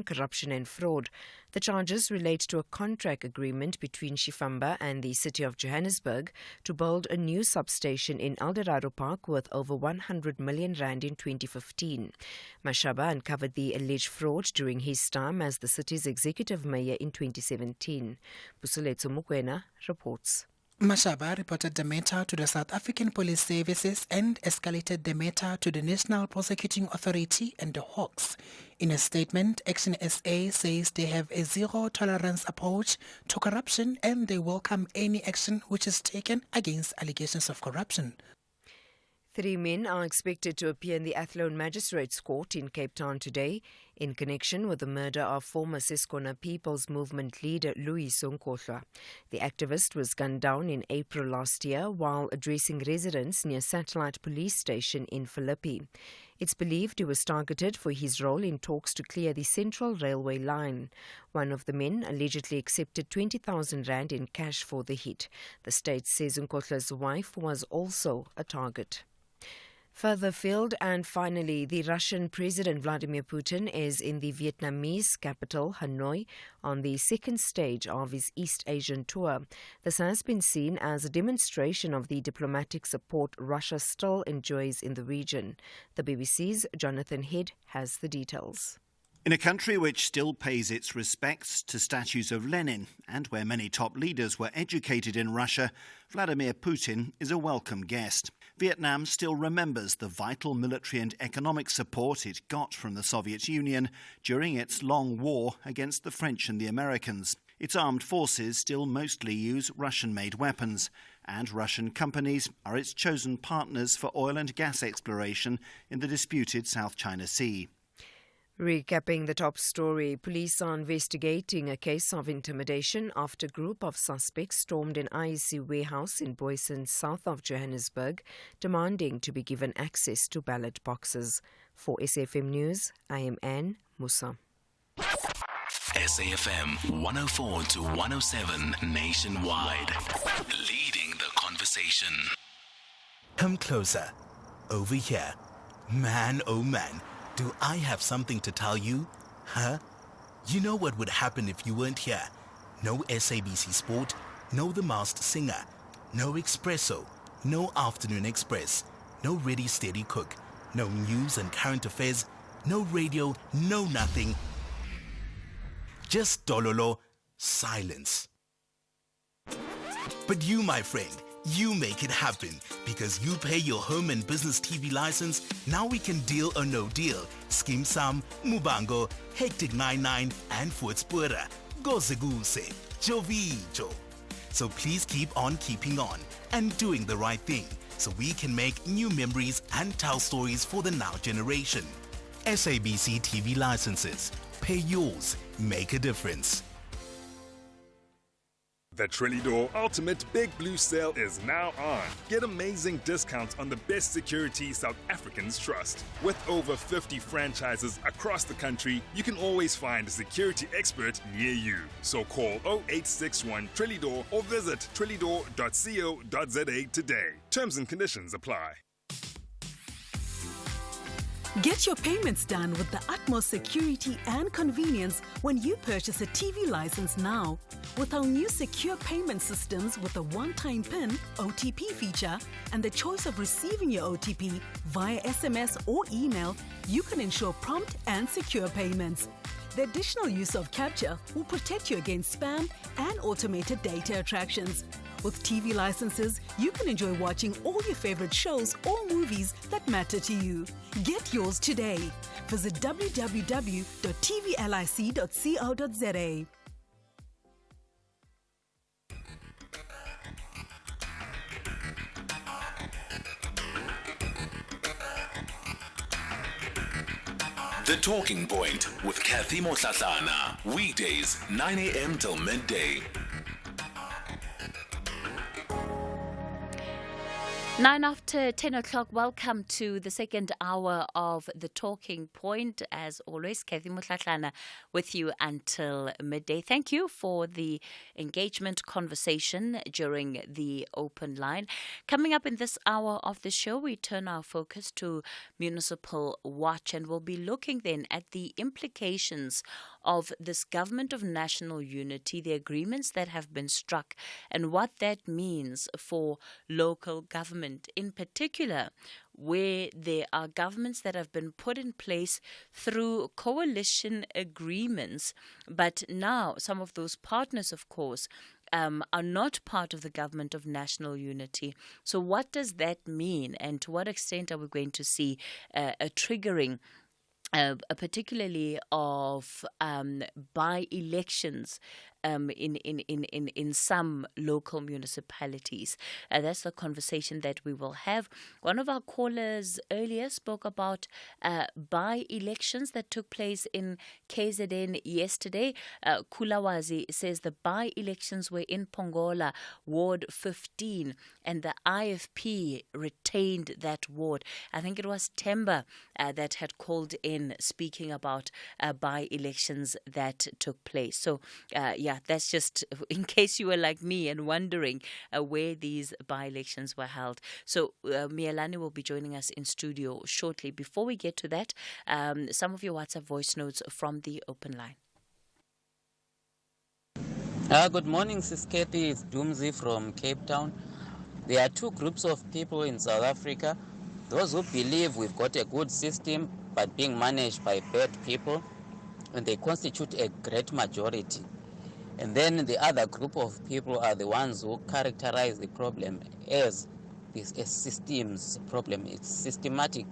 corruption and fraud. The charges relate to a contract agreement between Shifamba and the city of Johannesburg to build a new substation in Eldorado Park worth over 100 million rand in 2015. Mashaba uncovered the alleged fraud during his time as the city's executive mayor in 2017. Busuletso Mukwena reports. Mashaba reported the matter to the South African Police Services and escalated the matter to the National Prosecuting Authority and the Hawks. In a statement, Action SA says they have a zero-tolerance approach to corruption and they welcome any action which is taken against allegations of corruption. 3 men are expected to appear in the Athlone Magistrates Court in Cape Town today in connection with the murder of former Siskona People's Movement leader Louis Sonkotla. The activist was gunned down in April last year while addressing residents near Satellite Police Station in Philippi. It's believed he was targeted for his role in talks to clear the Central Railway line. One of the men allegedly accepted 20,000 rand in cash for the hit. The state says Nkotla's wife was also a target. Further afield, and finally, the Russian President Vladimir Putin is in the Vietnamese capital, Hanoi, on the second stage of his East Asian tour. This has been seen as a demonstration of the diplomatic support Russia still enjoys in the region. The BBC's Jonathan Head has the details. In a country which still pays its respects to statues of Lenin and where many top leaders were educated in Russia, Vladimir Putin is a welcome guest. Vietnam still remembers the vital military and economic support it got from the Soviet Union during its long war against the French and the Americans. Its armed forces still mostly use Russian-made weapons, and Russian companies are its chosen partners for oil and gas exploration in the disputed South China Sea. Recapping the top story, police are investigating a case of intimidation after a group of suspects stormed an IEC warehouse in Boysen, south of Johannesburg, demanding to be given access to ballot boxes. For SAFM News, I am Anne Musa. SAFM 104 to 107 nationwide. Leading the conversation. Come closer. Over here. Man, oh man. Do I have something to tell you? Huh? You know what would happen if you weren't here? No SABC Sport, no The Masked Singer, no Expresso, no Afternoon Express, no Ready Steady Cook, no news and current affairs, no radio, no nothing. Just dololo, silence. But you, my friend, you make it happen. Because you pay your home and business TV license, now we can deal or no deal. Skim Sam, Mubango, Hectic 99, and Fuetspura. Gozeguse, Jovijo. So please keep on keeping on and doing the right thing so we can make new memories and tell stories for the now generation. SABC TV licenses. Pay yours. Make a difference. The Trelidor Ultimate Big Blue Sale is now on. Get amazing discounts on the best security South Africans trust. With over 50 franchises across the country, you can always find a security expert near you. So call 0861 Trelidor or visit trelidor.co.za today. Terms and conditions apply. Get your payments done with the utmost security and convenience when you purchase a TV license now. With our new secure payment systems with a one-time PIN OTP feature and the choice of receiving your OTP via SMS or email, you can ensure prompt and secure payments. The additional use of capture will protect you against spam and automated data attractions. With TV licenses, you can enjoy watching all your favorite shows or movies that matter to you. Get yours today. Visit www.tvlic.co.za. The Talking Point with Cathy Mohlahlana. Weekdays, 9 a.m. till midday. 9 after 10 o'clock, welcome to the second hour of The Talking Point. As always, Cathy Mohlahlana with you until midday. Thank you for the engagement conversation during the open line. Coming up in this hour of the show, we turn our focus to Municipal Watch, and we'll be looking then at the implications of this Government of National Unity, the agreements that have been struck, and what that means for local government, in particular, where there are governments that have been put in place through coalition agreements, but now some of those partners, of course, are not part of the Government of National Unity. So what does that mean, and to what extent are we going to see a triggering particularly of by-elections in some local municipalities? That's the conversation that we will have. One of our callers earlier spoke about by-elections that took place in KZN yesterday. Kulawazi says the by-elections were in Pongola, Ward 15, and the IFP retained that ward. I think it was Temba that had called in speaking about by-elections that took place. So, that's just in case you were like me and wondering where these by-elections were held. So, Mohlahlana will be joining us in studio shortly. Before we get to that, some of your WhatsApp voice notes from the open line. Good morning, Sis Cathy. It's Doomsy from Cape Town. There are two groups of people in South Africa. Those who believe we've got a good system but being managed by bad people, and they constitute a great majority. And then the other group of people are the ones who characterize the problem as a systems problem. It's systematic.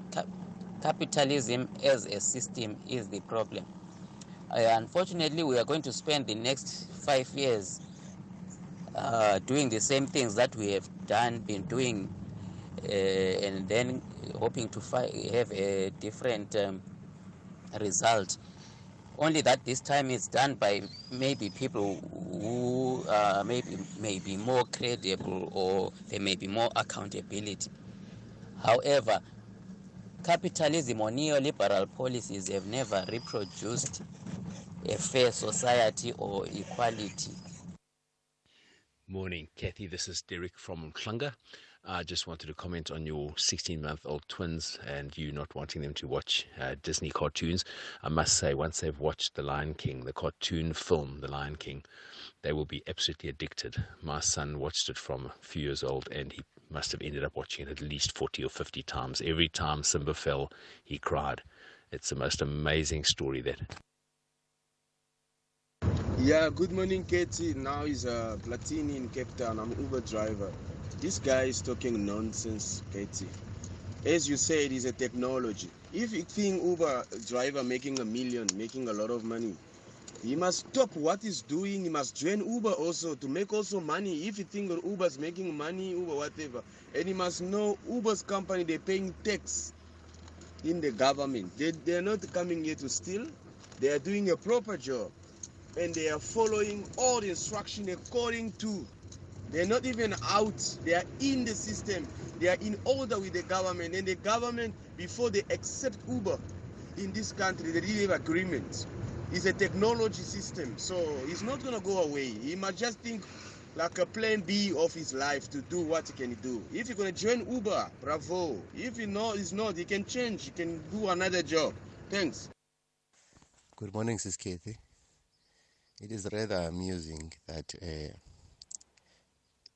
Capitalism as a system is the problem. Unfortunately, we are going to spend the next 5 years doing the same things that we have been doing, and then hoping to have a different result. Only that this time it's done by maybe people who may be more credible, or there may be more accountability. However, capitalism or neoliberal policies have never reproduced a fair society or equality. Morning, Cathy. This is Derek from Mhlanga. I just wanted to comment on your 16-month-old twins and you not wanting them to watch Disney cartoons. I must say, once they've watched The Lion King, the cartoon film, The Lion King, they will be absolutely addicted. My son watched it from a few years old, and he must have ended up watching it at least 40 or 50 times. Every time Simba fell, he cried. It's the most amazing story, that. Yeah, good morning, Katie. Now is Platini in Cape Town. I'm an Uber driver. This guy is talking nonsense, Katie. As you said, it's a technology. If you think Uber driver making a million, making a lot of money, he must stop what he's doing. He must join Uber also to make also money. If you think that Uber's making money, Uber whatever, and he must know Uber's company, they're paying tax in the government. They're not coming here to steal. They are doing a proper job. And they are following all the instruction according to. They're not even out. They are in the system. They are in order with the government. And the government, before they accept Uber in this country, they didn't have agreements. It's a technology system, so it's not going to go away. He must just think like a plan B of his life to do what he can do. If you're going to join Uber, bravo. If you know it's not, he can change. He can do another job. Thanks. Good morning, Sis Cathy. It is rather amusing that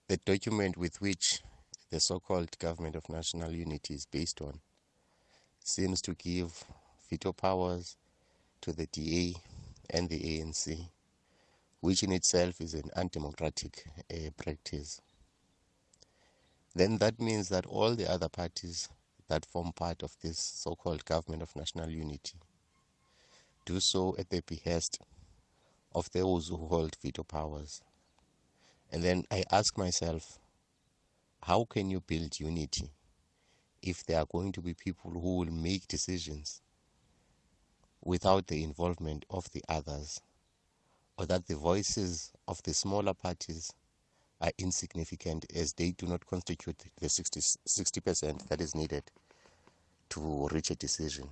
the document with which the so-called Government of National Unity is based on seems to give veto powers to the DA and the ANC, which in itself is an undemocratic practice. Then that means that all the other parties that form part of this so-called Government of National Unity do so at the behest of those who hold veto powers. And then I ask myself, how can you build unity if there are going to be people who will make decisions without the involvement of the others, or that the voices of the smaller parties are insignificant as they do not constitute the 60% that is needed to reach a decision.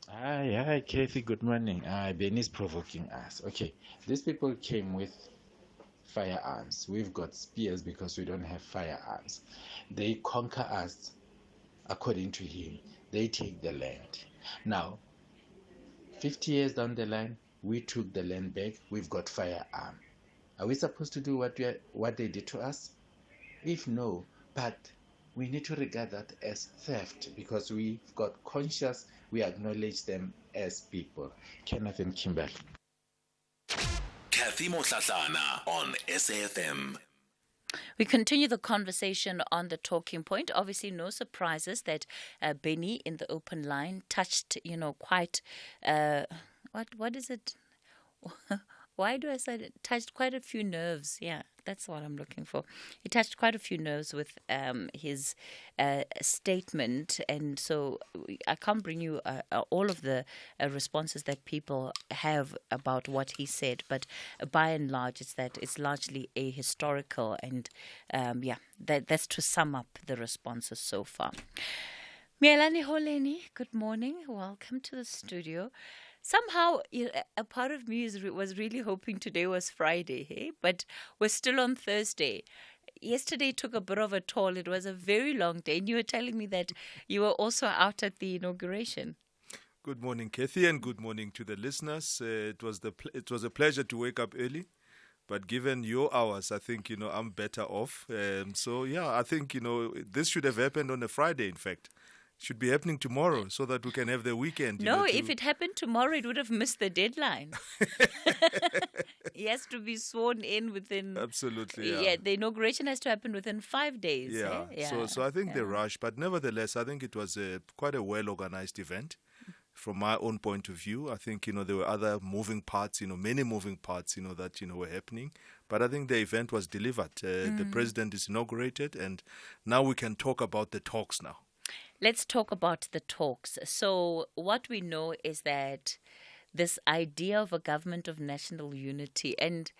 Hi, Kathy. Good morning. Ben is provoking us. Okay, these people came with firearms. We've got spears because we don't have firearms. They conquer us according to him. They take the land. Now, 50 years down the line, we took the land back. We've got firearm. Are we supposed to do what they did to us? If no, but we need to regard that as theft because we've got conscious, we acknowledge them as people. Kenneth and Kimberly. Cathy Mohlahlana on SAFM. We continue the conversation on the talking point. Obviously, no surprises that Benny in the open line touched, quite, what is it? Why do I say it? Touched quite a few nerves. Yeah, that's what I'm looking for. He touched quite a few nerves with his statement. And so I can't bring you all of the responses that people have about what he said. But by and large, it's largely a historical. And that's to sum up the responses so far. Cathy Mohlahlana, good morning. Welcome to the studio. Somehow, a part of me was really hoping today was Friday, hey? But we're still on Thursday. Yesterday took a bit of a toll. It was a very long day. And you were telling me that you were also out at the inauguration. Good morning, Kathy, and good morning to the listeners. It was a pleasure to wake up early. But given your hours, I think, I'm better off. I think, this should have happened on a Friday, in fact. Should be happening tomorrow so that we can have the weekend. No, if it happened tomorrow, it would have missed the deadline. He has to be sworn in within... Absolutely, yeah. The inauguration has to happen within 5 days. Yeah, eh? So I think they rushed. But nevertheless, I think it was quite a well-organized event. From my own point of view, I think, there were other moving parts, many moving parts, that, were happening. But I think the event was delivered. The president is inaugurated, and now we can talk about the talks now. Let's talk about the talks. So what we know is that this idea of a government of national unity, and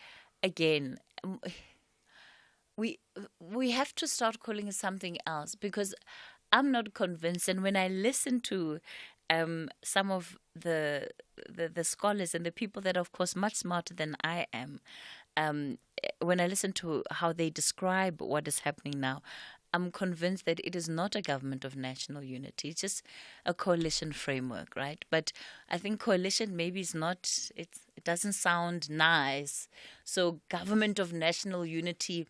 again, we have to start calling it something else because I'm not convinced. And when I listen to some of the scholars and the people that are, of course, much smarter than I am, when I listen to how they describe what is happening now, I'm convinced that it is not a government of national unity. It's just a coalition framework, right? But I think coalition maybe is not, it doesn't sound nice. So government of national unity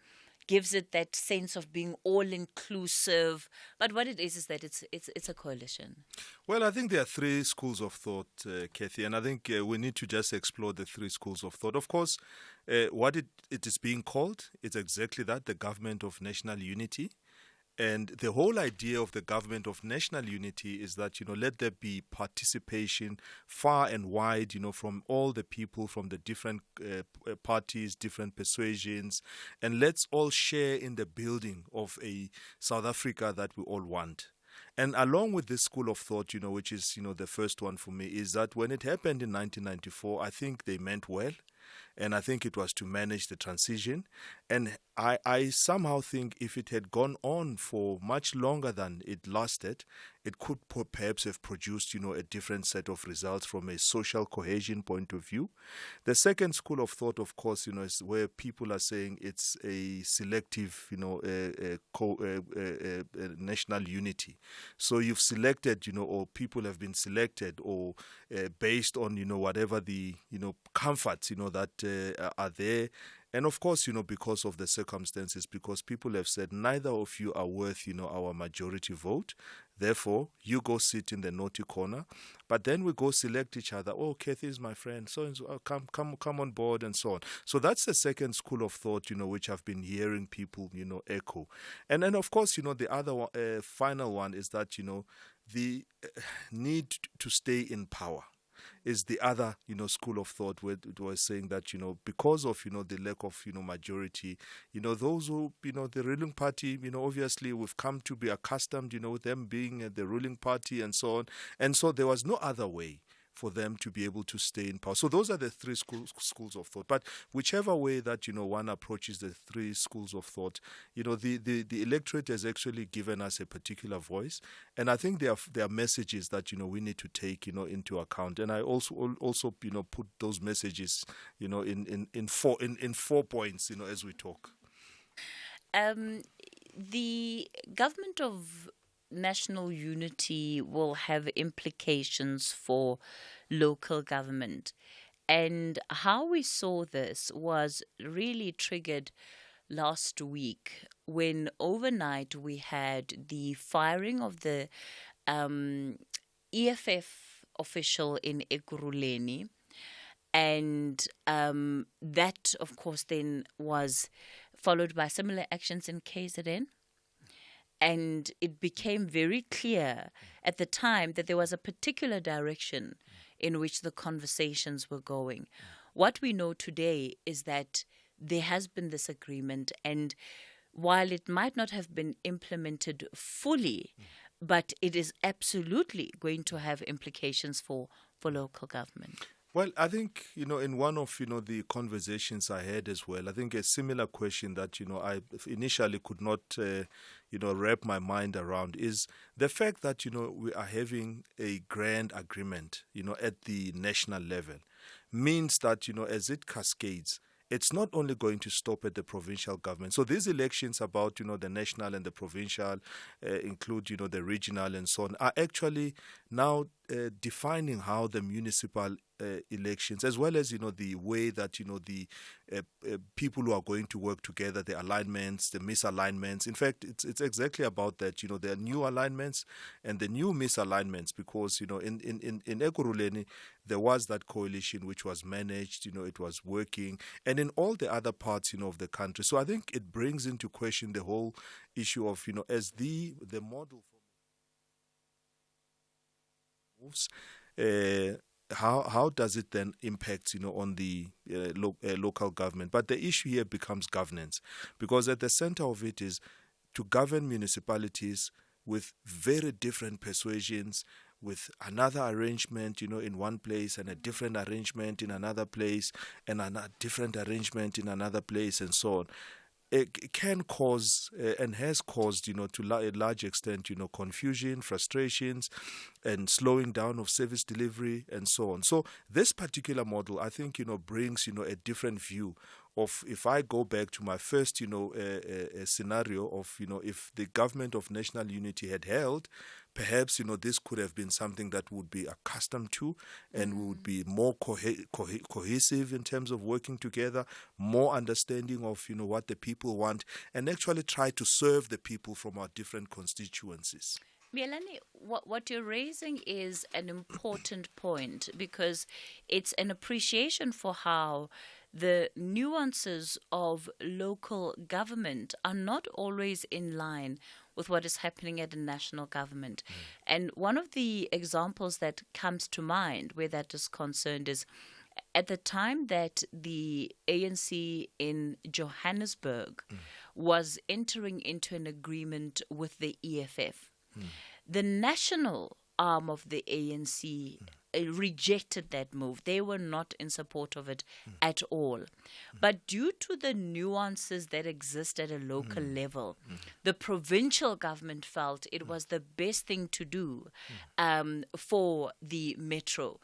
gives it that sense of being all-inclusive. But what it is that it's a coalition. Well, I think there are three schools of thought, Kathy, and I think we need to just explore the three schools of thought. Of course, what it is being called, it's exactly that, the government of national unity. And the whole idea of the government of national unity is that, let there be participation far and wide, from all the people, from the different parties, different persuasions, and let's all share in the building of a South Africa that we all want. And along with this school of thought, which is, the first one for me, is that when it happened in 1994, I think they meant well. And I think it was to manage the transition. And I somehow think if it had gone on for much longer than it lasted, it could perhaps have produced, a different set of results from a social cohesion point of view. The second school of thought, of course, is where people are saying it's a selective, national unity. So you've selected, or people have been selected, or based on, whatever the, comforts, that are there. And of course, because of the circumstances, because people have said neither of you are worth, our majority vote. Therefore, you go sit in the naughty corner. But then we go select each other. Oh, Kathy is my friend. So come on board and so on. So that's the second school of thought, which I've been hearing people, echo. And then, of course, the other final one is that, the need to stay in power is the other, school of thought where it was saying that, because of, the lack of, majority, those who, the ruling party, obviously we've come to be accustomed, them being the ruling party and so on. And so there was no other way for them to be able to stay in power. So those are the three schools of thought. But whichever way that, one approaches the three schools of thought, the electorate has actually given us a particular voice. And I think there are messages that, we need to take, into account. And I also put those messages, in 4 points, as we talk. The government of national unity will have implications for local government. And how we saw this was really triggered last week when overnight we had the firing of the EFF official in Ekurhuleni. And that, of course, then was followed by similar actions in KZN. And it became very clear at the time that there was a particular direction in which the conversations were going. What we know today is that there has been this agreement, and while it might not have been implemented fully, but it is absolutely going to have implications for local government. Well, I think, in one of, the conversations I had as well, I think a similar question that, I initially could not, wrap my mind around is the fact that, we are having a grand agreement, at the national level means that, as it cascades, it's not only going to stop at the provincial government. So these elections about, the national and the provincial, include, the regional and so on, are actually now defining how the municipal elections, as well as, the way that, the people who are going to work together, the alignments, the misalignments. In fact, it's exactly about that, there are new alignments and the new misalignments because, in Ekurhuleni, there was that coalition which was managed, it was working, and in all the other parts, of the country. So I think it brings into question the whole issue of, as the model for moves, how does it then impact, on the local government? But the issue here becomes governance, because at the center of it is to govern municipalities with very different persuasions, with another arrangement, in one place and a different arrangement in another place and a different arrangement in another place and so on. It can cause and has caused, to a large extent, confusion, frustrations, and slowing down of service delivery and so on. So this particular model, I think, brings, a different view of, if I go back to my first, scenario of, if the government of national unity had held, perhaps, this could have been something that would be accustomed to, and we would be more cohesive in terms of working together, more understanding of, what the people want, and actually try to serve the people from our different constituencies. Mohlahlana, what you're raising is an important point, because it's an appreciation for how the nuances of local government are not always in line with what is happening at the national government. And one of the examples that comes to mind where that is concerned is at the time that the ANC in Johannesburg was entering into an agreement with the EFF, the national arm of the ANC rejected that move. They were not in support of it at all. But due to the nuances that exist at a local level, the provincial government felt it was the best thing to do for the metro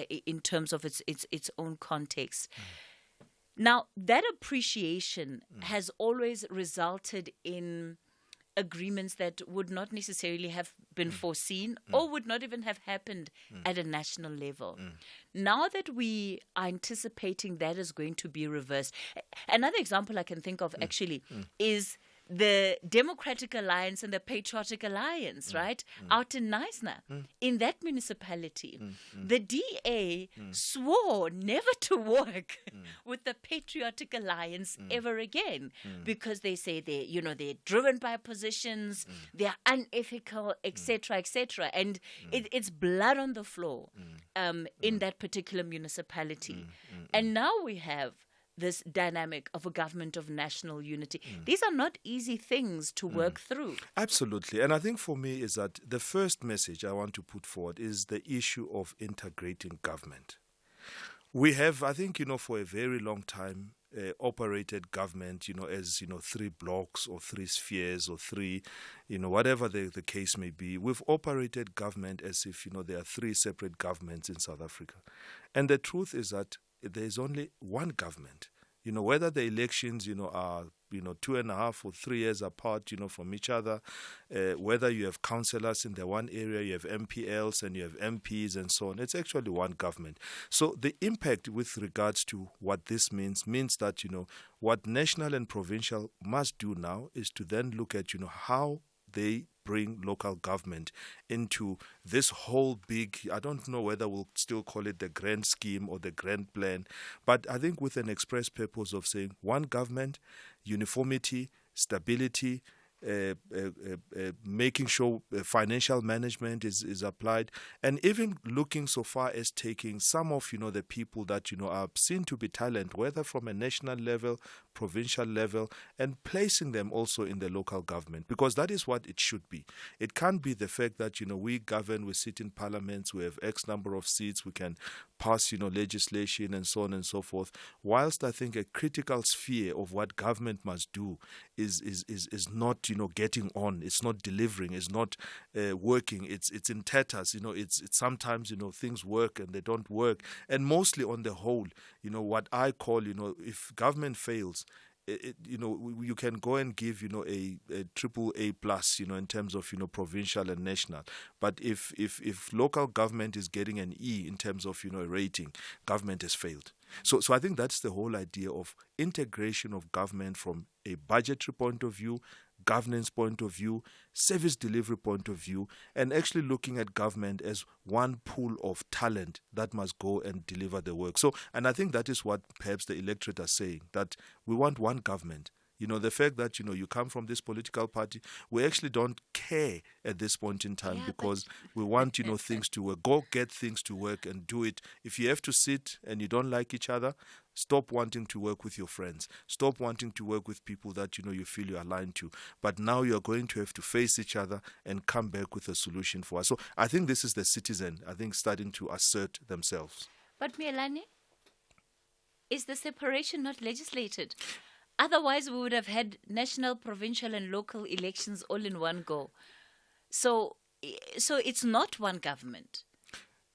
in terms of its own context. Now, that appreciation has always resulted in agreements that would not necessarily have been foreseen or would not even have happened at a national level. Now that we are anticipating that is going to be reversed, another example I can think of actually is the Democratic Alliance and the Patriotic Alliance, right? Out in Knysna, in that municipality, the DA swore never to work with the Patriotic Alliance ever again, because they say they're driven by positions, they're unethical, etc., etc. And it's blood on the floor in that particular municipality. And now we have this dynamic of a government of national unity. These are not easy things to work through. Absolutely. And I think for me is that the first message I want to put forward is the issue of integrating government. We have, I think, for a very long time, operated government, as, 3 blocks or 3 spheres or 3, whatever the case may be. We've operated government as if, there are 3 separate governments in South Africa. And the truth is that there is only one government. Whether the elections, are, 2.5 or 3 years apart, from each other, whether you have councillors in the one area, you have MPLs and you have MPs and so on, it's actually one government. So the impact with regards to what this means that, what national and provincial must do now is to then look at, how they bring local government into this whole big, I don't know whether we'll still call it the grand scheme or the grand plan, but I think with an express purpose of saying one government, uniformity, stability, making sure financial management is applied, and even looking so far as taking some of the people that are seen to be talent, whether from a national level, provincial level, and placing them also in the local government, because that is what it should be. It can't be the fact that we govern, we sit in parliaments, we have X number of seats, we can pass legislation and so on and so forth. Whilst I think a critical sphere of what government must do is not getting on, it's not delivering, it's not working, it's in tatters, it's sometimes things work and they don't work, and mostly on the whole, what I call if government fails, you can go and give a triple A plus in terms of provincial and national, but if local government is getting an E in terms of a rating, government has failed. So I think that's the whole idea of integration of government from a budgetary point of view, governance point of view, service delivery point of view, and actually looking at government as one pool of talent that must go and deliver the work. So, and I think that is what perhaps the electorate are saying, that we want one government. The fact that, you come from this political party, we actually don't care at this point in time, because we want, things to work. Go get things to work and do it. If you have to sit and you don't like each other, stop wanting to work with your friends. Stop wanting to work with people that, you feel you're aligned to. But now you're going to have to face each other and come back with a solution for us. So I think this is the citizen, starting to assert themselves. But Mohlahlana, is the separation not legislated? Otherwise, we would have had national, provincial, and local elections all in one go. So it's not one government.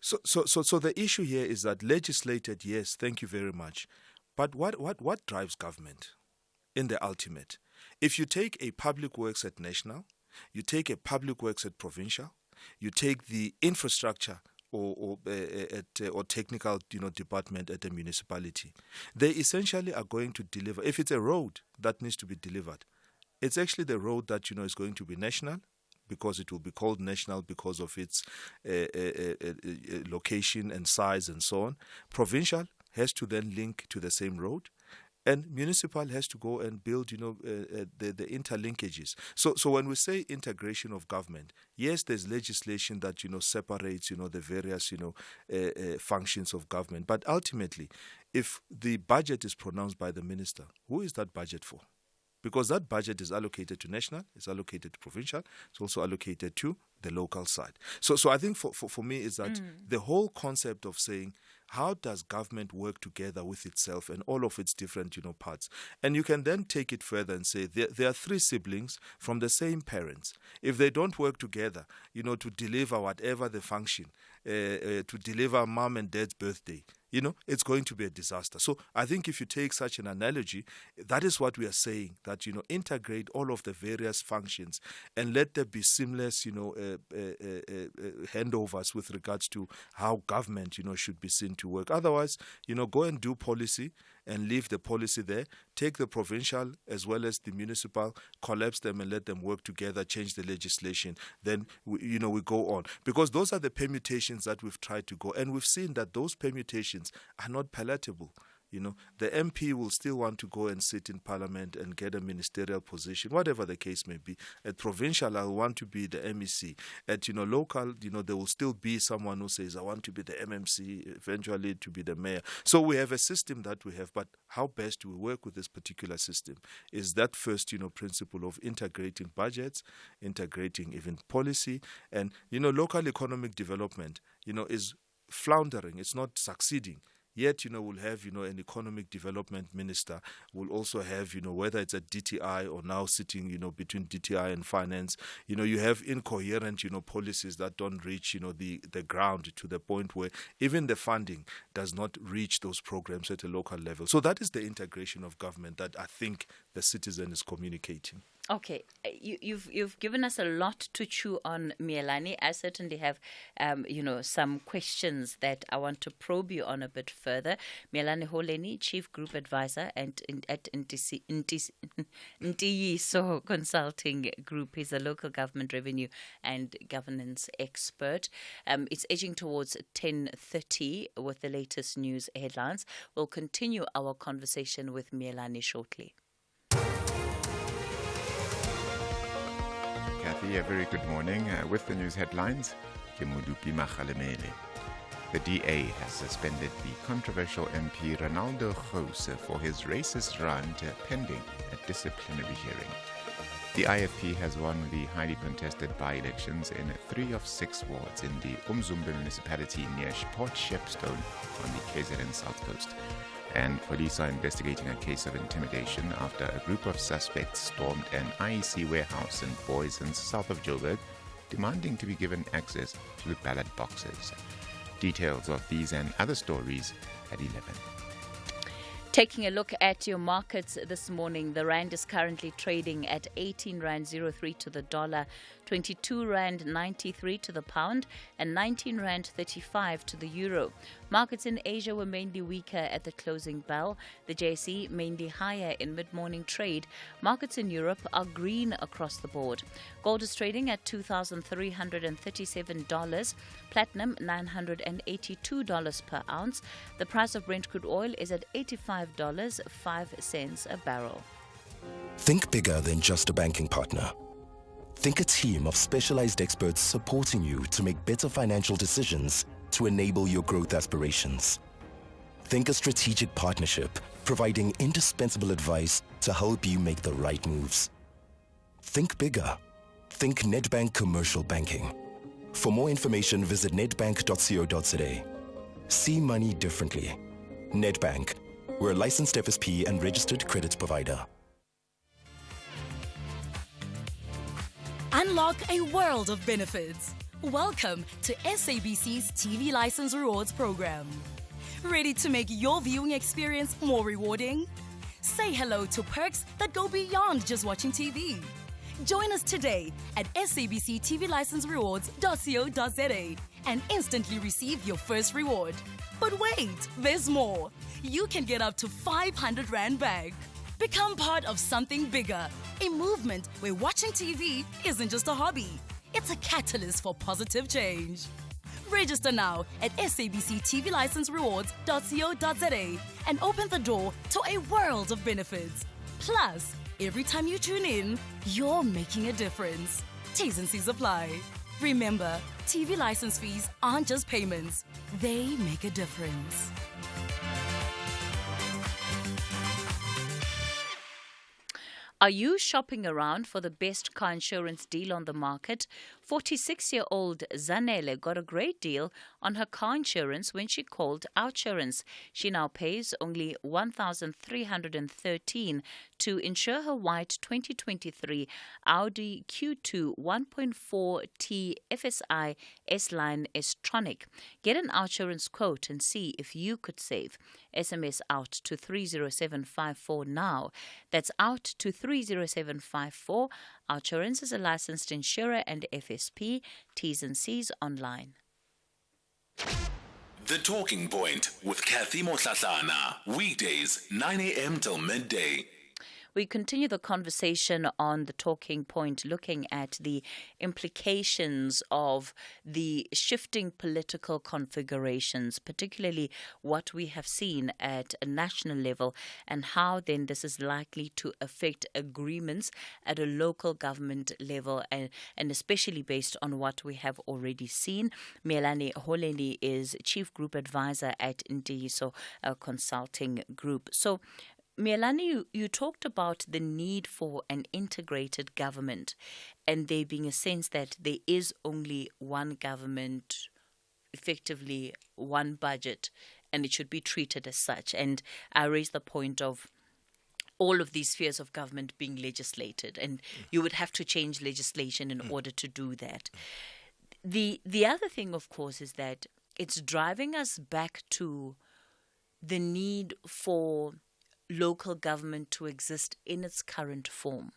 So the issue here is that legislated, yes, thank you very much. But what drives government in the ultimate? If you take a public works at national, you take a public works at provincial, you take the infrastructure or technical department at a municipality, they essentially are going to deliver. If it's a road that needs to be delivered, it's actually the road that is going to be national, because it will be called national because of its location and size and so on. Provincial has to then link to the same road, and municipal has to go and build, the interlinkages. So when we say integration of government, yes, there's legislation that separates, the various, functions of government. But ultimately, if the budget is pronounced by the minister, who is that budget for? Because that budget is allocated to national, it's allocated to provincial, it's also allocated to the local side. So I think for me is that the whole concept of saying, how does government work together with itself and all of its different, parts? And you can then take it further and say there are 3 siblings from the same parents. If they don't work together, to deliver whatever the function, to deliver mom and dad's birthday, it's going to be a disaster. So I think if you take such an analogy, that is what we are saying, that, integrate all of the various functions and let there be seamless, handovers with regards to how government, should be seen to work. Otherwise, go and do policy and leave the policy there, take the provincial as well as the municipal, collapse them and let them work together, change the legislation, then we go on. Because those are the permutations that we've tried to go, and we've seen that those permutations are not palatable. the MP will still want to go and sit in Parliament and get a ministerial position, whatever the case may be. At provincial, I want to be the MEC. At local, there will still be someone who says, I want to be the MMC, eventually to be the mayor. So we have a system that we have, but how best do we work with this particular system? Is that first, principle of integrating budgets, integrating even policy, and local economic development, is floundering. It's not succeeding. Yet, we'll have, an economic development minister. We'll also have, whether it's a DTI or now sitting, between DTI and finance, you have incoherent, policies that don't reach, the ground to the point where even the funding does not reach those programs at a local level. So that is the integration of government that I think the citizen is communicating. Okay, you've given us a lot to chew on, Mielani. I certainly have, some questions that I want to probe you on a bit further. Mielani Holeni, Chief Group Advisor at Ntiyiso Consulting Group. He's a local government revenue and governance expert. It's edging towards 10:30 with the latest news headlines. We'll continue our conversation with Mielani shortly. Cathy, a very good morning. With the news headlines, Kemudupi Makhalemele. The DA has suspended the controversial MP Ronaldo Gose for his racist rant pending a disciplinary hearing. The IFP has won the highly contested by-elections in 3 of 6 wards in the Umzumbe municipality near Port Shepstone on the KZN South Coast. And police are investigating a case of intimidation after a group of suspects stormed an IEC warehouse in Boysens, south of Joburg, demanding to be given access to the ballot boxes. Details of these and other stories at 11. Taking a look at your markets this morning, the rand is currently trading at 18 rand 03 to the dollar, 22 rand 93 to the pound, and 19 rand 35 to the euro. Markets in Asia were mainly weaker at the closing bell. The JSE mainly higher in mid-morning trade. Markets in Europe are green across the board. Gold is trading at $2,337. Platinum $982 per ounce. The price of Brent crude oil is at $85.05 a barrel. Think bigger than just a banking partner. Think a team of specialized experts supporting you to make better financial decisions to enable your growth aspirations. Think a strategic partnership providing indispensable advice to help you make the right moves. Think bigger. Think Nedbank Commercial Banking. For more information, visit nedbank.co.za. See money differently. Nedbank. We're a licensed FSP and registered credit provider. Unlock a world of benefits. Welcome to SABC's TV License Rewards program. Ready to make your viewing experience more rewarding? Say hello to perks that go beyond just watching TV. Join us today at sabctvlicenserewards.co.za and instantly receive your first reward. But wait, there's more. You can get up to 500 Rand back. Become part of something bigger, a movement where watching TV isn't just a hobby. It's a catalyst for positive change. Register now at sabctvlicenserewards.co.za and open the door to a world of benefits. Plus, every time you tune in, you're making a difference. T's and C's apply. Remember, TV license fees aren't just payments. They make a difference. Are you shopping around for the best car insurance deal on the market? 46-year-old Zanele got a great deal on her car insurance when she called Outsurance. She now pays only $1,313 to insure her white 2023 Audi Q2 1.4T FSI S-Line S-Tronic. Get an Outsurance quote and see if you could save. SMS out to 30754 now. That's out to 30754. Outsurance is a licensed insurer and FSP. T's and C's online. The Talking Point with Cathy Mohlahlana. Weekdays, 9 a.m. till midday. we continue the conversation on the talking point, looking at the implications of the shifting political configurations, particularly what we have seen at a national level, and how then this is likely to affect agreements at a local government level, and especially based on what we have already seen. Mohlahlana is Chief Group Advisor at Ntiyiso Consulting Group. So, Mohlahlana, you talked about the need for an integrated government, and there being a sense that there is only one government, effectively one budget, and it should be treated as such. And I raised the point of all of these spheres of government being legislated, and you would have to change legislation in order to do that. The other thing, of course, is that it's driving us back to the need for local government to exist in its current form.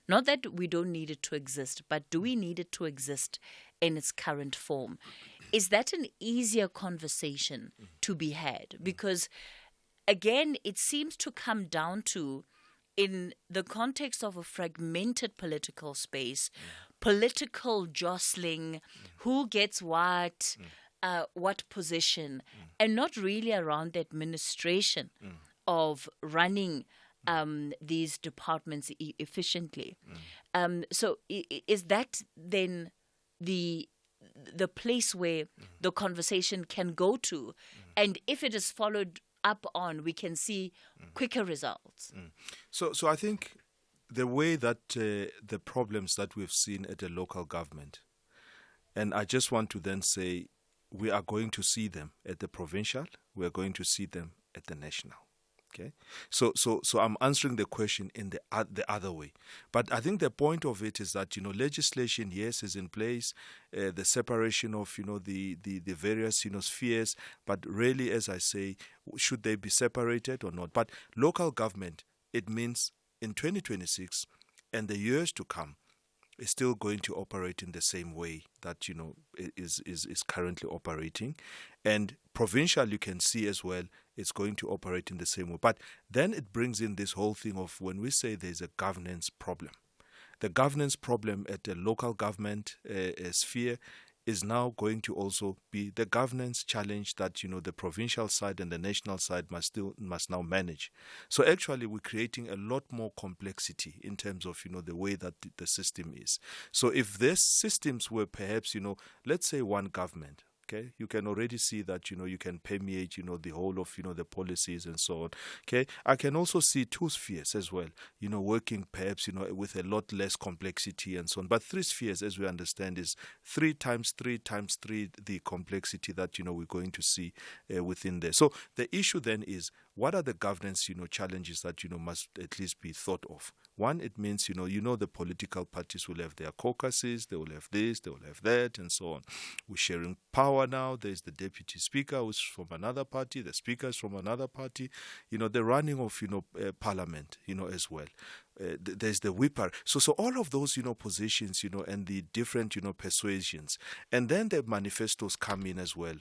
Not that we don't need it to exist, but do we need it to exist in its current form? Is that an easier conversation to be had? Because, again, it seems to come down to, in the context of a fragmented political space, political jostling, who gets what position, and not really around the administration of running these departments efficiently. So is that then the place where the conversation can go to? And if it is followed up on, we can see quicker results. So I think the way that the problems that we've seen at the local government, and I just want to then say we are going to see them at the provincial, we are going to see them at the national. Okay, so I'm answering the question in the other way, but I think the point of it is that legislation, yes, is in place, the separation of the various spheres, but really, as I say, should they be separated or not? But local government, it means in 2026 and the years to come, is still going to operate in the same way that is currently operating, and provincial, you can see as well, it's going to operate in the same way. But then it brings in this whole thing of when we say there's a governance problem. The governance problem at the local government sphere is now going to also be the governance challenge that the provincial side and the national side must now manage. So actually we're creating a lot more complexity in terms of the way that the system is. So if these systems were perhaps let's say one government, okay, you can already see that you can permeate the whole of the policies and so on. Okay, I can also see two spheres as well, working perhaps with a lot less complexity and so on. But three spheres, as we understand, is 3 times 3 times 3 the complexity that we're going to see within there. So the issue then is, what are the governance challenges that must at least be thought of? One, it means the political parties will have their caucuses, they will have this, they will have that, and so on. We're sharing power now. There's the deputy speaker who's from another party, the speaker is from another party. The running of parliament as well. There's the whipper. So all of those positions and the different persuasions, and then the manifestos come in as well.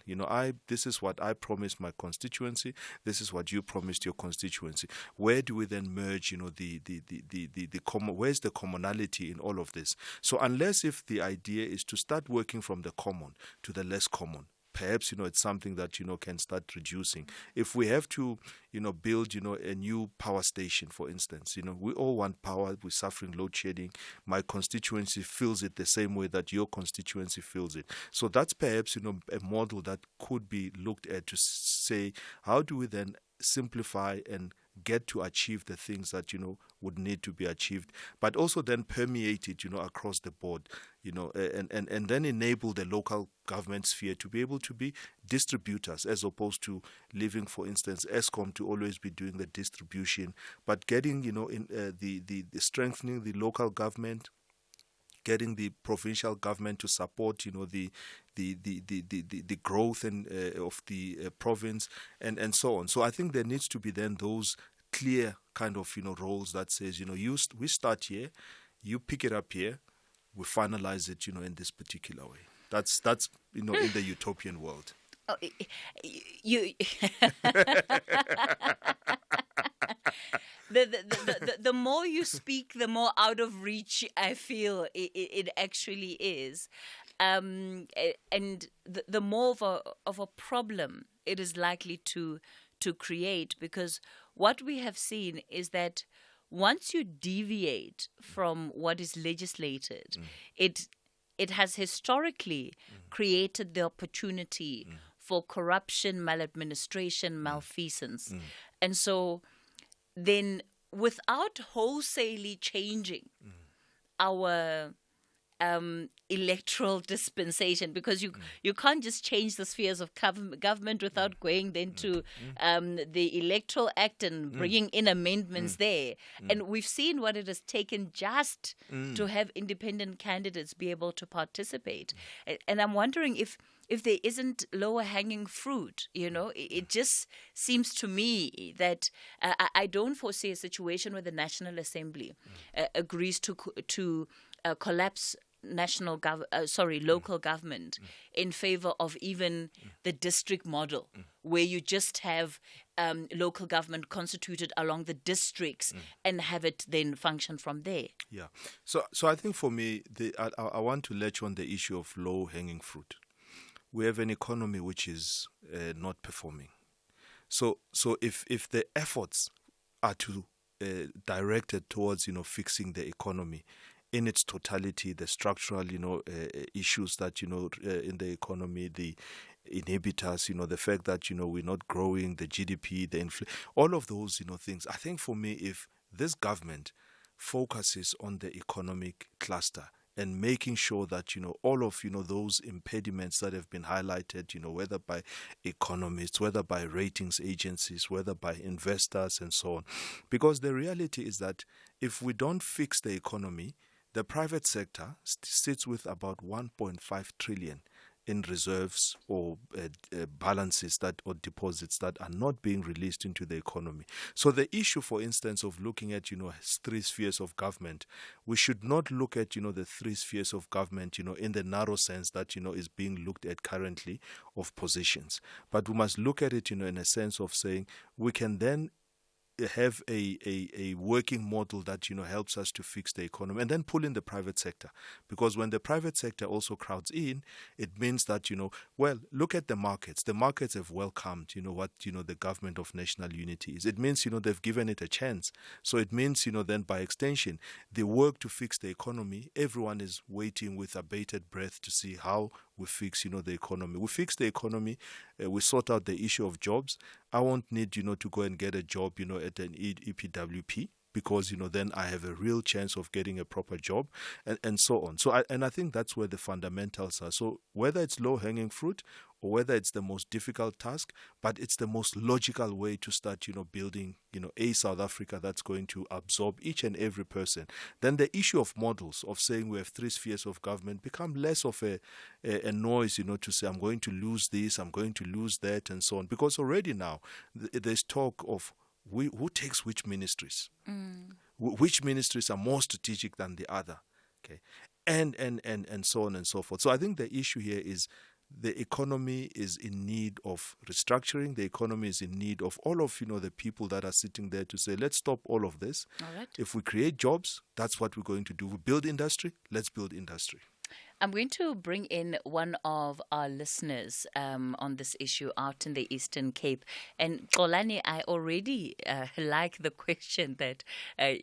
This is what I promised my constituency. This is what you promised your constituency. Where do we then merge? Where's the commonality in all of this? So unless if the idea is to start working from the common to the less common, perhaps it's something that can start reducing. If we have to build a new power station, for instance, we all want power. We're suffering load shedding. My constituency feels it the same way that your constituency feels it. So that's perhaps a model that could be looked at to say, how do we then simplify and get to achieve the things that would need to be achieved, but also then permeate it across the board, and then enable the local government sphere to be able to be distributors, as opposed to leaving, for instance, ESCOM to always be doing the distribution, but getting in the strengthening the local government, getting the provincial government to support the growth and of the province and so on. So I think there needs to be then those clear kind of roles that says we start here, you pick it up here, we finalize it in this particular way. That's in the utopian world. Oh, you the more you speak, the more out of reach I feel it actually is. And the more of a problem it is likely to create, because what we have seen is that once you deviate from what is legislated, it has historically created the opportunity for corruption, maladministration, malfeasance. And so then without wholesalely changing our electoral dispensation, because you can't just change the spheres of government without going then to the Electoral Act and bringing in amendments there. And we've seen what it has taken just to have independent candidates be able to participate. And I'm wondering if there isn't lower hanging fruit. It just seems to me that I don't foresee a situation where the National Assembly agrees to collapse local government in favor of even the district model, where you just have local government constituted along the districts and have it then function from there. Yeah. So I think for me, I want to latch on the issue of low-hanging fruit. We have an economy which is not performing. So if the efforts are to directed towards fixing the economy in its totality, the structural issues that in the economy, the inhibitors, the fact that we're not growing, the GDP, the all of those things. I think for me, if this government focuses on the economic cluster and making sure that all of those impediments that have been highlighted, whether by economists, whether by ratings agencies, whether by investors and so on, because the reality is that if we don't fix the economy, the private sector sits with about 1.5 trillion in reserves or balances or deposits that are not being released into the economy. So the issue, for instance, of looking at three spheres of government, we should not look at the three spheres of government in the narrow sense that is being looked at currently of positions, but we must look at it in a sense of saying we can then have a working model that helps us to fix the economy, and then pull in the private sector, because when the private sector also crowds in, it means that look at the markets have welcomed what the government of national unity is. It means they've given it a chance. So it means then by extension the work to fix the economy, everyone is waiting with abated breath to see how we fix the economy. We fix the economy, we sort out the issue of jobs. I won't need to go and get a job at an EPWP, because then I have a real chance of getting a proper job, and so on. So I think that's where the fundamentals are. So whether it's low-hanging fruit or whether it's the most difficult task, but it's the most logical way to start building a South Africa that's going to absorb each and every person. Then the issue of models, of saying we have three spheres of government, become less of a noise to say I'm going to lose this, I'm going to lose that, and so on, because already now there's talk of who takes which ministries, which ministries are more strategic than the other, okay, and so on and so forth. So I think the issue here is the economy is in need of restructuring. The economy is in need of all of the people that are sitting there to say, let's stop all of this. All right. If we create jobs, that's what we're going to do. We build industry, let's build industry. I'm going to bring in one of our listeners on this issue out in the Eastern Cape. And Xolani, I already like the question that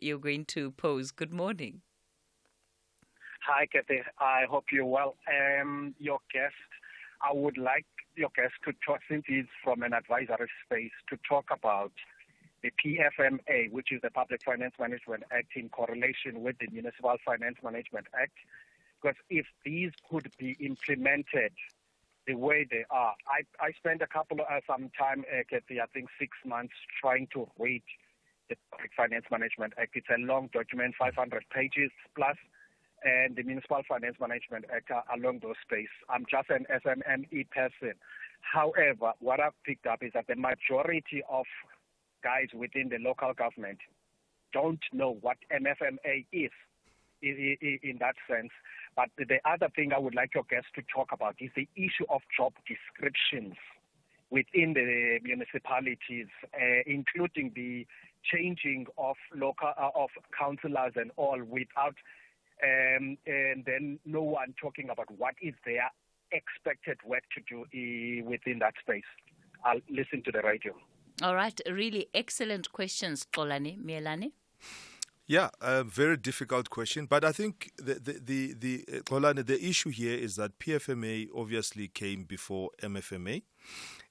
you're going to pose. Good morning. Hi, Cathy. I hope you're well. Your guest, I would like your guest to talk, since he's from an advisory space, to talk about the PFMA, which is the Public Finance Management Act, in correlation with the Municipal Finance Management Act. Because if these could be implemented the way they are, I spent some time, Cathy, I think 6 months, trying to read the Public Finance Management Act. It's a long document, 500 pages plus, and the Municipal Finance Management Act are along those spaces. I'm just an SMME person. However, what I've picked up is that the majority of guys within the local government don't know what MFMA is in that sense. But the other thing I would like your guests to talk about is the issue of job descriptions within the municipalities, including the changing of local of councillors and all, without and then no one talking about what is their expected work to do within that space. I'll listen to the radio. All right, really excellent questions, Xolani Mohlahlana. Yeah, a very difficult question, but I think the issue here is that PFMA obviously came before MFMA,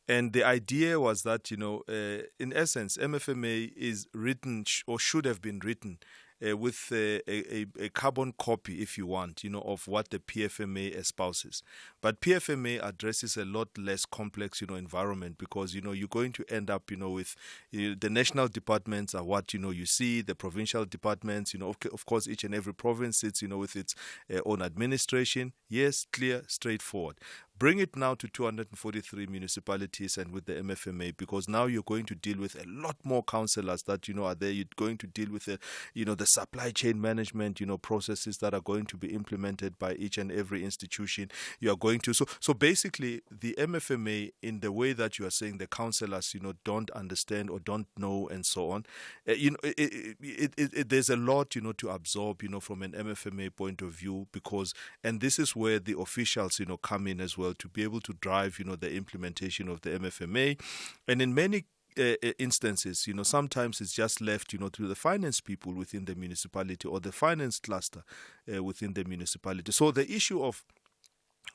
and the idea was that in essence, MFMA is written or should have been written with a carbon copy, if you want, of what the PFMA espouses. But PFMA addresses a lot less complex, environment, because, you're going to end up, with the national departments are what, you see, the provincial departments, of course, each and every province sits, with its own administration. Yes, clear, straightforward. Bring it now to 243 municipalities and with the MFMA, because now you're going to deal with a lot more councillors that are there. You're going to deal with the supply chain management processes that are going to be implemented by each and every institution. You are going to so basically the MFMA, in the way that you are saying the councillors don't understand or don't know and so on, there's a lot to absorb from an MFMA point of view, because, and this is where the officials come in as well, to be able to drive the implementation of the MFMA. And in many instances, sometimes it's just left, to the finance people within the municipality or the finance cluster within the municipality. So the issue of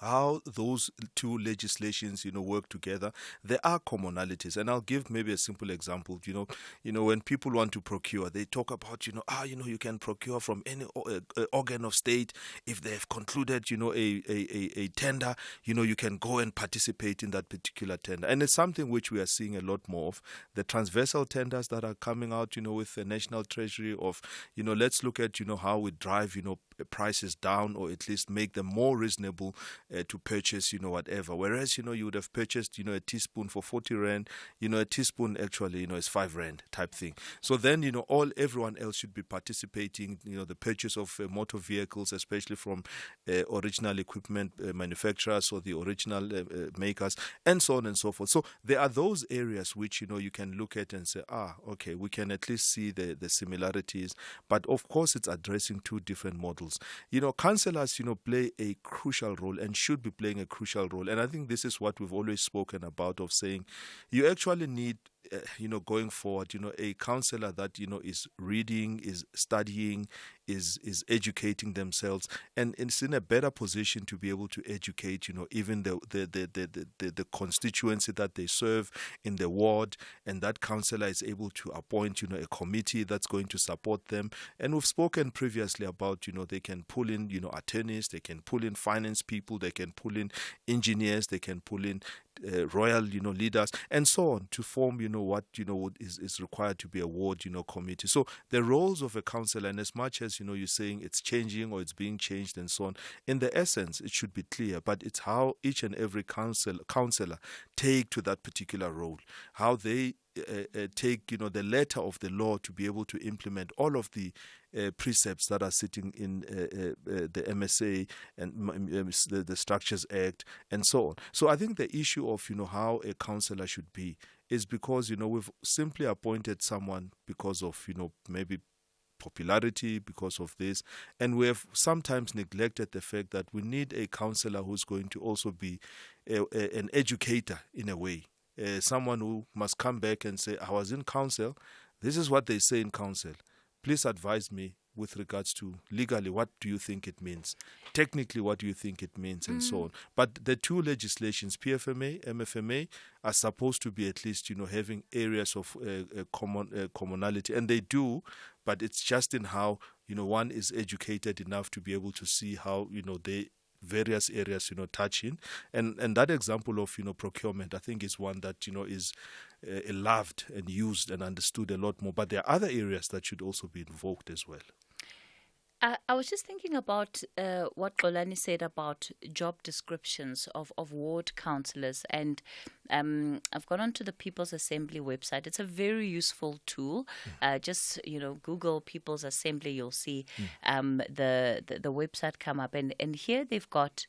how those two legislations, work together, there are commonalities. And I'll give maybe a simple example. When people want to procure, they talk about, you can procure from any organ of state. If they have concluded, a tender, you can go and participate in that particular tender. And it's something which we are seeing a lot more of. The transversal tenders that are coming out, with the National Treasury of, let's look at, how we drive, prices down, or at least make them more reasonable to purchase, whatever. Whereas, you would have purchased, a teaspoon for 40 Rand, a teaspoon actually, is 5 Rand type thing. So then, everyone else should be participating, the purchase of motor vehicles, especially from original equipment manufacturers or the original makers, and so on and so forth. So there are those areas which, you can look at and say, okay, we can at least see the similarities, but of course it's addressing two different models. Councillors, play a crucial role and should be playing a crucial role. And I think this is what we've always spoken about, of saying you actually need, going forward, a councillor that, is reading, is studying, is educating themselves, and is in a better position to be able to educate, even the constituency that they serve in the ward, and that councillor is able to appoint, a committee that's going to support them. And we've spoken previously about, they can pull in, attorneys, they can pull in finance people, they can pull in engineers, they can pull in royal, leaders, and so on, to form, what, is required to be a ward, committee. So the roles of a councillor, and as much as, you're saying it's changing or it's being changed and so on, in the essence, it should be clear, but it's how each and every councillor take to that particular role, how they take, the letter of the law to be able to implement all of the precepts that are sitting in the MSA and the Structures Act and so on. So I think the issue of, how a councillor should be is because, we've simply appointed someone because of, maybe popularity, because of this, and we have sometimes neglected the fact that we need a councillor who's going to also be an educator in a way. Someone who must come back and say, I was in council, this is what they say in council. Please advise me with regards to legally, what do you think it means? Technically, what do you think it means? And so on. But the two legislations, PFMA, MFMA, are supposed to be at least, having areas of commonality. And they do, but it's just in how, one is educated enough to be able to see how, they various areas, touch in. And that example of, procurement, I think is one that, is loved and used and understood a lot more. But there are other areas that should also be invoked as well. I was just thinking about what Xolani said about job descriptions of ward councillors, and I've gone onto the People's Assembly website. It's a very useful tool. Just Google People's Assembly, you'll see the website come up, and here they've got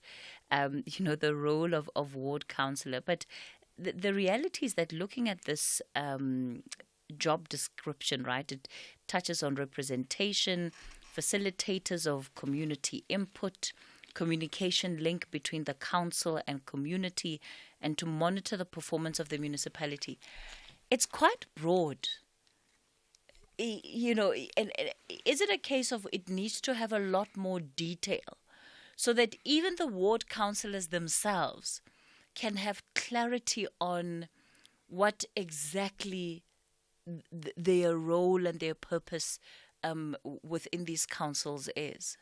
the role of ward councillor, but the reality is that looking at this job description, right, it touches on representation, facilitators of community input, communication link between the council and community, and to monitor the performance of the municipality. It's quite broad. You know, and is it a case of it needs to have a lot more detail so that even the ward councillors themselves can have clarity on what exactly their role and their purpose within these councils is?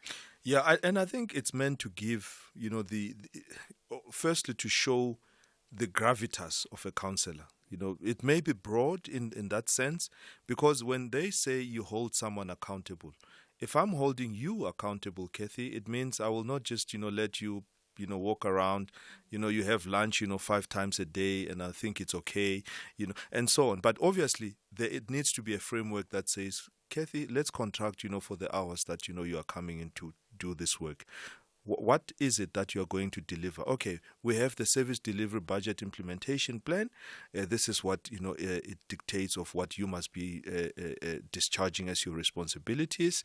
Yeah, and I think it's meant to give, you know, firstly to show the gravitas of a councillor. You know, it may be broad in that sense, because when they say you hold someone accountable, if I'm holding you accountable, Cathy, it means I will not just, you know, let you, you know, walk around, you know, you have lunch, you know, 5 times a day and I think it's okay, you know, and so on. But obviously it needs to be a framework that says, Cathy, let's contract, you know, for the hours that, you know, you are coming in to do this work. What is it that you are going to deliver? Okay, we have the service delivery budget implementation plan. This is what, you know, it dictates of what you must be discharging as your responsibilities.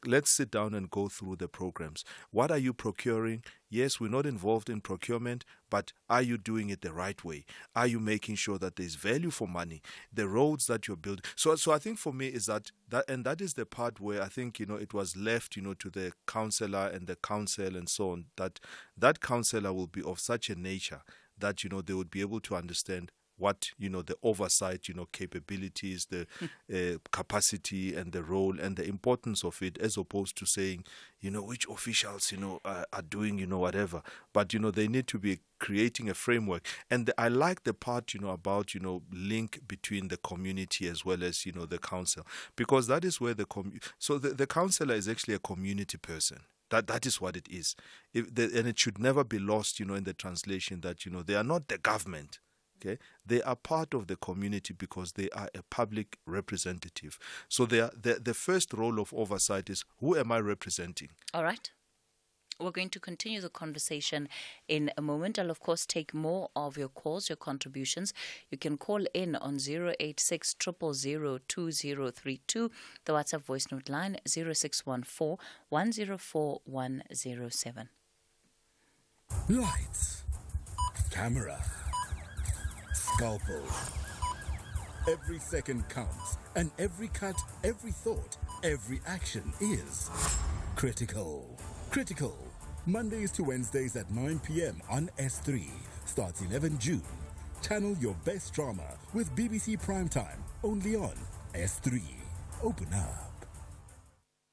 Let's sit down and go through the programs. What are you procuring? Yes, we're not involved in procurement, but are you doing it the right way? Are you making sure that there's value for money? The roads that you're building. So I think for me is that and that is the part where I think, you know, it was left, you know, to the councillor and the council and so on, that councillor will be of such a nature that, you know, they would be able to understand what, you know, the oversight, you know, capabilities, the capacity and the role and the importance of it, as opposed to saying, you know, which officials, you know, are doing, you know, whatever. But, you know, they need to be creating a framework. And I like the part, you know, about, you know, link between the community as well as, you know, the council, because that is where the councillor is actually a community person. That is what it is. And it should never be lost, you know, in the translation that, you know, they are not the government. Okay, they are part of the community because they are a public representative. So the first role of oversight is, who am I representing? All right. We're going to continue the conversation in a moment. I'll, of course, take more of your calls, your contributions. You can call in on 086 000 2032, the WhatsApp voice note line 0614 104 107. Lights, camera, scalpel. Every second counts, and every cut, every thought, every action is critical. Critical. Mondays to Wednesdays at 9 p.m. on S3. Starts 11 June. Channel your best drama with BBC Primetime. Only on S3. Open up.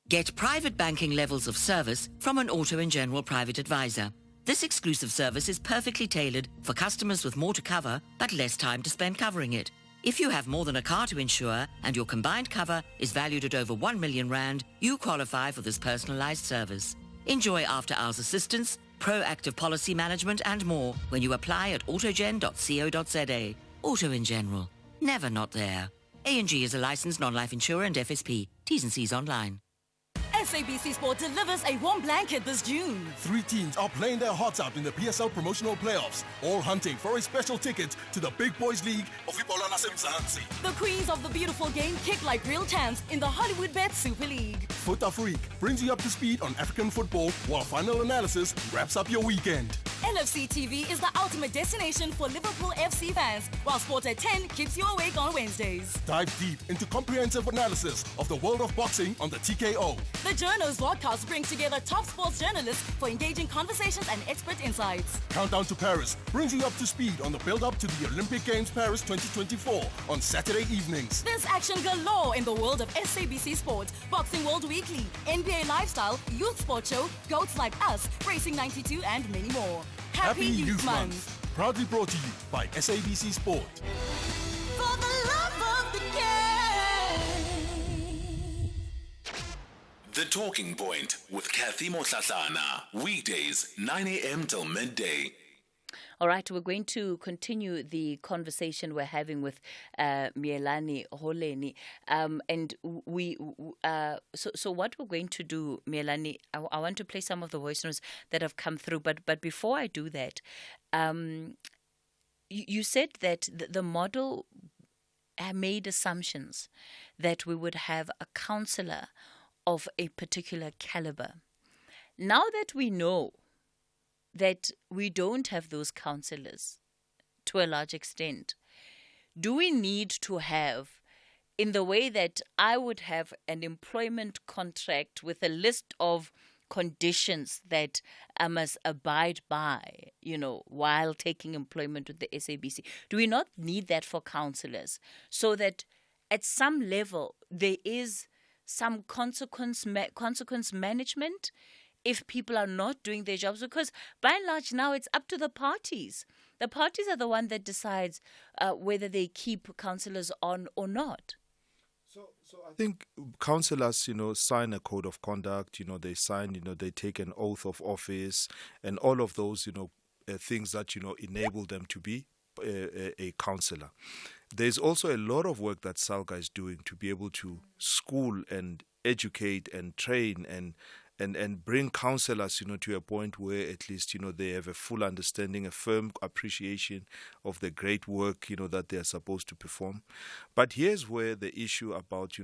Get private banking levels of service from an Auto & General private advisor. This exclusive service is perfectly tailored for customers with more to cover but less time to spend covering it. If you have more than a car to insure and your combined cover is valued at over 1 million rand, you qualify for this personalized service. Enjoy after-hours assistance, proactive policy management and more when you apply at autogen.co.za. Auto & General. Never not there. A&G is a licensed non-life insurer and FSP. T's and C's online. SABC Sport delivers a warm blanket this June. 3 teams are playing their hearts out in the PSL promotional playoffs, all hunting for a special ticket to the Big Boys League of Ibhola Nasemzansi. The queens of the beautiful game kick like real champs in the Hollywood Bet Super League. Foot Afrique brings you up to speed on African football, while Final Analysis wraps up your weekend. LFC TV is the ultimate destination for Liverpool FC fans, while Sport at 10 keeps you awake on Wednesdays. Dive deep into comprehensive analysis of the world of boxing on the TKO. The Journos podcast brings together top sports journalists for engaging conversations and expert insights. Countdown to Paris brings you up to speed on the build-up to the Olympic Games Paris 2024 on Saturday evenings. There's action galore in the world of SABC Sport, Boxing World Weekly, NBA Lifestyle, Youth Sport Show, Goats Like Us, Racing 92 and many more. Happy Youth Month. Proudly brought to you by SABC Sport. For the love of the game. The Talking Point with Cathy Mohlahlana. Weekdays, 9 a.m. till midday. All right, we're going to continue the conversation we're having with Mohlahlana. And so what we're going to do, Mohlahlana, I want to play some of the voice notes that have come through. But before I do that, you said that the model made assumptions that we would have a councillor of a particular caliber. Now that we know that we don't have those councillors to a large extent, do we need to have, in the way that I would have an employment contract with a list of conditions that I must abide by, while taking employment with the SABC, do we not need that for councillors, so that at some level there is some consequence management if people are not doing their jobs? Because by and large now it's up to the parties. The parties are the one that decides whether they keep councillors on or not. So I think councillors, sign a code of conduct, they sign, they take an oath of office and all of those, things that, enable them to be a councillor. There's also a lot of work that SALGA is doing to be able to school and educate and train and bring councillors, to a point where at least, they have a full understanding, a firm appreciation of the great work, that they are supposed to perform. But here's where the issue about,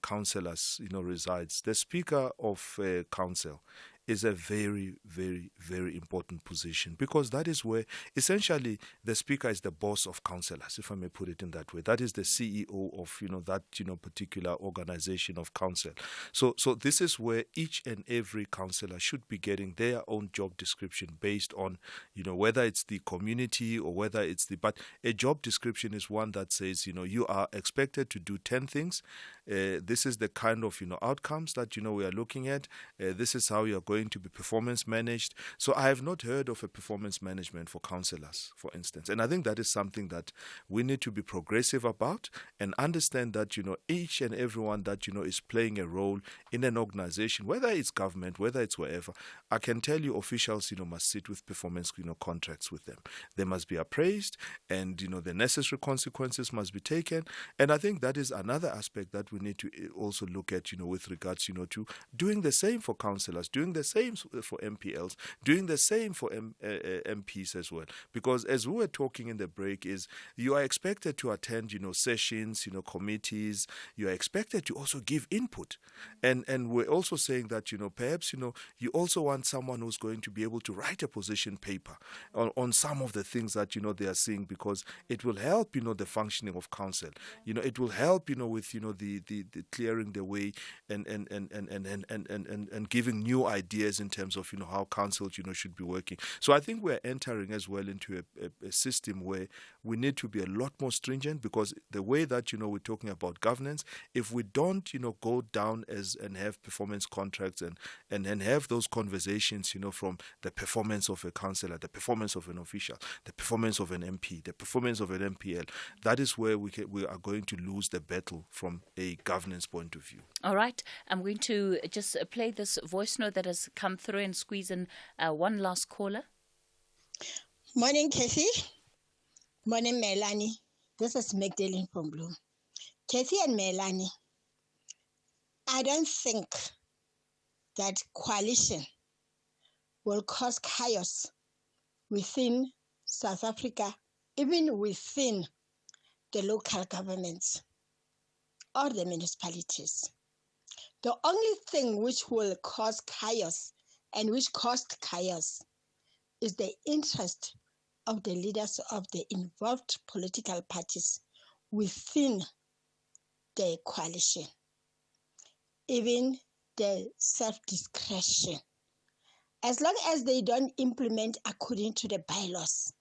councillors, resides. The Speaker of Council is a very, very, very important position, because that is where essentially the Speaker is the boss of councillors, if I may put it in that way. That is the CEO of that particular organization of council. So this is where each and every councillor should be getting their own job description based on whether it's the community or whether it's but a job description is one that says you are expected to do 10 things. This is the kind of outcomes that we are looking at. This is how you are going to be performance managed. So I have not heard of a performance management for councillors, for instance. And I think that is something that we need to be progressive about and understand that, each and everyone that, is playing a role in an organization, whether it's government, whether it's wherever, I can tell you officials, must sit with performance, contracts with them. They must be appraised and, the necessary consequences must be taken. And I think that is another aspect that we need to also look at, with regards, to doing the same for councillors, doing the same for MPLs, doing the same for MPs as well. Because as we were talking in the break, is you are expected to attend, sessions, committees. You are expected to also give input. And we're also saying that, perhaps, you also want someone who's going to be able to write a position paper on some of the things that, they are seeing, because it will help, the functioning of council. It will help, with, the clearing the way and giving new ideas in terms of, how council, should be working. So I think we're entering as well into a system where we need to be a lot more stringent, because the way that, we're talking about governance, if we don't, go down and have performance contracts and have those conversations, from the performance of a councillor, the performance of an official, the performance of an MP, the performance of an MPL, that is where we are going to lose the battle from a governance point of view. All right. I'm going to just play this voice note that has come through and squeeze in one last caller. Morning, Cathy. Morning, Melanie. This is Magdalene from Bloom. Cathy and Melanie, I don't think that coalition will cause chaos within South Africa, even within the local governments or the municipalities. The only thing which will cause chaos and which caused chaos is the interest of the leaders of the involved political parties within the coalition, even the self-discretion. As long as they don't implement according to the bylaws,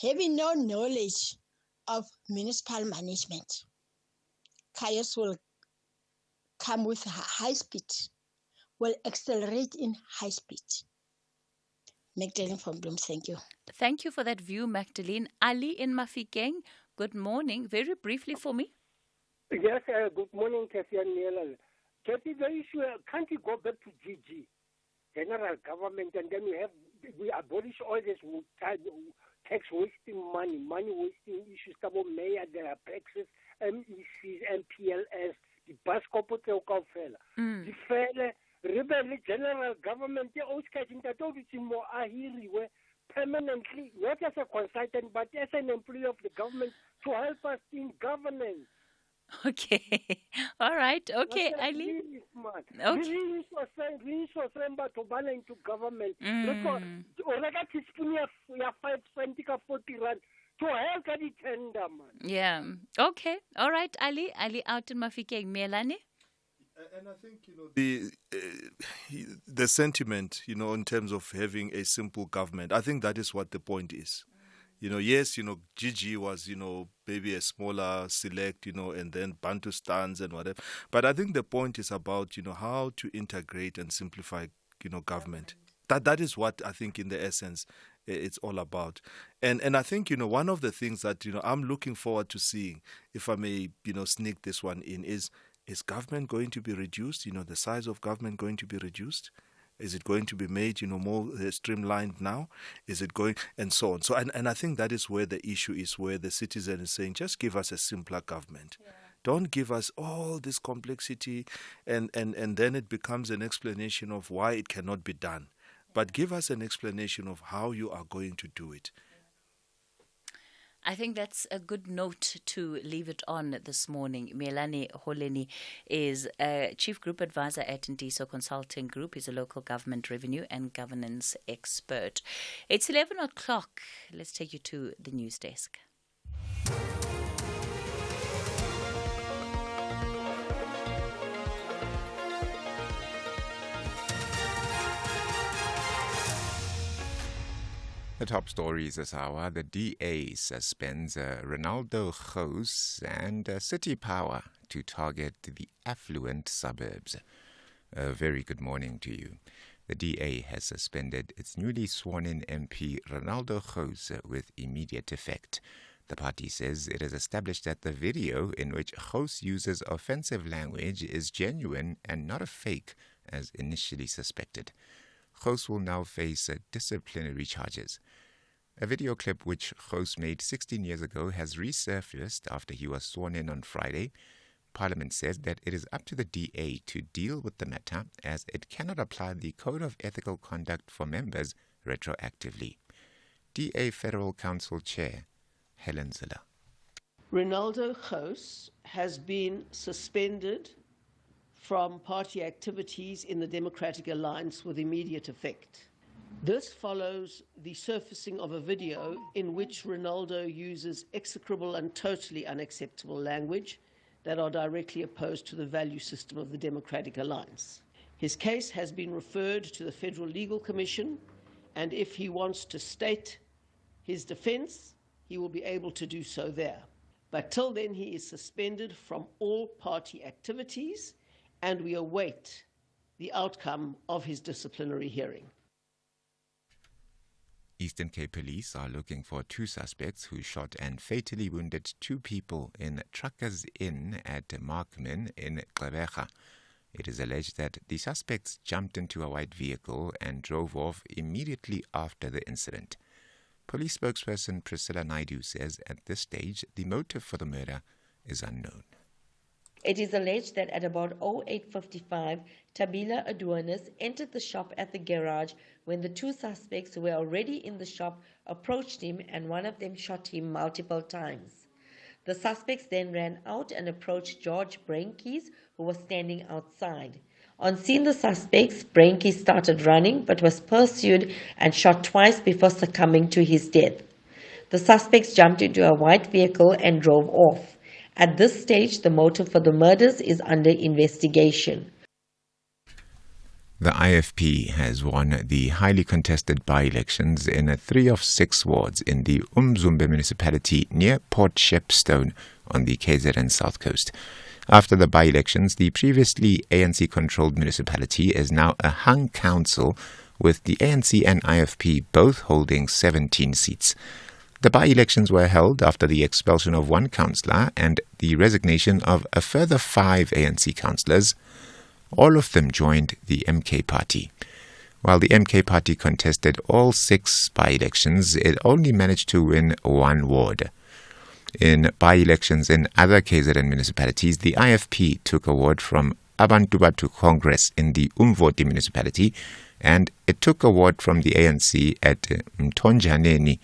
having no knowledge of municipal management, chaos will come with high speed, will accelerate in high speed. Magdalene from Bloom, thank you. Thank you for that view, Magdalene. Ali in Mafikeng, good morning. Very briefly for me. Yes, good morning, Cathy and Neil. Cathy, the issue, can't you go back to GG, general government, and then we abolish all this tax wasting money wasting issues, double mayor, there are taxes, MECs, MPLS, the bus corporate kaofela. The fele rebel general government, the Oscar in the more ahiri where permanently, not as a consultant, but as an employee of the government to help us in governance. Okay. All right. Okay, That's Ali. really smart. Okay. Really so to balance into government. Mm. Because already teaspoon ya 5 cent ka 40 rand to help the tender man. Yeah. Okay. All right, Ali. Ali out in Mafikeng. Melanie? And I think, the sentiment, in terms of having a simple government, I think that is what the point is. Yes, Gigi was, maybe a smaller select, and then Bantustans and whatever. But I think the point is about, how to integrate and simplify, government. That is what I think in the essence it's all about. And I think, one of the things that, I'm looking forward to seeing, if I may, sneak this one in, is government going to be reduced? The size of government going to be reduced? Is it going to be made, more streamlined now? Is it going, and so on? So, and I think that is where the issue is, where the citizen is saying, just give us a simpler government. Yeah. Don't give us all this complexity, and then it becomes an explanation of why it cannot be done. But give us an explanation of how you are going to do it. I think that's a good note to leave it on this morning. Melanie Mohlahlana is a Chief Group Advisor at Ndiso Consulting Group. He's a local government revenue and governance expert. It's 11 o'clock. Let's take you to the news desk. The top stories this hour: the DA suspends Ronaldo Gous and City Power to target the affluent suburbs. A very good morning to you. The DA has suspended its newly sworn-in MP Ronaldo Gous with immediate effect. The party says it has established that the video in which Gous uses offensive language is genuine and not a fake, as initially suspected. Gous will now face disciplinary charges. A video clip which Gous made 16 years ago has resurfaced after he was sworn in on Friday. Parliament says that it is up to the DA to deal with the matter, as it cannot apply the Code of Ethical Conduct for members retroactively. DA Federal Council Chair Helen Ziller. Ronaldo Gous has been suspended from party activities in the Democratic Alliance with immediate effect. This follows the surfacing of a video in which Ronaldo uses execrable and totally unacceptable language that are directly opposed to the value system of the Democratic Alliance. His case has been referred to the Federal Legal Commission, and if he wants to state his defense, he will be able to do so there. But till then, he is suspended from all party activities, and we await the outcome of his disciplinary hearing. Eastern Cape Police are looking for two suspects who shot and fatally wounded two people in Truckers Inn at Markman in Gqeberha. It is alleged that the suspects jumped into a white vehicle and drove off immediately after the incident. Police spokesperson Priscilla Naidu says at this stage the motive for the murder is unknown. It is alleged that at about 08:55, Tabila Adonis entered the shop at the garage when the two suspects who were already in the shop approached him, and one of them shot him multiple times. The suspects then ran out and approached George Brainkeys, who was standing outside. On seeing the suspects, Brainkeys started running but was pursued and shot twice before succumbing to his death. The suspects jumped into a white vehicle and drove off. At this stage, the motive for the murders is under investigation. The IFP has won the highly contested by-elections in 3 of 6 wards in the Umzumbe municipality near Port Shepstone on the KZN South Coast. After the by-elections, the previously ANC-controlled municipality is now a hung council, with the ANC and IFP both holding 17 seats. The by-elections were held after the expulsion of one councillor and the resignation of a further 5 ANC councillors. All of them joined the MK party. While the MK party contested all 6 by-elections, it only managed to win 1 ward. In by-elections in other KZN municipalities, the IFP took a ward from Abantu Batu Congress in the Umvoti municipality and it took a ward from the ANC at Mtonjaneni.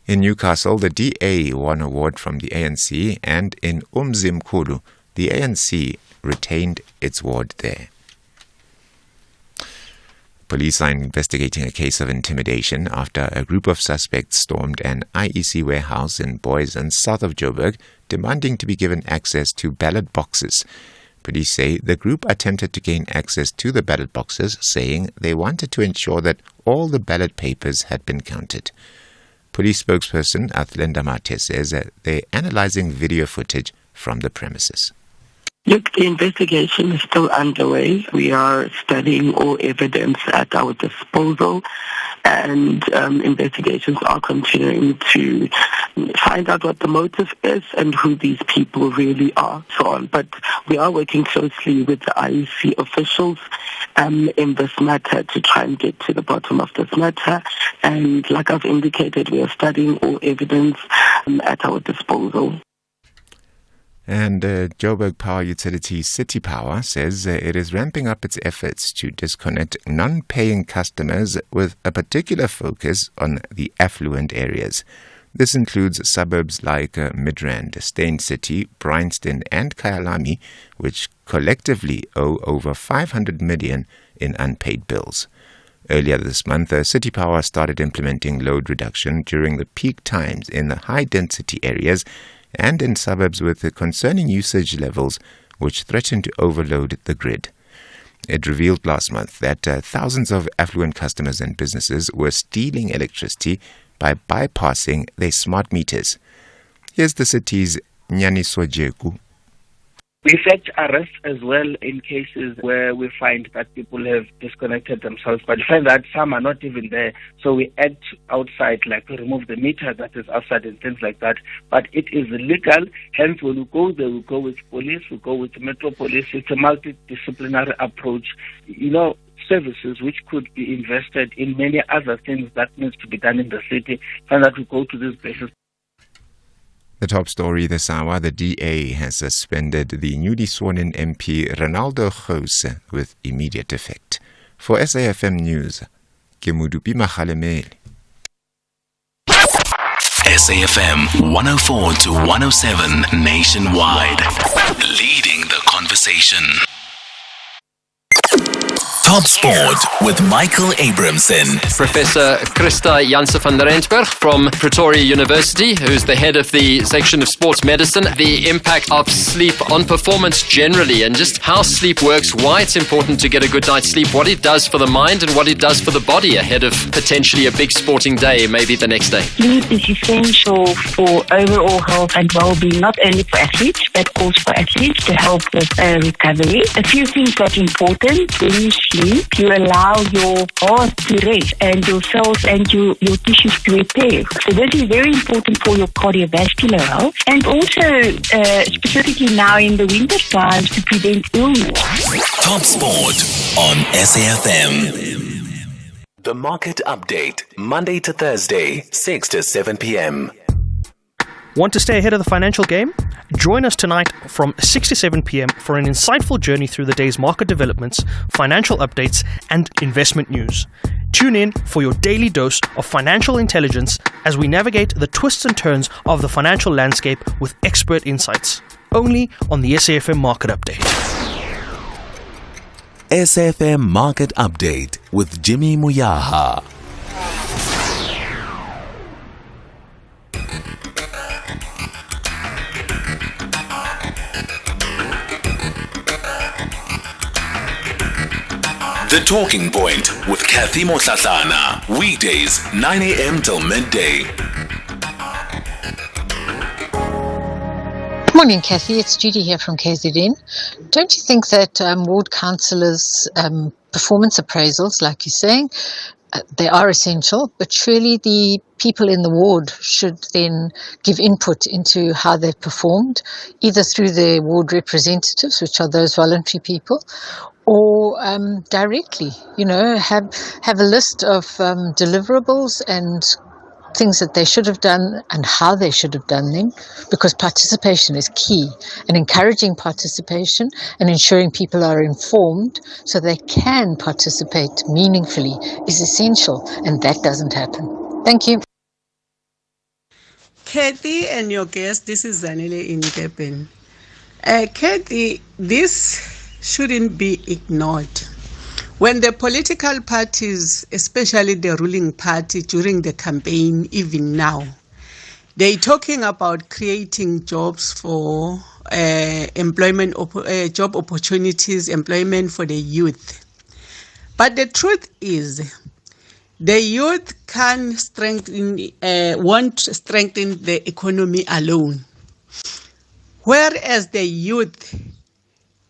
In Newcastle, the DA won a ward from the ANC, and in Umzimkhulu, the ANC retained its ward there. Police are investigating a case of intimidation after a group of suspects stormed an IEC warehouse in Boysen, south of Joburg, demanding to be given access to ballot boxes. Police say the group attempted to gain access to the ballot boxes, saying they wanted to ensure that all the ballot papers had been counted. Police spokesperson Athlenda Mate says that they're analyzing video footage from the premises. Look, the investigation is still underway. We are studying all evidence at our disposal, and investigations are continuing to find out what the motive is and who these people really are, so on. But we are working closely with the IEC officials in this matter to try and get to the bottom of this matter. And like I've indicated, we are studying all evidence at our disposal. And Joburg Power Utility City Power says it is ramping up its efforts to disconnect non-paying customers with a particular focus on the affluent areas. This includes suburbs like Midrand, Steyn City, Bryanston and Kyalami, which collectively owe over 500 million in unpaid bills. Earlier this month, City Power started implementing load reduction during the peak times in the high-density areas and in suburbs with concerning usage levels which threaten to overload the grid. It revealed last month that thousands of affluent customers and businesses were stealing electricity by bypassing their smart meters. Here's the city's Nyaniso Jeku. We fetch arrests as well in cases where we find that people have disconnected themselves, but we find that some are not even there. So we act outside, like we remove the meter that is outside and things like that. But it is illegal. Hence, when we go there, we go with police, we go with Metro Police. It's a multidisciplinary approach. Services which could be invested in many other things that needs to be done in the city, and that we go to these places. The top story this hour, the DA has suspended the newly sworn-in MP Ronaldo Gose with immediate effect. For SAFM News, Kemudupi Makhalemeli. SAFM 104 to 107 nationwide, leading the conversation. Top Sport with Michael Abramson. Professor Christa Janse van der Rensburg from Pretoria University, who's the head of the section of sports medicine, the impact of sleep on performance generally, and just how sleep works, why it's important to get a good night's sleep, what it does for the mind and what it does for the body ahead of potentially a big sporting day, maybe the next day. Sleep is essential for overall health and well-being, not only for athletes, but also for athletes to help with recovery. A few things that are important when you sleep, you allow your heart to rest and your cells and your tissues to repair. So this is very important for your cardiovascular health, and also specifically now in the winter times to prevent illness. Top Sport on SAFM. The Market Update, Monday to Thursday, 6 to 7 p.m. Want to stay ahead of the financial game? Join us tonight from 6 to 7 p.m. for an insightful journey through the day's market developments, financial updates, and investment news. Tune in for your daily dose of financial intelligence as we navigate the twists and turns of the financial landscape with expert insights. Only on the SAFM Market Update. SAFM Market Update with Jimmy Muyaha. The Talking Point with Cathy Mohlahlana. Weekdays, 9 a.m. till midday. Good morning, Cathy. It's Judy here from KZN. Don't you think that ward councillors' performance appraisals, like you're saying, they are essential, but surely the people in the ward should then give input into how they've performed, either through their ward representatives, which are those voluntary people, or directly, have a list of deliverables and things that they should have done and how they should have done them, because participation is key. And encouraging participation and ensuring people are informed so they can participate meaningfully is essential, and that doesn't happen. Thank you. Cathy and your guest, this is Zanele in Durban. Cathy, this shouldn't be ignored. When the political parties, especially the ruling party during the campaign, even now, they're talking about creating jobs for job opportunities, employment for the youth. But the truth is, the youth won't strengthen the economy alone. Whereas the youth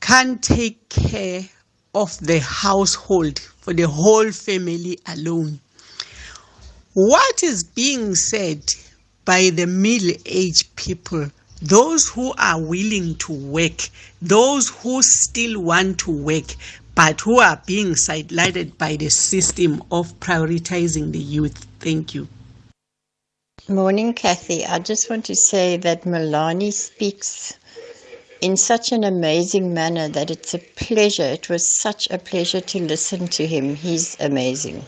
can't take care of the household for the whole family alone. What is being said by the middle-aged people, those who are willing to work, those who still want to work, but who are being sidelined by the system of prioritizing the youth? Thank you. Morning, Cathy. I just want to say that Mohlahlana speaks in such an amazing manner that it's a pleasure. It was such a pleasure to listen to him. He's amazing.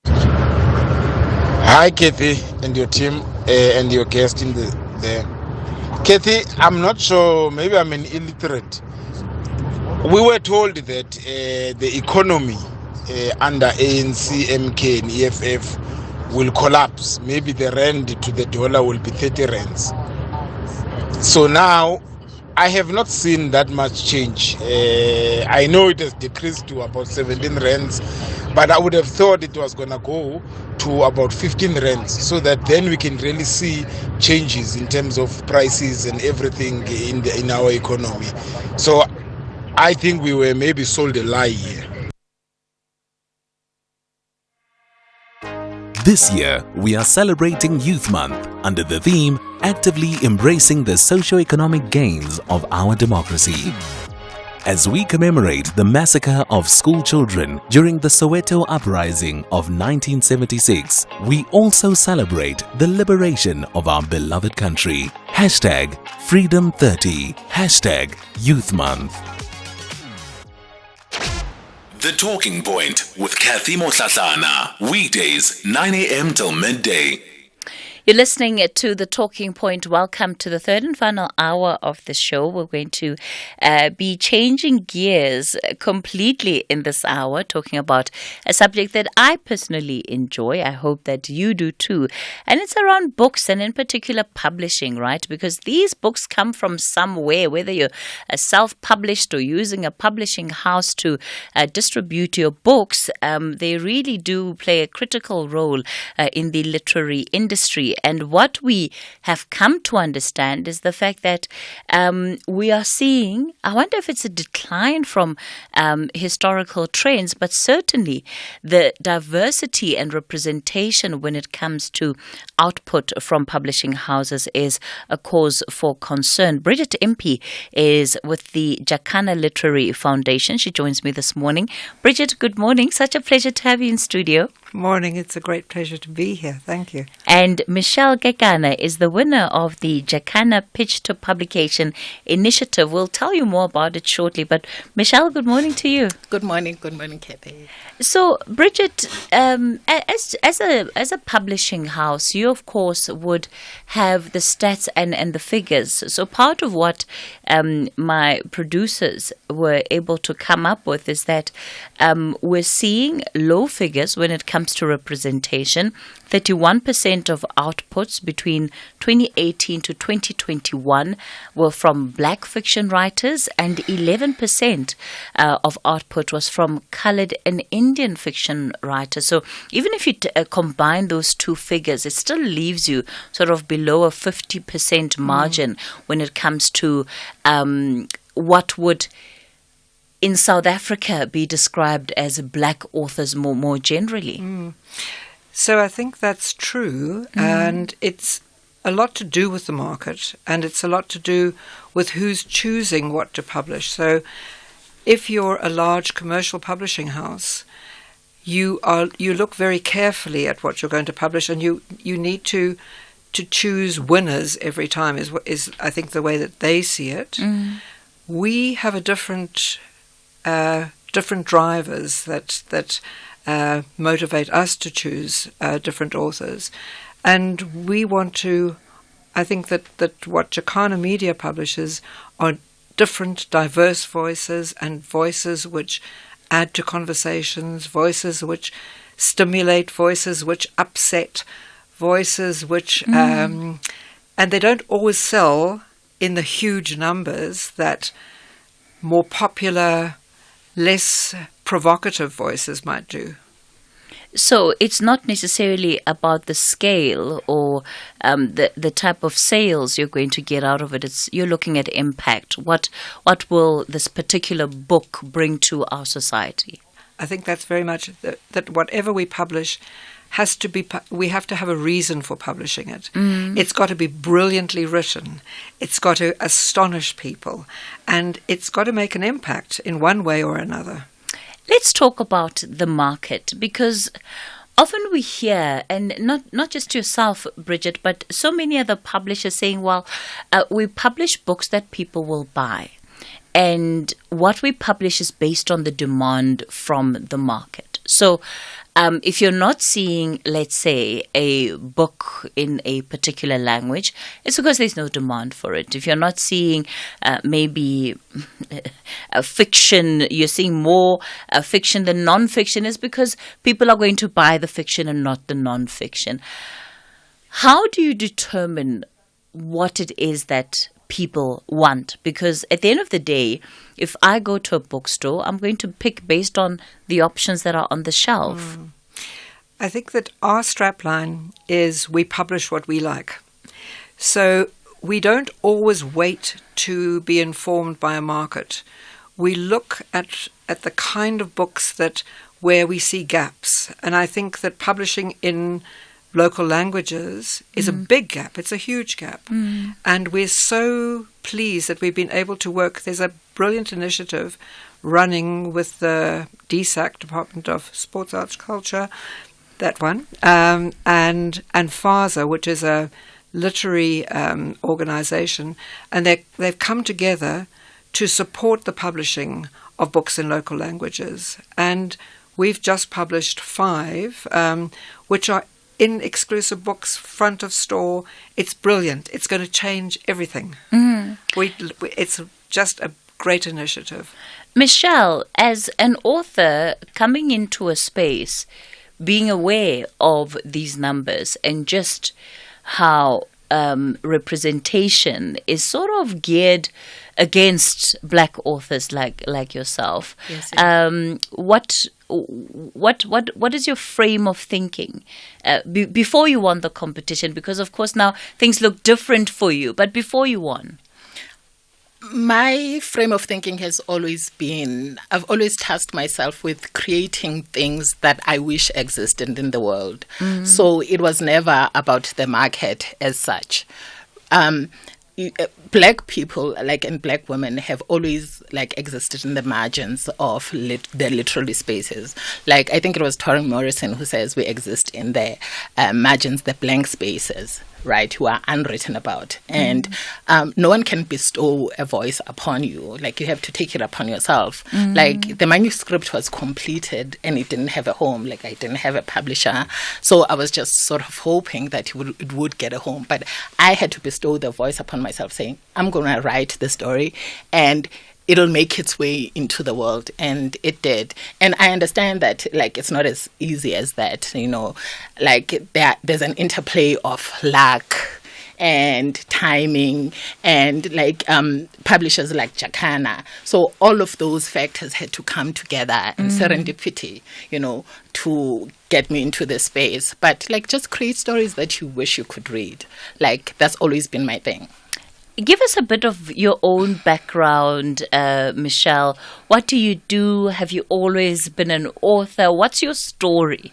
Hi, Cathy, and your team, and your guest in there. Cathy, I'm not sure, maybe I'm an illiterate. We were told that the economy under ANC, MK, and EFF will collapse. Maybe the rand to the dollar will be 30 rands. So now, I have not seen that much change. I know it has decreased to about 17 rands, but I would have thought it was going to go to about 15 rands, so that then we can really see changes in terms of prices and everything in our economy. So I think we were maybe sold a lie here. This year, we are celebrating Youth Month under the theme Actively Embracing the Socio-Economic Gains of Our Democracy. As we commemorate the massacre of school children during the Soweto Uprising of 1976, we also celebrate the liberation of our beloved country. #Freedom30, #Youth Month. The Talking Point with Cathy Mohlahlana. Weekdays, 9 a.m. till midday. You're listening to The Talking Point. Welcome to the third and final hour of the show. We're going to be changing gears completely in this hour, talking about a subject that I personally enjoy. I hope that you do too. And it's around books, and in particular publishing, right? Because these books come from somewhere, whether you're self-published or using a publishing house to distribute your books, they really do play a critical role in the literary industry. And what we have come to understand is the fact that we are seeing, I wonder if it's a decline from historical trends, but certainly the diversity and representation when it comes to output from publishing houses is a cause for concern. Bridget MP is with the Jacana Literary Foundation. She joins me this morning. Bridget, good morning. Such a pleasure to have you in studio. Morning. It's a great pleasure to be here. Thank you. And Michelle Gekana is the winner of the Jacana Pitch to Publication Initiative. We'll tell you more about it shortly. But Michelle, good morning to you. Good morning. Good morning, Cathy. So, Bridget, as a publishing house, you of course would have the stats and the figures. So part of what my producers were able to come up with is that we're seeing low figures when it comes to representation. 31% of outputs between 2018 to 2021 were from black fiction writers, and 11% of output was from colored and Indian fiction writers. So even if you combine those two figures, it still leaves you sort of below a 50% margin when it comes to what would in South Africa be described as black authors more generally. So I think that's true, and it's a lot to do with the market, and it's a lot to do with who's choosing what to publish. So if you're a large commercial publishing house, you look very carefully at what you're going to publish, and you need to choose winners every time is I think the way that they see it. We have a different drivers that motivate us to choose different authors, and we want to. I think that what Jacana Media publishes are different, diverse voices, and voices which add to conversations, voices which stimulate, voices which upset, voices which and they don't always sell in the huge numbers that more popular, less provocative voices might do. So it's not necessarily about the scale or the type of sales you're going to get out of it. You're looking at impact. What will this particular book bring to our society? I think that's very much that whatever we publish has to be. We have to have a reason for publishing it. It's got to be brilliantly written. It's got to astonish people, and it's got to make an impact in one way or another. Let's talk about the market, because often we hear, and not just yourself, Bridget, but so many other publishers saying, well, we publish books that people will buy. And what we publish is based on the demand from the market. So if you're not seeing, let's say, a book in a particular language, it's because there's no demand for it. If you're not seeing maybe a fiction, you're seeing more fiction than non-fiction, is because people are going to buy the fiction and not the non-fiction. How do you determine what it is that people want? Because at the end of the day, if I go to a bookstore, I'm going to pick based on the options that are on the shelf. I think that our strapline is we publish what we like. So we don't always wait to be informed by a market. We look at the kind of books where we see gaps. And I think that publishing in local languages is a big gap. It's a huge gap. And we're so pleased that we've been able to work. There's a brilliant initiative running with the DSAC, Department of Sports, Arts, Culture, that one, and FASA, which is a literary organization. And they've come together to support the publishing of books in local languages. And we've just published 5, which are in exclusive books, front of store. It's brilliant. It's going to change everything. It's just a great initiative. Michelle, as an author coming into a space, being aware of these numbers and just how representation is sort of geared against black authors like yourself. Yes, what is your frame of thinking before you won the competition? Because of course now things look different for you, but before you won. My frame of thinking has always been, I've always tasked myself with creating things that I wish existed in the world. So it was never about the market as such. Black people, and black women, have always existed in the margins of the literary spaces. I think it was Toni Morrison who says we exist in the margins, the blank spaces, right, who are unwritten about. And no one can bestow a voice upon you. You have to take it upon yourself. The manuscript was completed and it didn't have a home. I didn't have a publisher. So I was just sort of hoping that it would get a home. But I had to bestow the voice upon myself, saying, I'm going to write the story and it'll make its way into the world. And it did. And I understand that, it's not as easy as that, there's an interplay of luck and timing and publishers like Jacana. So all of those factors had to come together and serendipity, to get me into this space. But just create stories that you wish you could read. That's always been my thing. Give us a bit of your own background, Michelle. What do you do? Have you always been an author? What's your story?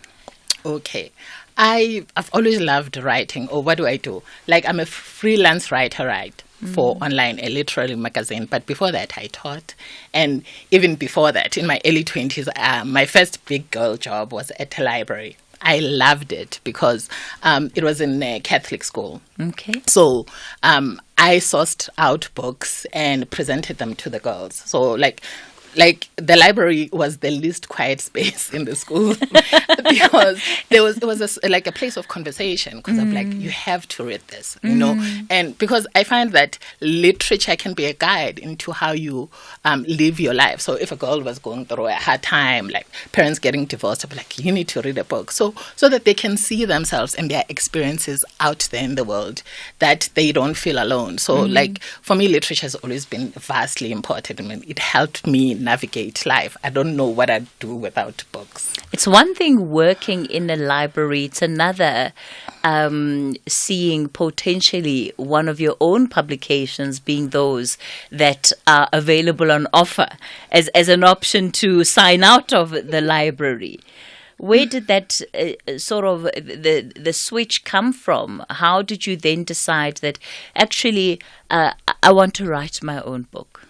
Okay. I've always loved writing. Or what do? I'm a freelance writer, right? for online, a literary magazine. But before that, I taught. And even before that, in my early 20s, my first big girl job was at a library. I loved it because it was in a Catholic school. Okay. So I sourced out books and presented them to the girls. So like the library was the least quiet space in the school because it was like a place of conversation because of like, you have to read this, you know, and because I find that literature can be a guide into how you live your life. So if a girl was going through a hard time, like parents getting divorced, I'd be like, you need to read a book so that they can see themselves and their experiences out there in the world, that they don't feel alone. So like for me, literature has always been vastly important. I mean, it helped me navigate life. I don't know what I'd do without books. It's one thing working in a library. It's another seeing potentially one of your own publications being those that are available on offer as an option to sign out of the library. Where did that sort of the switch come from? How did you then decide that actually I want to write my own book?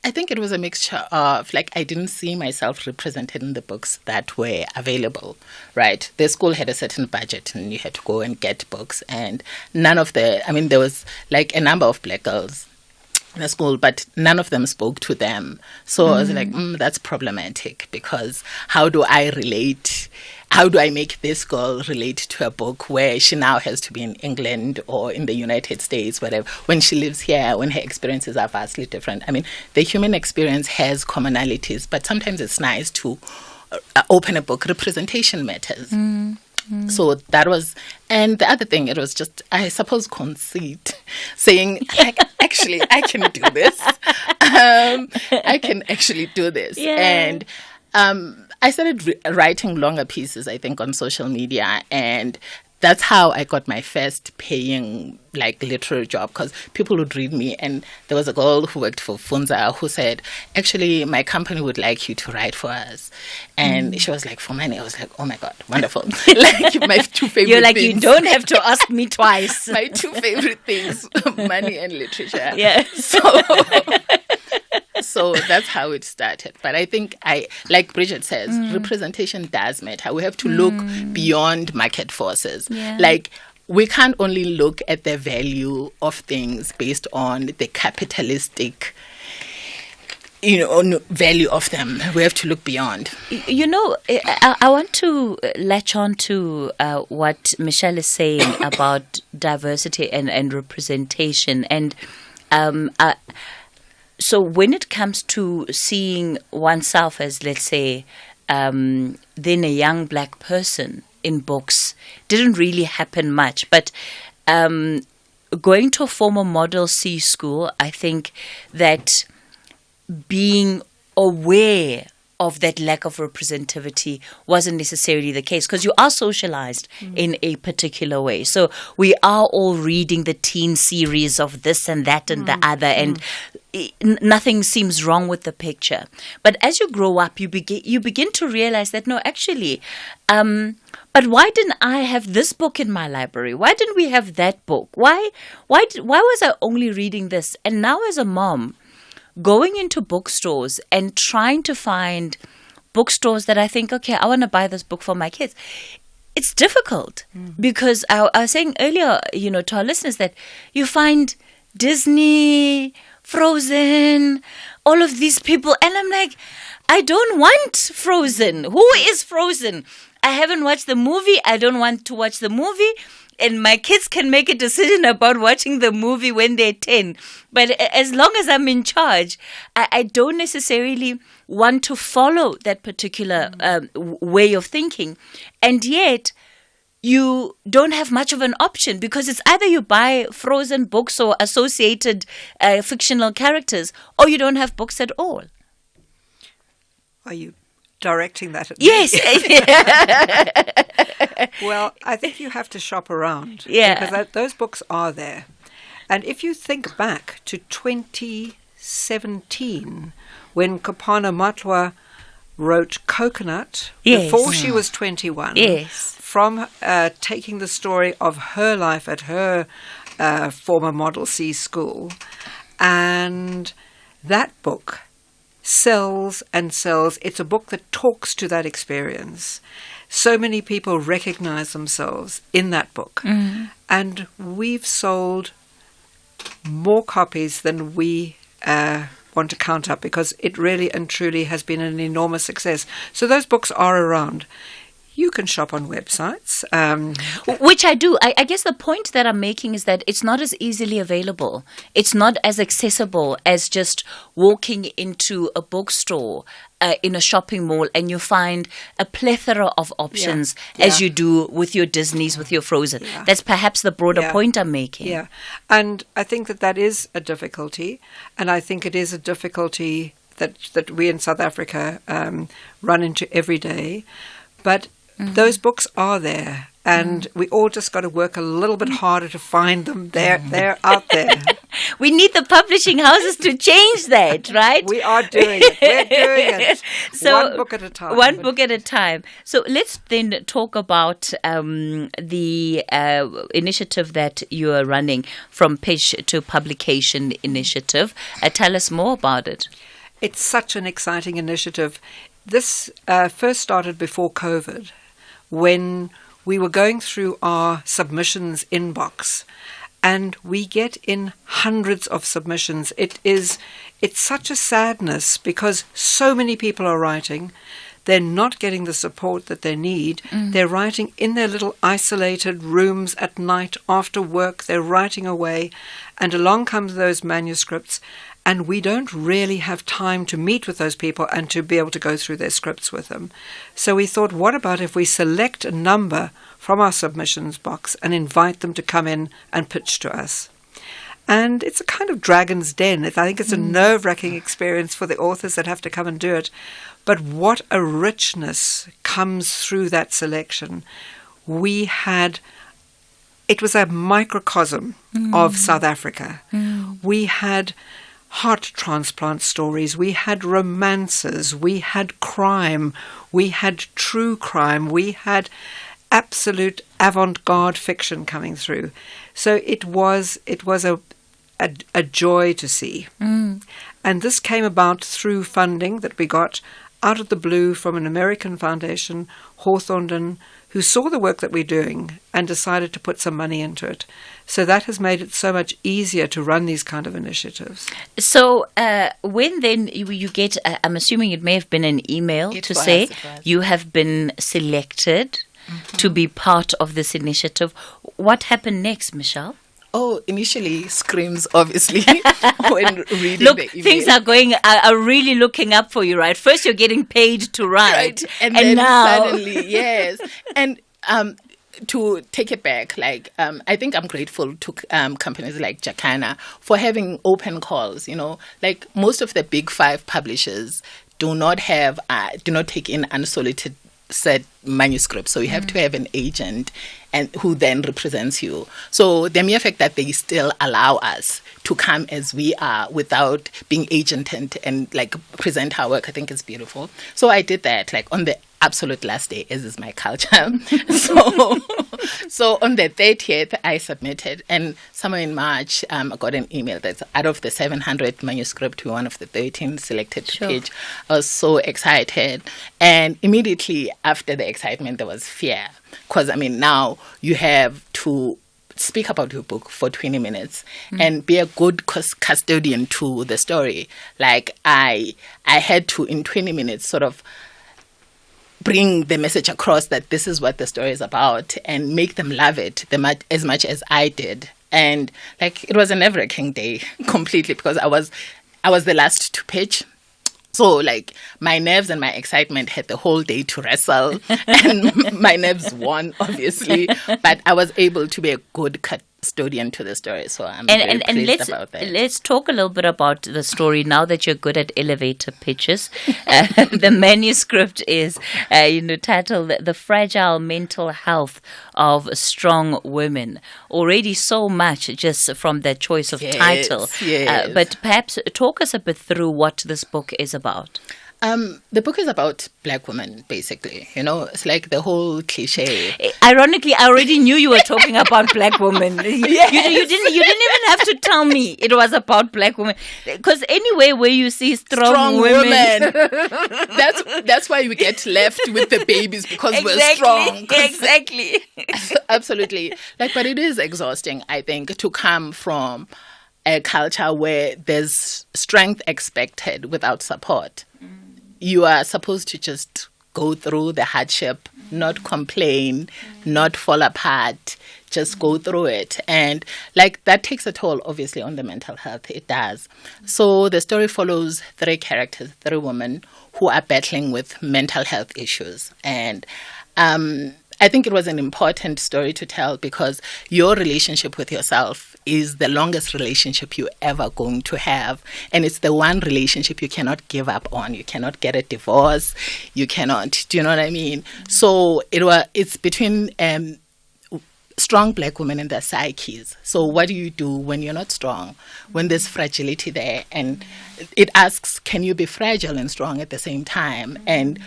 I think it was a mixture of, like, I didn't see myself represented in the books that were available, right? The school had a certain budget and you had to go and get books, and there was like a number of black girls in the school, but none of them spoke to them. So I was like, that's problematic, because how do I relate? How do I make this girl relate to a book where she now has to be in England or in the United States, whatever, when she lives here, when her experiences are vastly different? I mean, the human experience has commonalities, but sometimes it's nice to open a book. Representation matters. So that was, and the other thing, it was just, I suppose, conceit, saying, like, actually, I can do this. I can actually do this. Yeah. And I started writing longer pieces, I think, on social media, and that's how I got my first paying, like, literary job, because people would read me. And there was a girl who worked for Funza who said, actually, my company would like you to write for us. And she was like, for money? I was like, oh my God, wonderful. Like, my two favorite things. You're like, you don't have to ask me twice. My two favorite things, money and literature. Yeah. So that's how it started. But I think, like Bridget says, representation does matter. We have to look beyond market forces. Yeah. Like, we can't only look at the value of things based on the capitalistic, value of them. We have to look beyond. I want to latch on to what Michelle is saying about diversity and representation. And so when it comes to seeing oneself as, let's say, then a young black person in books, didn't really happen much. But going to a former Model C school, I think that being aware of that lack of representativity wasn't necessarily the case, because you are socialized in a particular way. So we are all reading the teen series of this and that and the other, and nothing seems wrong with the picture. But as you grow up, you begin to realize that, no, actually, but why didn't I have this book in my library? Why didn't we have that book? Why was I only reading this? And now as a mom, going into bookstores and trying to find bookstores that I think, okay, I want to buy this book for my kids. It's difficult because I was saying earlier, to our listeners, that you find Disney, Frozen, all of these people. And I'm like, I don't want Frozen. Who is Frozen? I haven't watched the movie. I don't want to watch the movie. And my kids can make a decision about watching the movie when they're 10. But as long as I'm in charge, I don't necessarily want to follow that particular way of thinking. And yet, you don't have much of an option, because it's either you buy Frozen books or associated fictional characters, or you don't have books at all. Are you directing that at me? Yes. Well, I think you have to shop around. Yeah. Because those books are there. And if you think back to 2017, when Kapana Matwa wrote Coconut, before she was 21, yes, from taking the story of her life at her former Model C school. And that book sells and sells. It's a book that talks to that experience. So many people recognize themselves in that book. And we've sold more copies than we want to count up, because it really and truly has been an enormous success. So those books are around. You can shop on websites. Which I do. I guess the point that I'm making is that it's not as easily available. It's not as accessible as just walking into a bookstore in a shopping mall and you find a plethora of options as you do with your Disneys, with your Frozen. That's perhaps the broader point I'm making. Yeah. And I think that is a difficulty. And I think it is a difficulty that we in South Africa run into every day. But those books are there, and we all just got to work a little bit harder to find them. They're out there. We need the publishing houses to change that, right? We are doing it. We're doing it. So, one book at a time. One book at a time. So let's then talk about the initiative that you are running, From Pitch to Publication initiative. Tell us more about it. It's such an exciting initiative. This first started before COVID, when we were going through our submissions inbox, and we get in hundreds of submissions. It's such a sadness, because so many people are writing. They're not getting the support that they need. They're writing in their little isolated rooms at night after work. They're writing away, and along comes those manuscripts. And we don't really have time to meet with those people and to be able to go through their scripts with them. So we thought, what about if we select a number from our submissions box and invite them to come in and pitch to us? And it's a kind of dragon's den. I think it's a nerve-wracking experience for the authors that have to come and do it. But what a richness comes through that selection. It was a microcosm of South Africa. We had heart transplant stories, we had romances, we had crime, we had true crime, we had absolute avant-garde fiction coming through. So it was a joy to see. And this came about through funding that we got out of the blue from an American foundation, Hawthornden, who saw the work that we're doing and decided to put some money into it. So that has made it so much easier to run these kind of initiatives. So when then you get, I'm assuming it may have been an email to say you have been selected to be part of this initiative. What happened next, Michelle? Oh, initially screams, obviously, when reading Look, the email. Things are really looking up for you, right? First you're getting paid to write, and then now suddenly, yes. And to take it back, I think I'm grateful to companies like Jacana for having open calls. Like most of the big 5 publishers do not take in unsolicited manuscripts, so you have to have an agent and who then represents you. So the mere fact that they still allow us to come as we are without being agented and present our work, I think is beautiful. So I did that on the absolute last day, as is my culture. So on the 30th, I submitted, and somewhere in March, I got an email that's out of the 700 manuscript, we're one of the 13 selected to pitch. I was so excited, and immediately after the excitement, there was fear, because now you have to speak about your book for 20 minutes and be a good custodian to the story. I had to, in 20 minutes, sort of bring the message across that this is what the story is about and make them love it as much as I did. And it was a nerve-wracking day completely, because I was the last to pitch. So my nerves and my excitement had the whole day to wrestle, and my nerves won, obviously, but I was able to be a good custodian to the story. So I'm very pleased about that. Let's talk a little bit about the story now that you're good at elevator pitches. The manuscript is titled "The Fragile Mental Health of Strong Women." Already so much just from that choice of title. Yes. But perhaps talk us a bit through what this book is about. The book is about black women, basically. You know, it's like the whole cliche. Ironically, I already knew you were talking about black women. Yes. You didn't even have to tell me it was about black women. Because anyway, where you see strong women. that's why we get left with the babies, because exactly, we're strong. Exactly. Absolutely. But it is exhausting, I think, to come from a culture where there's strength expected without support. You are supposed to just go through the hardship, not complain, not fall apart, just go through it. And that takes a toll, obviously, on the mental health. It does. So the story follows 3 characters, 3 women who are battling with mental health issues. And I think it was an important story to tell because your relationship with yourself is the longest relationship you're ever going to have. And it's the one relationship you cannot give up on. You cannot get a divorce. You cannot, do you know what I mean? So it's between strong black women and their psyches. So what do you do when you're not strong, when there's fragility there? And it asks, can you be fragile and strong at the same time? And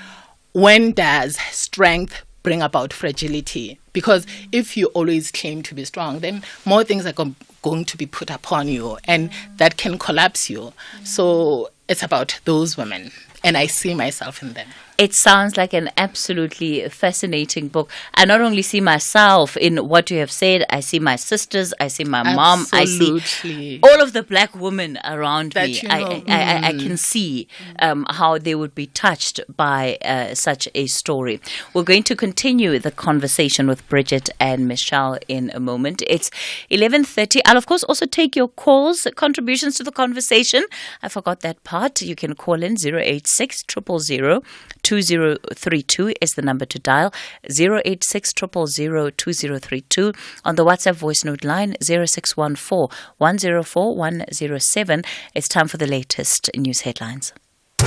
when does strength bring about fragility? Because if you always claim to be strong, then more things are going to be put upon you, and that can collapse you. So it's about those women, and I see myself in them. It sounds like an absolutely fascinating book. I not only see myself in what you have said, I see my sisters, I see my mom, I see all of the black women around me. I can see how they would be touched by such a story. We're going to continue the conversation with Bridget and Michelle in a moment. It's 11:30. I'll, of course, also take your calls, contributions to the conversation. I forgot that part. You can call in 086 000 2032 is the number to dial. 086 000 2032. On the WhatsApp voice note line 0614 104 107. It's time for the latest news headlines. A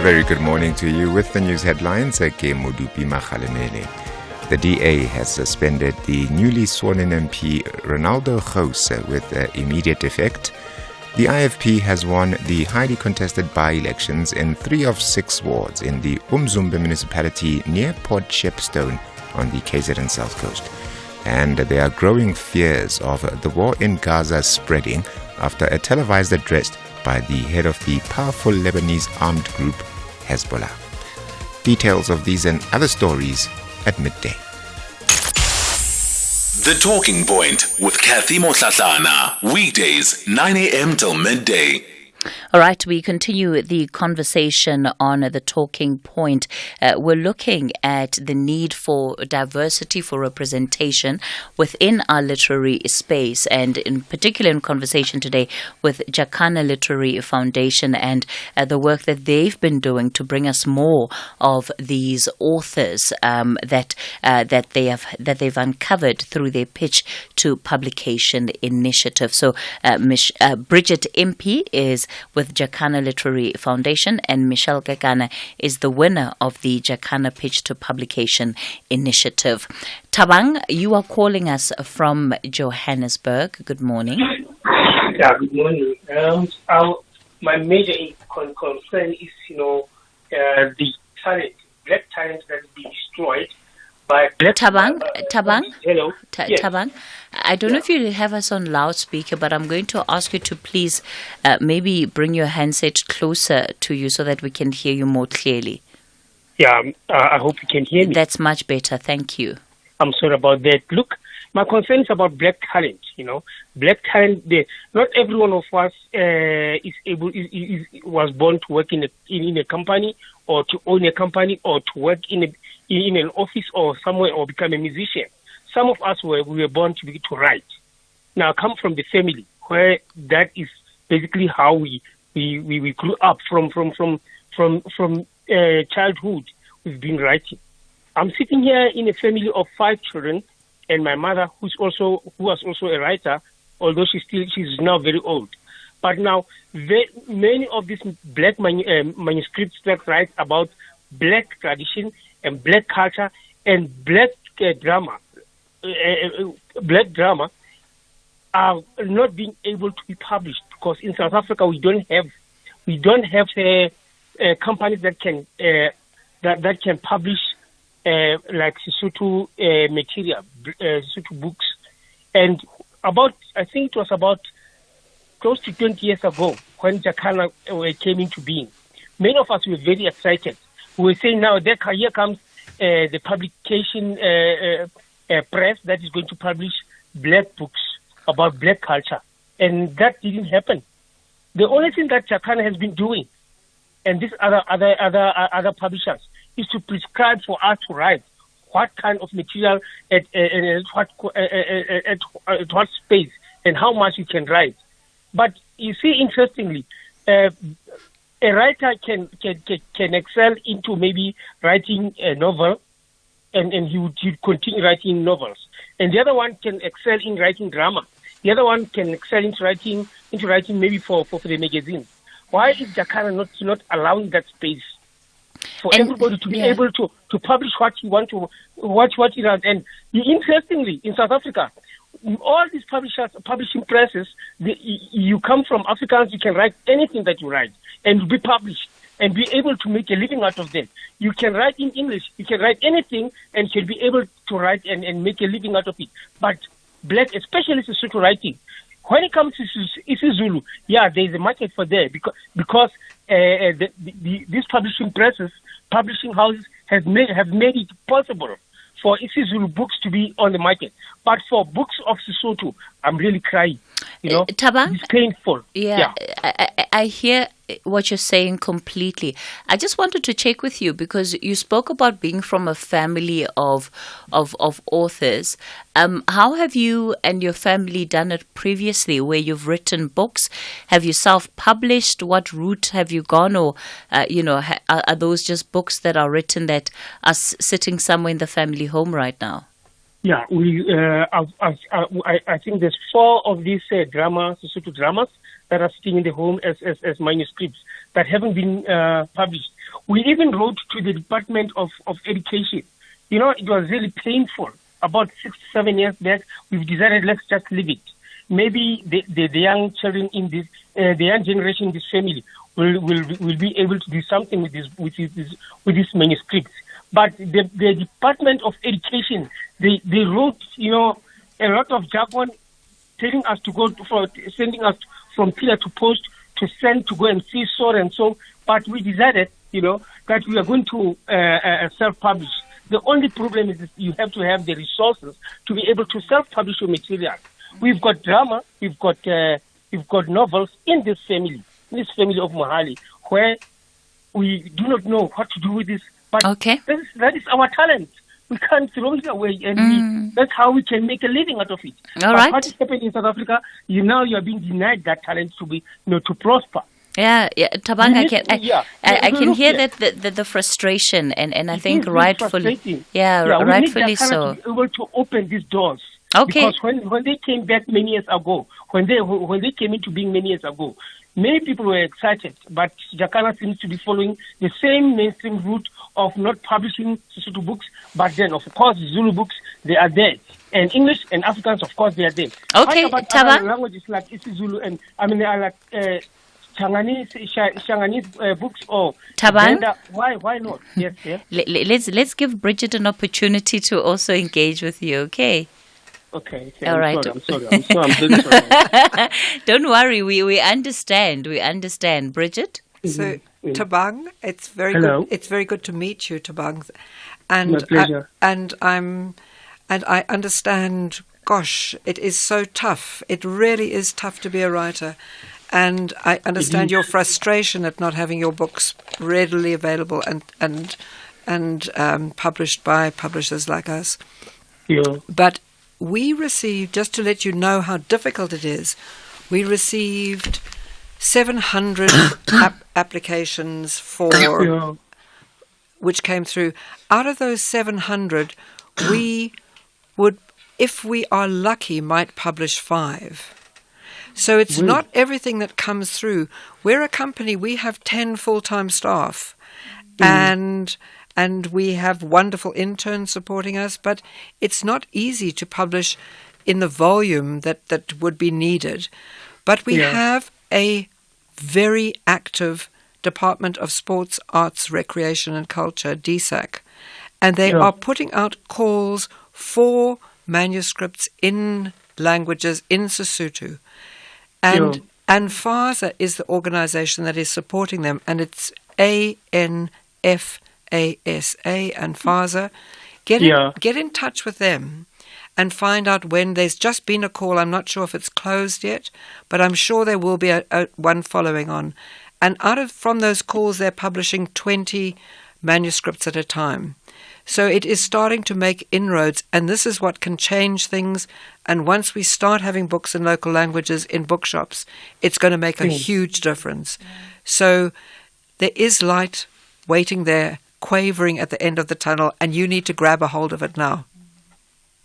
very good morning to you. With the news headlines, Cathy Mohlahlana. The DA has suspended the newly sworn-in MP Ronaldo Gouws with immediate effect. The IFP has won the highly contested by-elections in 3 of 6 wards in the Umzumbe municipality near Port Shepstone on the KZN South Coast. And there are growing fears of the war in Gaza spreading after a televised address by the head of the powerful Lebanese armed group Hezbollah. Details of these and other stories at midday. The Talking Point with Cathy Mohlahlana. Weekdays, 9 a.m. till midday. All right, we continue the conversation on the Talking Point. We're looking at the need for diversity, for representation within our literary space, and in particular in conversation today with Jacana Literary Foundation and the work that they've been doing to bring us more of these authors that they've uncovered through their pitch to publication initiative. So Bridget MP is with Jacana Literary Foundation, and Michelle Gagana is the winner of the Jacana Pitch to Publication Initiative. Tabang, you are calling us from Johannesburg. Good morning. Yeah, good morning. My major concern is, the talent, black talent that is being destroyed by Tabang. Hello. Yes. Tabang. I don't know if you have us on loudspeaker, but I'm going to ask you to please maybe bring your handset closer to you so that we can hear you more clearly. Yeah, I hope you can hear me. That's much better. Thank you. I'm sorry about that. Look, my concern is about black talent. Black talent. Not every one of us was born to work in a company, or to own a company, or to work in an office or somewhere, or become a musician. Some of us we were born to write. Now, I come from the family where that is basically how we grew up from childhood. We've been writing. I'm sitting here in a family of 5 children, and my mother, who was also a writer, although she's now very old. But now, many of these black manuscripts that write about black tradition and black culture and black drama are not being able to be published because in South Africa we don't have companies that can that can publish like Sesotho material, Sesotho books. And I think it was about close to 20 years ago when Jacana came into being. Many of us were very excited. We were saying now here comes the publication press that is going to publish black books about black culture. And that didn't happen. The only thing that Jacana has been doing, and these other publishers, is to prescribe for us to write what kind of material at what space and how much you can write. But you see, interestingly, a writer can excel into maybe writing a novel, and he would continue writing novels. And the other one can excel in writing drama. The other one can excel into writing maybe for the magazines. Why is Jacana not allowing that space for everybody to be able to publish what you want to what you want? And interestingly, in South Africa, all these publishing presses, you come from Afrikaans, you can write anything that you write and be published and be able to make a living out of them. You can write in English, you can write anything and you'll be able to write and make a living out of it. But black, especially Sesotho writing, when it comes to isiZulu, there's a market for there because these publishing presses, publishing houses have made it possible for isiZulu books to be on the market. But for books of Sesotho, I'm really crying. Thabang? It's painful. Yeah. I hear what you're saying completely. I just wanted to check with you because you spoke about being from a family of authors. How have you and your family done it previously, where you've written books? Have you self-published? What route have you gone, or are those just books that are written that are sitting somewhere in the family home right now? Yeah, I think there's 4 of these Sesotho dramas that are sitting in the home as manuscripts that haven't been published. We even wrote to the Department of Education. It was really painful. About 6-7 years back, we've decided let's just leave it. Maybe the young children in this, the young generation in this family will be able to do something with these manuscripts. But the Department of Education, they wrote, a lot of jargon, telling us to go sending us from pillar to post to go and see so and so. But we decided, that we are going to self-publish. The only problem is that you have to have the resources to be able to self-publish your material. We've got drama, we've got novels in this family of Mohali, where we do not know what to do with this. But that is our talent. We can't throw it away, and that's how we can make a living out of it. But what is happening in South Africa? You are being denied that talent to be, to prosper. Yeah, Thabang, I can hear that the frustration, and I think rightfully, rightfully so. To be able to open these doors. Okay. Because when they came back many years ago, when they came into being many years ago, many people were excited, but Jacana seems to be following the same mainstream route of not publishing Sesotho books, but then, of course, Zulu books, they are there. And English and Afrikaans, of course, they are there. Okay, what about Thabang? other languages like isiZulu and, Changanese books or Thabang? Why not? Yes. Let's give Bridget an opportunity to also engage with you, okay? Okay. All right. I'm sorry. I'm very sorry. Don't worry. We understand. We understand. Bridget? So, Thabang, it's very Hello. good. It's very good to meet you, Thabang. And My pleasure. I understand. Gosh, it is so tough. It really is tough to be a writer. And I understand your frustration at not having your books readily available and published by publishers like us. Yeah. But we received, just to let you know how difficult it is, we received 700 applications for which came through. Out of those 700, we would, if we are lucky, might publish 5. So it's not everything that comes through. We're a company, we have 10 full-time staff, and we have wonderful interns supporting us, but it's not easy to publish in the volume that would be needed. But we have a very active Department of Sports, Arts, Recreation and Culture, DSAC, and they are putting out calls for manuscripts in languages in Sesotho. And ANFASA is the organization that is supporting them, and it's ANFASA, ANFASA. Get in touch with them and find out when. There's just been a call. I'm not sure if it's closed yet, but I'm sure there will be one following on. And from those calls, they're publishing 20 manuscripts at a time. So it is starting to make inroads, and this is what can change things. And once we start having books in local languages in bookshops, it's going to make a huge difference. So there is light waiting there, quavering at the end of the tunnel, and you need to grab a hold of it now.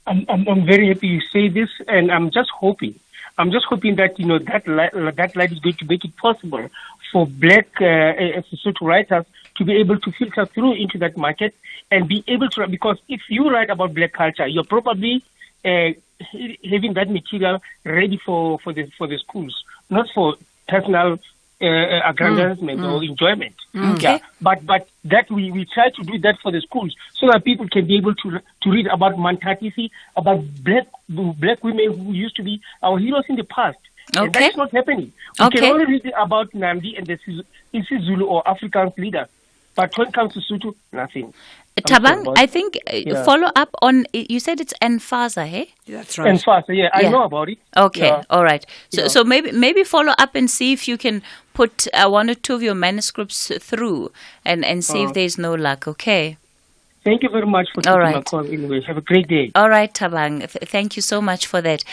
I'm very happy you say this, and I'm just hoping that that light is going to make it possible for Black Sesotho writers to be able to filter through into that market and be able to, because if you write about Black culture, you're probably having that material ready for the schools, not for personal aggrandizement or enjoyment. Yeah, but that we try to do that for the schools so that people can be able to read about Mantatisi, about black women who used to be our heroes in the past. And that is not happening. We can only read about Nandi and the isiZulu or Afrikaans leaders. But when it comes to Sotho, nothing. Tabang, I think follow up on, you said it's NFASA, hey? That's right. NFASA, I know about it. Okay, all right. So maybe follow up and see if you can put one or two of your manuscripts through and see if there's no luck, okay? Thank you very much for taking my call anyway. Have a great day. All right, Tabang. Thank you so much for that.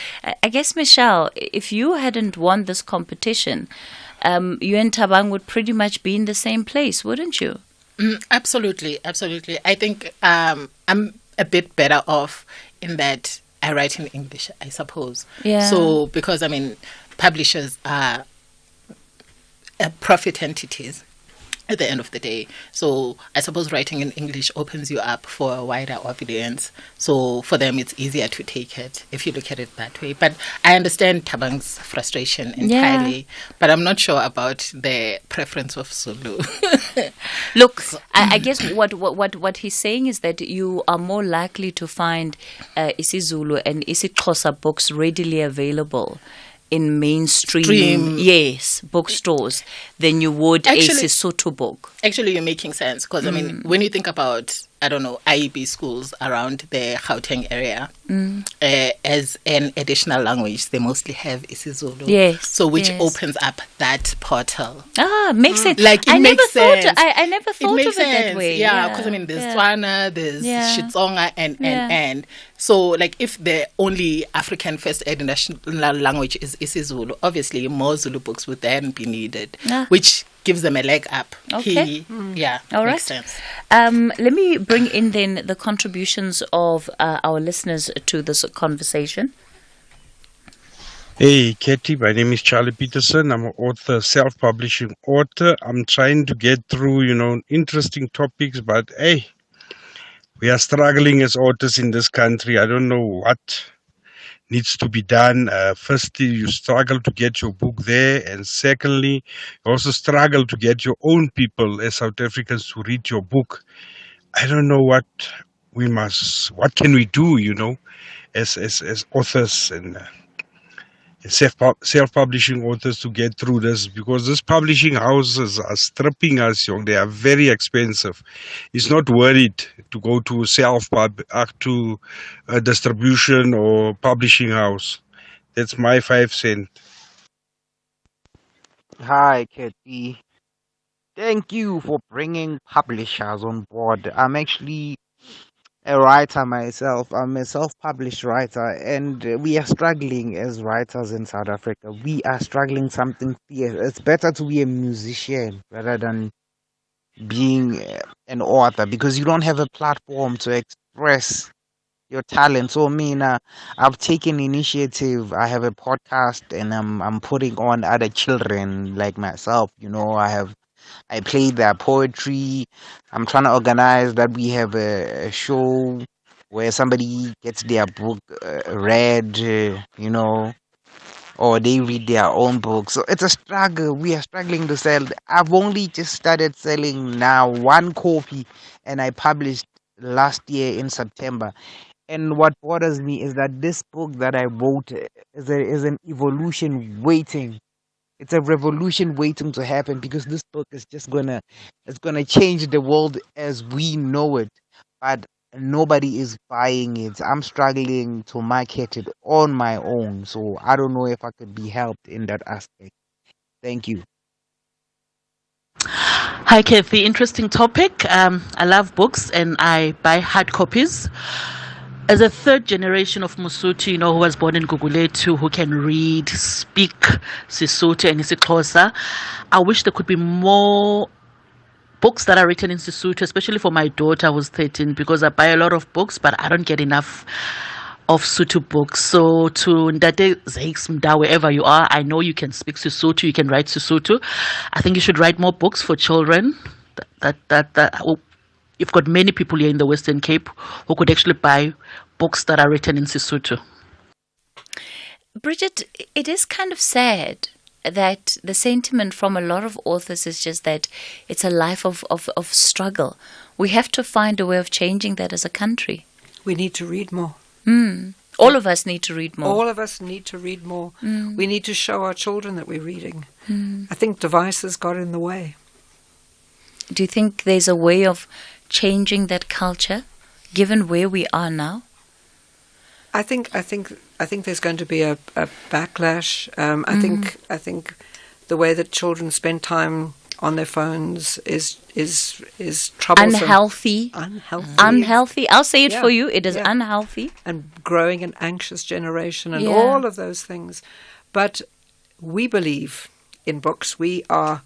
I guess, Michelle, if you hadn't won this competition, you and Tabang would pretty much be in the same place, wouldn't you? Absolutely. I think I'm a bit better off in that I write in English, I suppose. Yeah. So, because, publishers are profit entities at the end of the day. So I suppose writing in English opens you up for a wider audience. So for them, it's easier to take it if you look at it that way. But I understand Tabang's frustration entirely. But I'm not sure about the preference of Zulu. Look, I guess what he's saying is that you are more likely to find isiZulu and isiXhosa books readily available in mainstream bookstores than you would a Sesotho book. Actually, you're making sense because when you think about IEB schools around the Gauteng area, as an additional language, they mostly have isiZulu. Yes. So which opens up that portal. Makes sense. Like it makes sense. I never thought of it that way. Yeah, because there's Tswana, there's Xitsonga, and so like if the only African first international language is isiZulu, obviously more Zulu books would then be needed, which gives them a leg up. Okay. All right. Makes sense. Let me bring in then the contributions of our listeners to this conversation. Hey, Cathy, my name is Charlie Peterson. I'm an author, self-publishing author. I'm trying to get through, interesting topics, but hey, we are struggling as authors in this country. I don't know what needs to be done. Firstly, you struggle to get your book there, and secondly, you also struggle to get your own people as South Africans to read your book. I don't know what can we do, as authors and self-publishing authors to get through this, because these publishing houses are stripping us, They are very expensive. It's not worth it to go to to a distribution or publishing house. That's my 5 cents. Hi, Cathy. Thank you for bringing publishers on board. I'm actually a writer myself. I'm a self-published writer, and we are struggling as writers in South Africa. We are struggling something fierce. It's better to be a musician rather than being an author, because you don't have a platform to express your talent. So I've taken initiative. I have a podcast, and I'm putting on other children like myself. I play their poetry. I'm trying to organize that we have a show where somebody gets their book read, or they read their own books. So it's a struggle. We are struggling to sell. I've only just started selling now one copy, and I published last year in September. And what bothers me is that this book that I wrote is an evolution waiting. It's a revolution waiting to happen, because this book is just it's gonna change the world as we know it. But nobody is buying it. I'm struggling to market it on my own, so I don't know if I could be helped in that aspect. Thank you. Hi, Cathy. Interesting topic. I love books and I buy hard copies. As a third generation of Mosotho, who was born in Gugulethu, who can read, speak Sesotho and isiXhosa, I wish there could be more books that are written in Sesotho, especially for my daughter who's 13, because I buy a lot of books, but I don't get enough of Sotho books. So to Ndate Zakes Mda, wherever you are, I know you can speak Sesotho, you can write Sesotho. I think you should write more books for children. You've got many people here in the Western Cape who could actually buy books that are written in Sesotho. Bridget, it is kind of sad that the sentiment from a lot of authors is just that it's a life of struggle. We have to find a way of changing that as a country. We need to read more. All of us need to read more. All of us need to read more. We need to show our children that we're reading. I think devices got in the way. Do you think there's a way of changing that culture, given where we are now? I think there's going to be a backlash. I think the way that children spend time on their phones is troublesome. Unhealthy. I'll say it for you. It is unhealthy. And growing an anxious generation and all of those things. But we believe in books. We are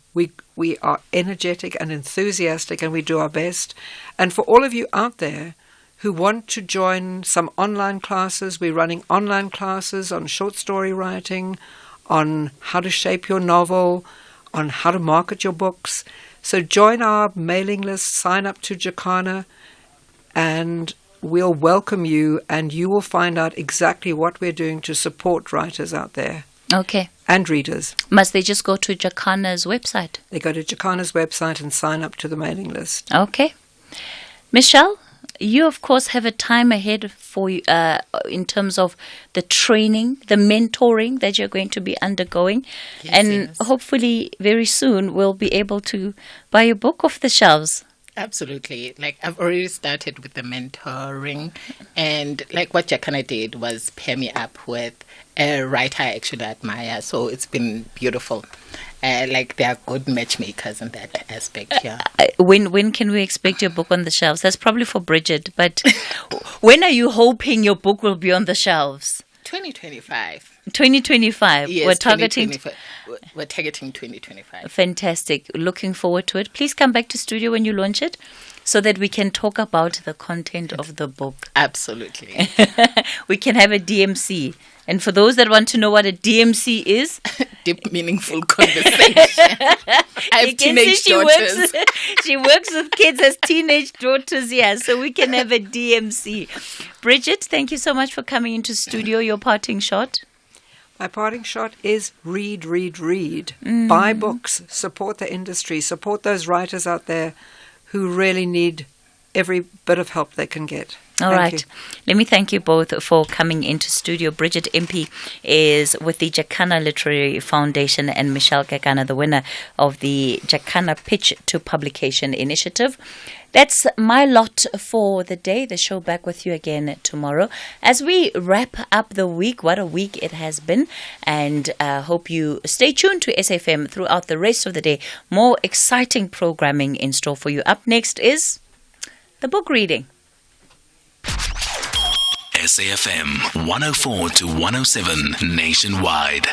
energetic and enthusiastic, and we do our best. And for all of you out there who want to join some online classes, we're running online classes on short story writing, on how to shape your novel, on how to market your books. So join our mailing list, sign up to Jacana, and we'll welcome you, and you will find out exactly what we're doing to support writers out there. Okay. And readers. Must they just go to Jacana's website? They go to Jacana's website and sign up to the mailing list. Okay. Michelle, you of course have a time ahead for you in terms of the training, the mentoring that you're going to be undergoing. Hopefully very soon we'll be able to buy a book off the shelves. Absolutely. Like, I've already started with the mentoring, and like what Jacana did was pair me up with a writer I actually admire. So it's been beautiful. Like, they are good matchmakers in that aspect. Yeah. When can we expect your book on the shelves? That's probably for Bridget. But when are you hoping your book will be on the shelves? 2025. 2025. Yes, We're targeting 2025. Fantastic. Looking forward to it. Please come back to studio when you launch it, so that we can talk about the content of the book. Absolutely. We can have a DMC. And for those that want to know what a DMC is, deep, meaningful conversation. I have teenage daughters. She works with kids as teenage daughters, yeah. So we can have a DMC. Bridget, thank you so much for coming into studio. Your parting shot. My parting shot is read. Buy books, support the industry, support those writers out there who really need every bit of help they can get. All right. Let me thank you both for coming into studio. Bridget MP is with the Jacana Literary Foundation, and Michelle Kekana, the winner of the Jacana Pitch to Publication Initiative. That's my lot for the day. The show back with you again tomorrow as we wrap up the week. What a week it has been. And hope you stay tuned to SFM throughout the rest of the day. More exciting programming in store for you. Up next is the book reading. SAFM 104 to 107 nationwide.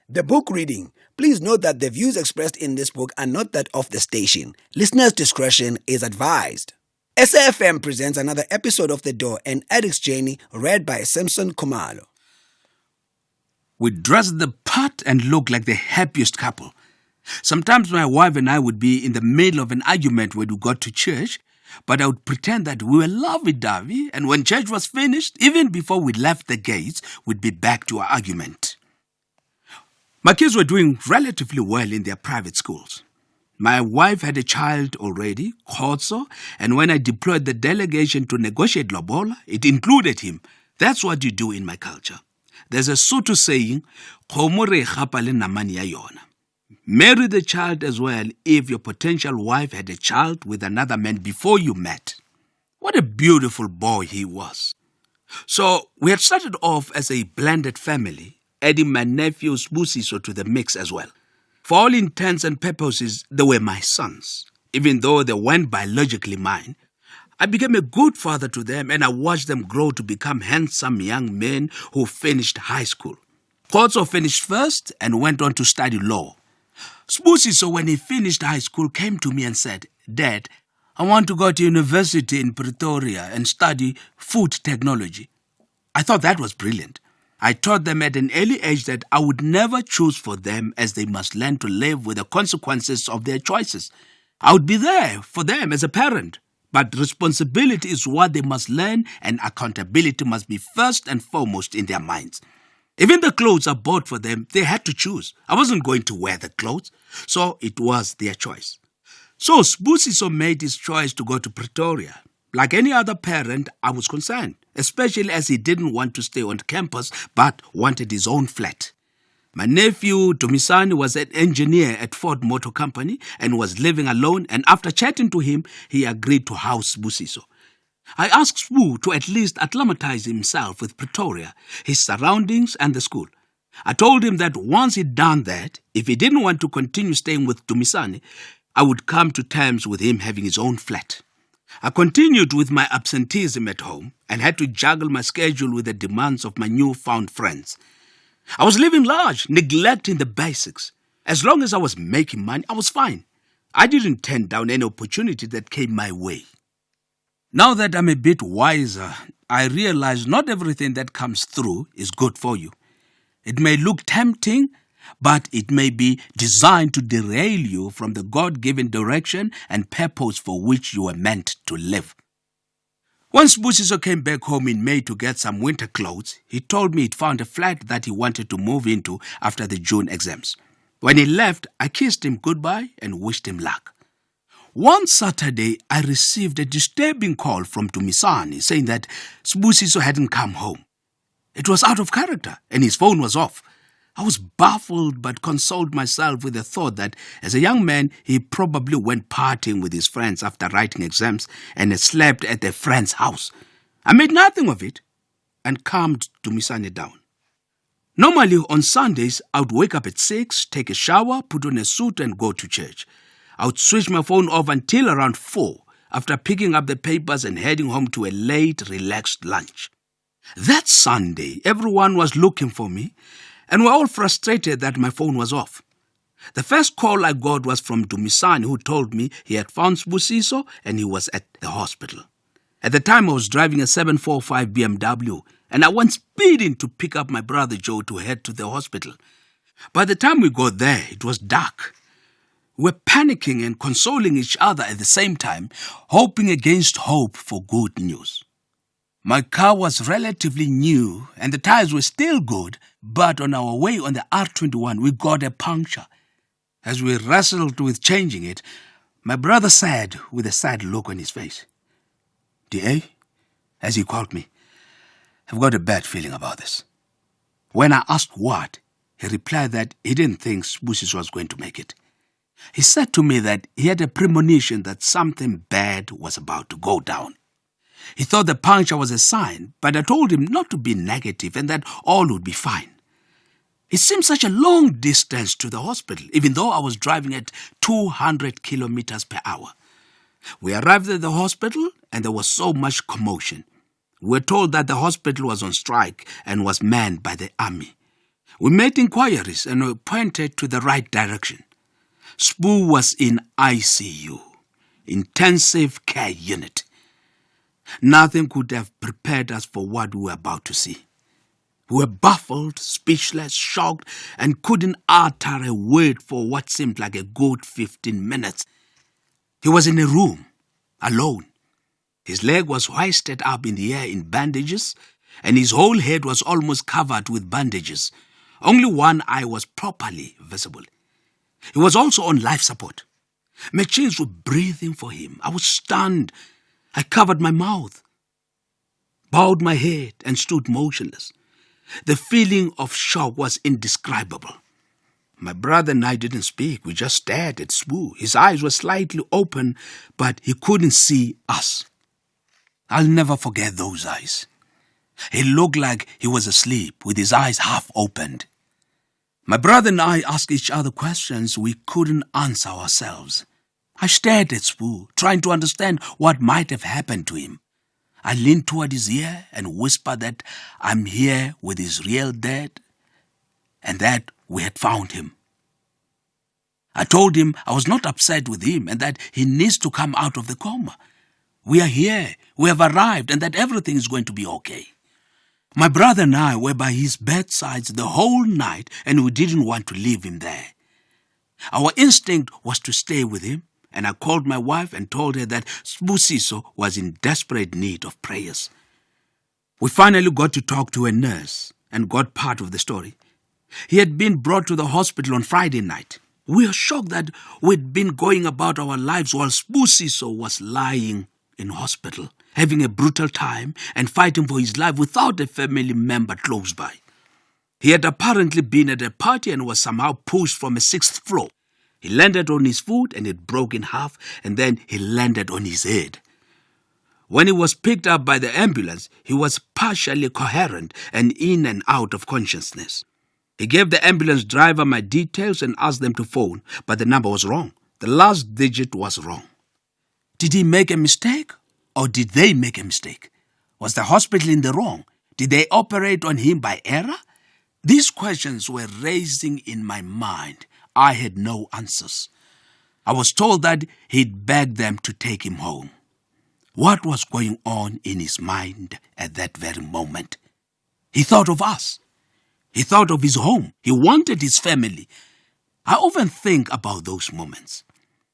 The book reading. Please note that the views expressed in this book are not that of the station. Listeners' discretion is advised. SAFM presents another episode of The Door, an addict's journey, read by Samson Khumalo. We dressed the part and looked like the happiest couple. Sometimes my wife and I would be in the middle of an argument when we got to church, but I would pretend that we were lovey-dovey, and when church was finished, even before we left the gates, we'd be back to our argument. My kids were doing relatively well in their private schools. My wife had a child already, Khotso, and when I deployed the delegation to negotiate lobola, it included him. That's what you do in my culture. There's a Sotho saying, "Kgomo re e gapa le namane ya yona." Marry the child as well if your potential wife had a child with another man before you met. What a beautiful boy he was. So we had started off as a blended family, adding my nephew Sbusiso to the mix as well. For all intents and purposes, they were my sons. Even though they weren't biologically mine, I became a good father to them and I watched them grow to become handsome young men who finished high school. Khotso finished first and went on to study law. Sbusiso, when he finished high school, came to me and said, "Dad, I want to go to university in Pretoria and study food technology." I thought that was brilliant. I taught them at an early age that I would never choose for them as they must learn to live with the consequences of their choices. I would be there for them as a parent, but responsibility is what they must learn and accountability must be first and foremost in their minds. Even the clothes I bought for them, they had to choose. I wasn't going to wear the clothes, so it was their choice. So Sbusiso made his choice to go to Pretoria. Like any other parent, I was concerned, especially as he didn't want to stay on campus but wanted his own flat. My nephew Dumisani was an engineer at Ford Motor Company and was living alone, and after chatting to him, he agreed to house Sbusiso. I asked Sbu to at least acclimatize himself with Pretoria, his surroundings and the school. I told him that once he'd done that, if he didn't want to continue staying with Dumisani, I would come to terms with him having his own flat. I continued with my absenteeism at home and had to juggle my schedule with the demands of my newfound friends. I was living large, neglecting the basics. As long as I was making money, I was fine. I didn't turn down any opportunity that came my way. Now that I'm a bit wiser, I realize not everything that comes through is good for you. It may look tempting, but it may be designed to derail you from the God-given direction and purpose for which you were meant to live. Once Sbusiso came back home in May to get some winter clothes, he told me he'd found a flat that he wanted to move into after the June exams. When he left, I kissed him goodbye and wished him luck. One Saturday, I received a disturbing call from Dumisani saying that Sbusiso hadn't come home. It was out of character and his phone was off. I was baffled but consoled myself with the thought that as a young man, he probably went partying with his friends after writing exams and had slept at a friend's house. I made nothing of it and calmed Dumisani down. Normally on Sundays, I would wake up at 6, take a shower, put on a suit and go to church. I would switch my phone off until around 4 after picking up the papers and heading home to a late, relaxed lunch. That Sunday, everyone was looking for me and were all frustrated that my phone was off. The first call I got was from Dumisani, who told me he had found Sbusiso and he was at the hospital. At the time, I was driving a 745 BMW and I went speeding to pick up my brother Joe to head to the hospital. By the time we got there, it was dark. We were panicking and consoling each other at the same time, hoping against hope for good news. My car was relatively new and the tires were still good, but on our way on the R21, we got a puncture. As we wrestled with changing it, my brother said with a sad look on his face, "DA," as he called me, "I've got a bad feeling about this." When I asked what, he replied that he didn't think Sbusiso was going to make it. He said to me that he had a premonition that something bad was about to go down. He thought the puncture was a sign, but I told him not to be negative and that all would be fine. It seemed such a long distance to the hospital, even though I was driving at 200 kilometers per hour. We arrived at the hospital and there was so much commotion. We were told that the hospital was on strike and was manned by the army. We made inquiries and were pointed to the right direction. Sbu was in ICU, intensive care unit. Nothing could have prepared us for what we were about to see. We were baffled, speechless, shocked, and couldn't utter a word for what seemed like a good 15 minutes. He was in a room, alone. His leg was hoisted up in the air in bandages, and his whole head was almost covered with bandages. Only one eye was properly visible. He was also on life support. Machines were breathing for him. I was stunned. I covered my mouth, bowed my head, and stood motionless. The feeling of shock was indescribable. My brother and I didn't speak. We just stared at Sbu. His eyes were slightly open, but he couldn't see us. I'll never forget those eyes. He looked like he was asleep, with his eyes half opened. My brother and I asked each other questions we couldn't answer ourselves. I stared at Sbu, trying to understand what might have happened to him. I leaned toward his ear and whispered that I'm here with his real dad and that we had found him. I told him I was not upset with him and that he needs to come out of the coma. We are here, we have arrived, and that everything is going to be okay. My brother and I were by his bedside the whole night, and we didn't want to leave him there. Our instinct was to stay with him, and I called my wife and told her that Sbusiso was in desperate need of prayers. We finally got to talk to a nurse and got part of the story. He had been brought to the hospital on Friday night. We were shocked that we'd been going about our lives while Sbusiso was lying in hospital, having a brutal time and fighting for his life without a family member close by. He had apparently been at a party and was somehow pushed from a 6th floor. He landed on his foot and it broke in half, and then he landed on his head. When he was picked up by the ambulance, he was partially coherent and in and out of consciousness. He gave the ambulance driver my details and asked them to phone, but the number was wrong. The last digit was wrong. Did he make a mistake, or did they make a mistake? Was the hospital in the wrong? Did they operate on him by error? These questions were raising in my mind. I had no answers. I was told that he'd begged them to take him home. What was going on in his mind at that very moment? He thought of us. He thought of his home. He wanted his family. I often think about those moments.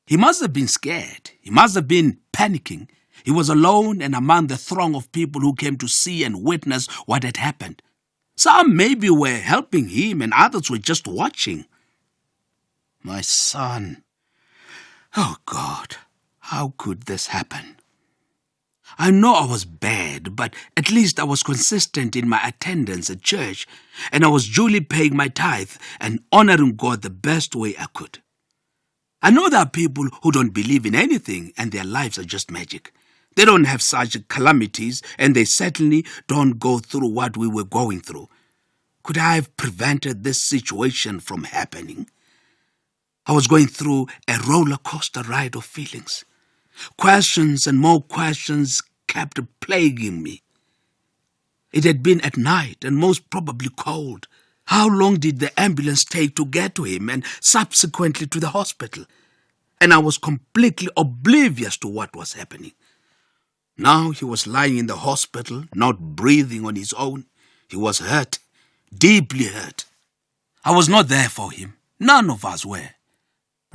He must have been scared. He must have been panicking. He was alone and among the throng of people who came to see and witness what had happened. Some maybe were helping him and others were just watching. My son. Oh God, how could this happen? I know I was bad, but at least I was consistent in my attendance at church, and I was duly paying my tithe and honoring God the best way I could. I know there are people who don't believe in anything and their lives are just magic. They don't have such calamities, and they certainly don't go through what we were going through. Could I have prevented this situation from happening? I was going through a roller coaster ride of feelings. Questions and more questions kept plaguing me. It had been at night and most probably cold. How long did the ambulance take to get to him and subsequently to the hospital? And I was completely oblivious to what was happening. Now he was lying in the hospital, not breathing on his own. He was hurt, deeply hurt. I was not there for him. None of us were.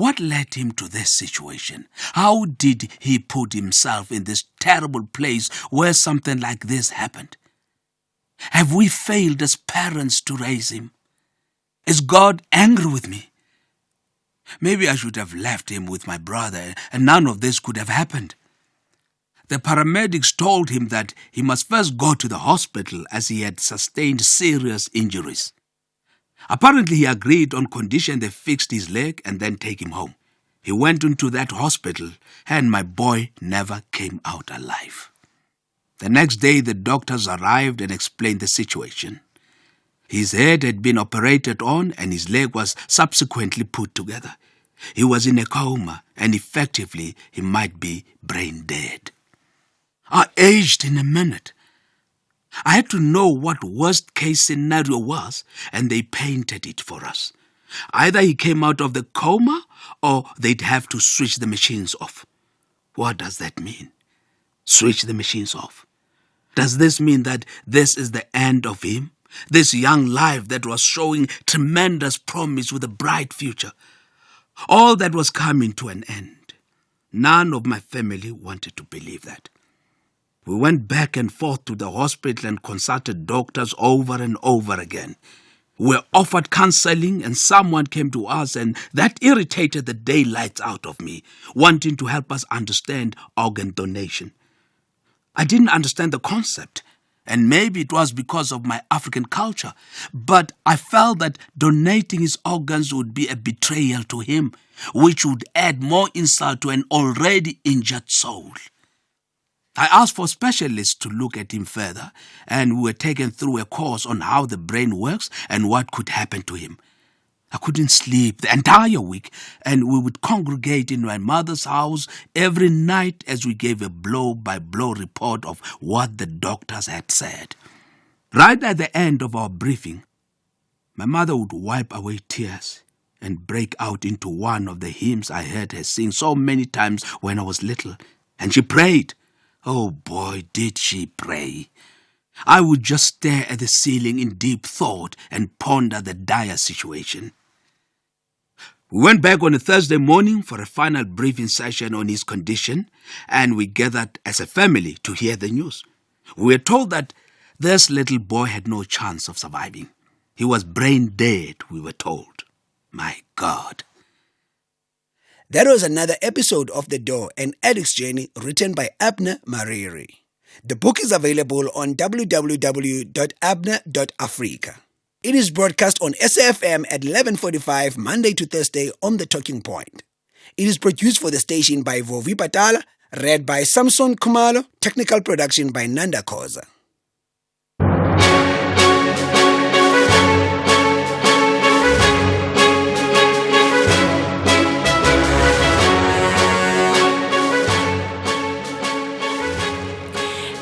What led him to this situation? How did he put himself in this terrible place where something like this happened? Have we failed as parents to raise him? Is God angry with me? Maybe I should have left him with my brother and none of this could have happened. The paramedics told him that he must first go to the hospital as he had sustained serious injuries. Apparently he agreed on condition they fixed his leg and then take him home. He went into that hospital and my boy never came out alive. The next day the doctors arrived and explained the situation. His head had been operated on and his leg was subsequently put together. He was in a coma and effectively he might be brain dead. I aged in a minute. I had to know what worst case scenario was and they painted it for us. Either he came out of the coma or they'd have to switch the machines off. What does that mean? Switch the machines off. Does this mean that this is the end of him? This young life that was showing tremendous promise with a bright future. All that was coming to an end. None of my family wanted to believe that. We went back and forth to the hospital and consulted doctors over and over again. We were offered counseling and someone came to us and that irritated the daylights out of me, wanting to help us understand organ donation. I didn't understand the concept, and maybe it was because of my African culture, but I felt that donating his organs would be a betrayal to him, which would add more insult to an already injured soul. I asked for specialists to look at him further, and we were taken through a course on how the brain works and what could happen to him. I couldn't sleep the entire week, and we would congregate in my mother's house every night as we gave a blow-by-blow report of what the doctors had said. Right at the end of our briefing, my mother would wipe away tears and break out into one of the hymns I heard her sing so many times when I was little, and she prayed. Oh boy, did she pray. I would just stare at the ceiling in deep thought and ponder the dire situation. We went back on a Thursday morning for a final briefing session on his condition, and we gathered as a family to hear the news. We were told that this little boy had no chance of surviving. He was brain dead, we were told. My God. That was another episode of The Door, an Addict's Journey, written by Abner Mariri. The book is available on www.abner.africa. It is broadcast on SAFM at 11:45 Monday to Thursday on The Talking Point. It is produced for the station by Vovi Patala, read by Samson Kumalo, technical production by Nanda Koza.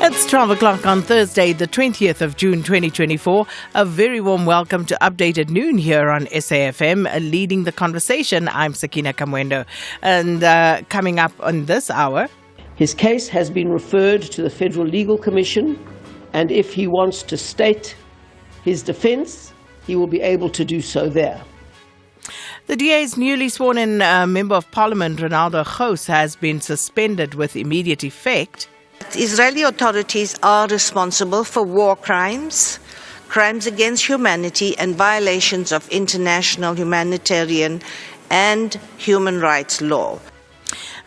It's 12 o'clock on Thursday, the 20th of June 2024. A very warm welcome to Updated Noon here on SAFM. Leading the conversation, I'm Sakina Kamwendo. And coming up on this hour, his case has been referred to the Federal Legal Commission, and if he wants to state his defense, he will be able to do so there. The DA's newly sworn-in Member of Parliament, Ronaldo Gous, has been suspended with immediate effect. Israeli authorities are responsible for war crimes, crimes against humanity, and violations of international humanitarian and human rights law.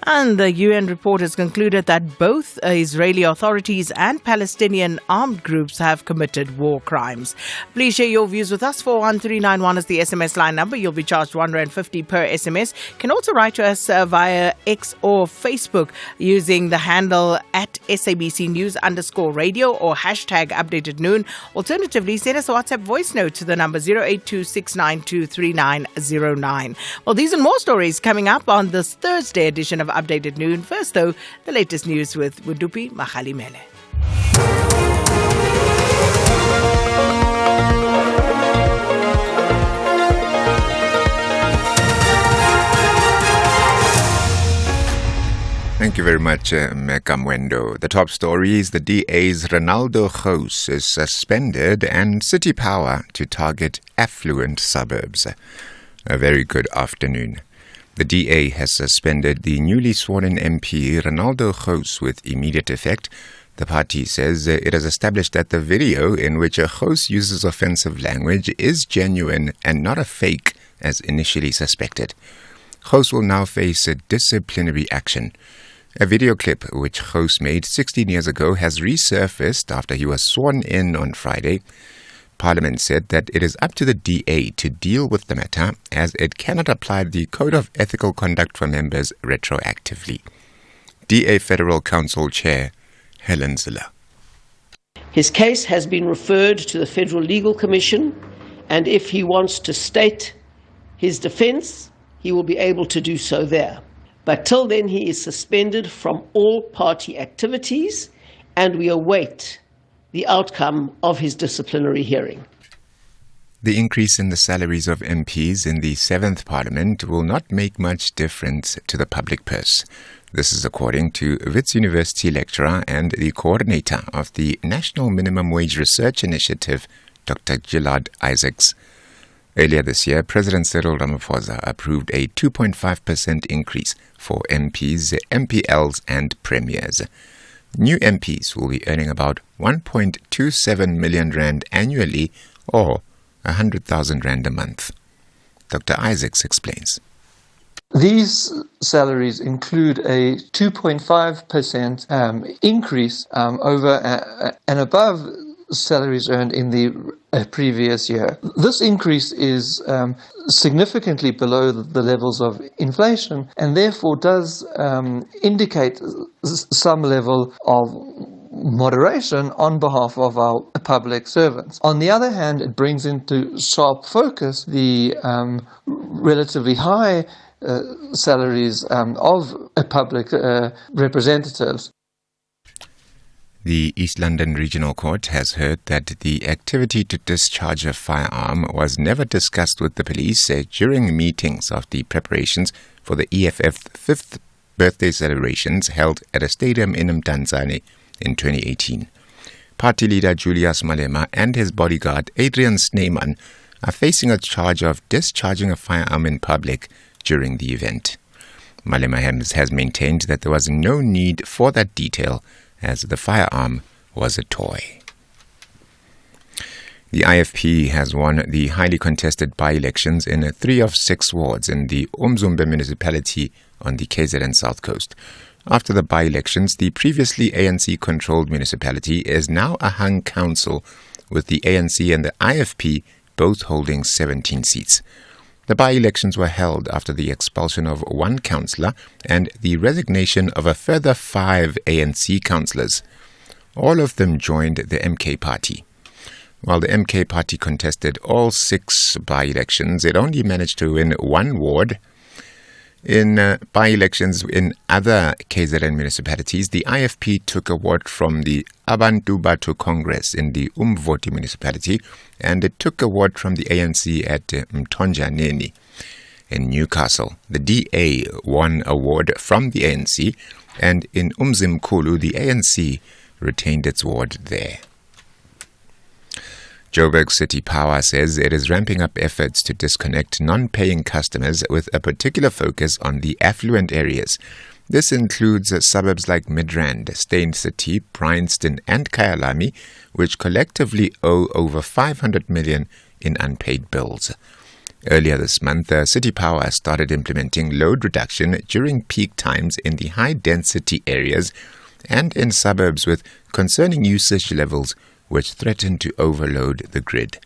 And the UN report has concluded that both Israeli authorities and Palestinian armed groups have committed war crimes. Please share your views with us. 41391 is the SMS line number. You'll be charged R1.50 per SMS. You can also write to us via X or Facebook using the handle at SABC News_radio or hashtag Updated Noon. Alternatively, send us a WhatsApp voice note to the number 0826923909. Well, these and more stories coming up on this Thursday edition of Updated Noon. First, though, the latest news with Mudupi Mohlahlana. Thank you very much, Mekamwendo. The top story is the DA's Ronaldo Gous is suspended and City Power to target affluent suburbs. A very good afternoon. The DA has suspended the newly sworn-in MP Ronaldo Gous with immediate effect. The party says it has established that the video in which Gous uses offensive language is genuine and not a fake, as initially suspected. Gous will now face a disciplinary action. A video clip which Gous made 16 years ago has resurfaced after he was sworn in on Friday. Parliament said that it is up to the DA to deal with the matter, as it cannot apply the Code of Ethical Conduct for members retroactively. DA Federal Council Chair Helen Ziller. His case has been referred to the Federal Legal Commission, and if he wants to state his defense, he will be able to do so there. But till then, he is suspended from all party activities, and we await the outcome of his disciplinary hearing. The increase in the salaries of MPs in the 7th Parliament will not make much difference to the public purse. This is according to Wits University lecturer and the coordinator of the National Minimum Wage Research Initiative, Dr. Gillard Isaacs. Earlier this year, President Cyril Ramaphosa approved a 2.5% increase for MPs, MPLs and premiers. New MPs will be earning about 1.27 million rand annually, or 100,000 rand a month. Dr. Isaacs explains. These salaries include a 2.5% increase over and above salaries earned in the previous year. This increase is significantly below the levels of inflation and therefore does indicate some level of moderation on behalf of our public servants. On the other hand, it brings into sharp focus the relatively high salaries of public representatives. The East London Regional Court has heard that the activity to discharge a firearm was never discussed with the police during meetings of the preparations for the EFF 5th birthday celebrations held at a stadium in Mdantsane in 2018. Party leader Julius Malema and his bodyguard Adrian Snyman are facing a charge of discharging a firearm in public during the event. Malema has maintained that there was no need for that detail as the firearm was a toy. The IFP has won the highly contested by-elections in 3 of 6 wards in the Umzumbe municipality on the KZN South Coast. After the by-elections, the previously ANC-controlled municipality is now a hung council, with the ANC and the IFP both holding 17 seats. The by-elections were held after the expulsion of 1 councillor and the resignation of a further 5 ANC councillors. All of them joined the MK party. While the MK party contested all 6 by-elections, it only managed to win 1 ward. In by-elections in other KZN municipalities, the IFP took a ward from the Abantu Batho Congress in the Umvoti municipality, and it took a ward from the ANC at Mtonjaneni. In Newcastle, the DA won a ward from the ANC, and in Umzimkhulu, the ANC retained its ward there. Joburg City Power says it is ramping up efforts to disconnect non-paying customers with a particular focus on the affluent areas. This includes suburbs like Midrand, Stain City, Bryanston and Kyalami, which collectively owe over 500 million in unpaid bills. Earlier this month, City Power started implementing load reduction during peak times in the high-density areas and in suburbs with concerning usage levels which threatened to overload the grid.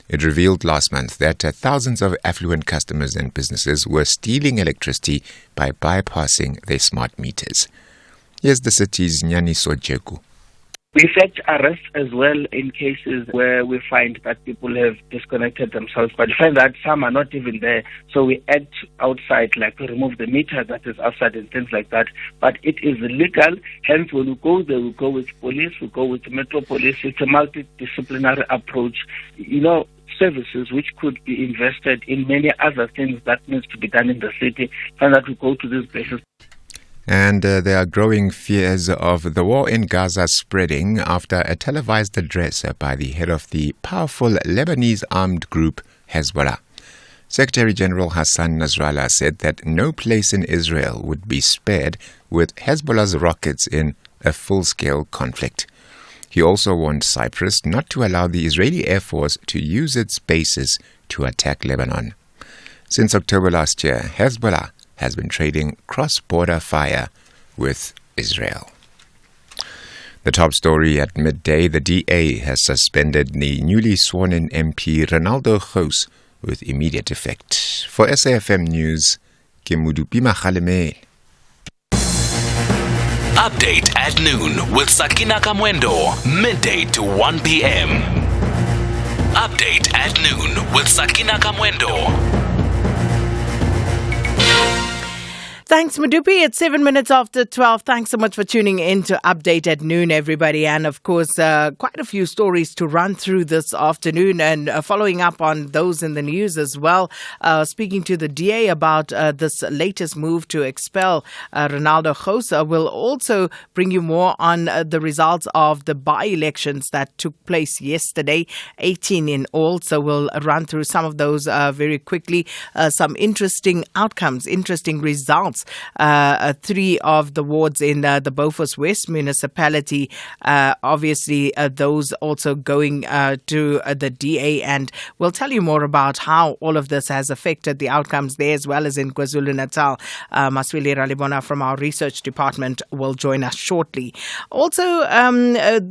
It revealed last month that thousands of affluent customers and businesses were stealing electricity by bypassing their smart meters. Here's the city's Nyaniso Jeku. We effect arrests as well in cases where we find that people have disconnected themselves, but we find that some are not even there. So we act outside, like to remove the meter that is outside and things like that. But it is illegal. Hence, when we go there, we go with police, we go with Metro Police. It's a multidisciplinary approach. Services which could be invested in many other things that needs to be done in the city, and that we go to these places. And there are growing fears of the war in Gaza spreading after a televised address by the head of the powerful Lebanese armed group Hezbollah. Secretary General Hassan Nasrallah said that no place in Israel would be spared with Hezbollah's rockets in a full-scale conflict. He also warned Cyprus not to allow the Israeli Air Force to use its bases to attack Lebanon. Since October last year, Hezbollah has been trading cross-border fire with Israel. The top story at midday, the DA has suspended the newly sworn-in MP Ronaldo Gous with immediate effect. For SAFM News, Kemudupi Makhalemele. Update at noon with Sakina Kamwendo, midday to 1 p.m. Update at noon with Sakina Kamwendo. Thanks, Madupi. It's 7 minutes after 12. Thanks so much for tuning in to Update at Noon, everybody. And of course, quite a few stories to run through this afternoon, and following up on those in the news as well. Speaking to the DA about this latest move to expel Ronaldo Gous. We'll also bring you more on the results of the by-elections that took place yesterday, 18 in all. So we'll run through some of those very quickly. Some interesting outcomes, interesting results three of the wards in the Beaufort West municipality. Obviously, those also going to the DA, and we'll tell you more about how all of this has affected the outcomes there as well as in KwaZulu-Natal. Maswili Ralibona from our research department will join us shortly. Also,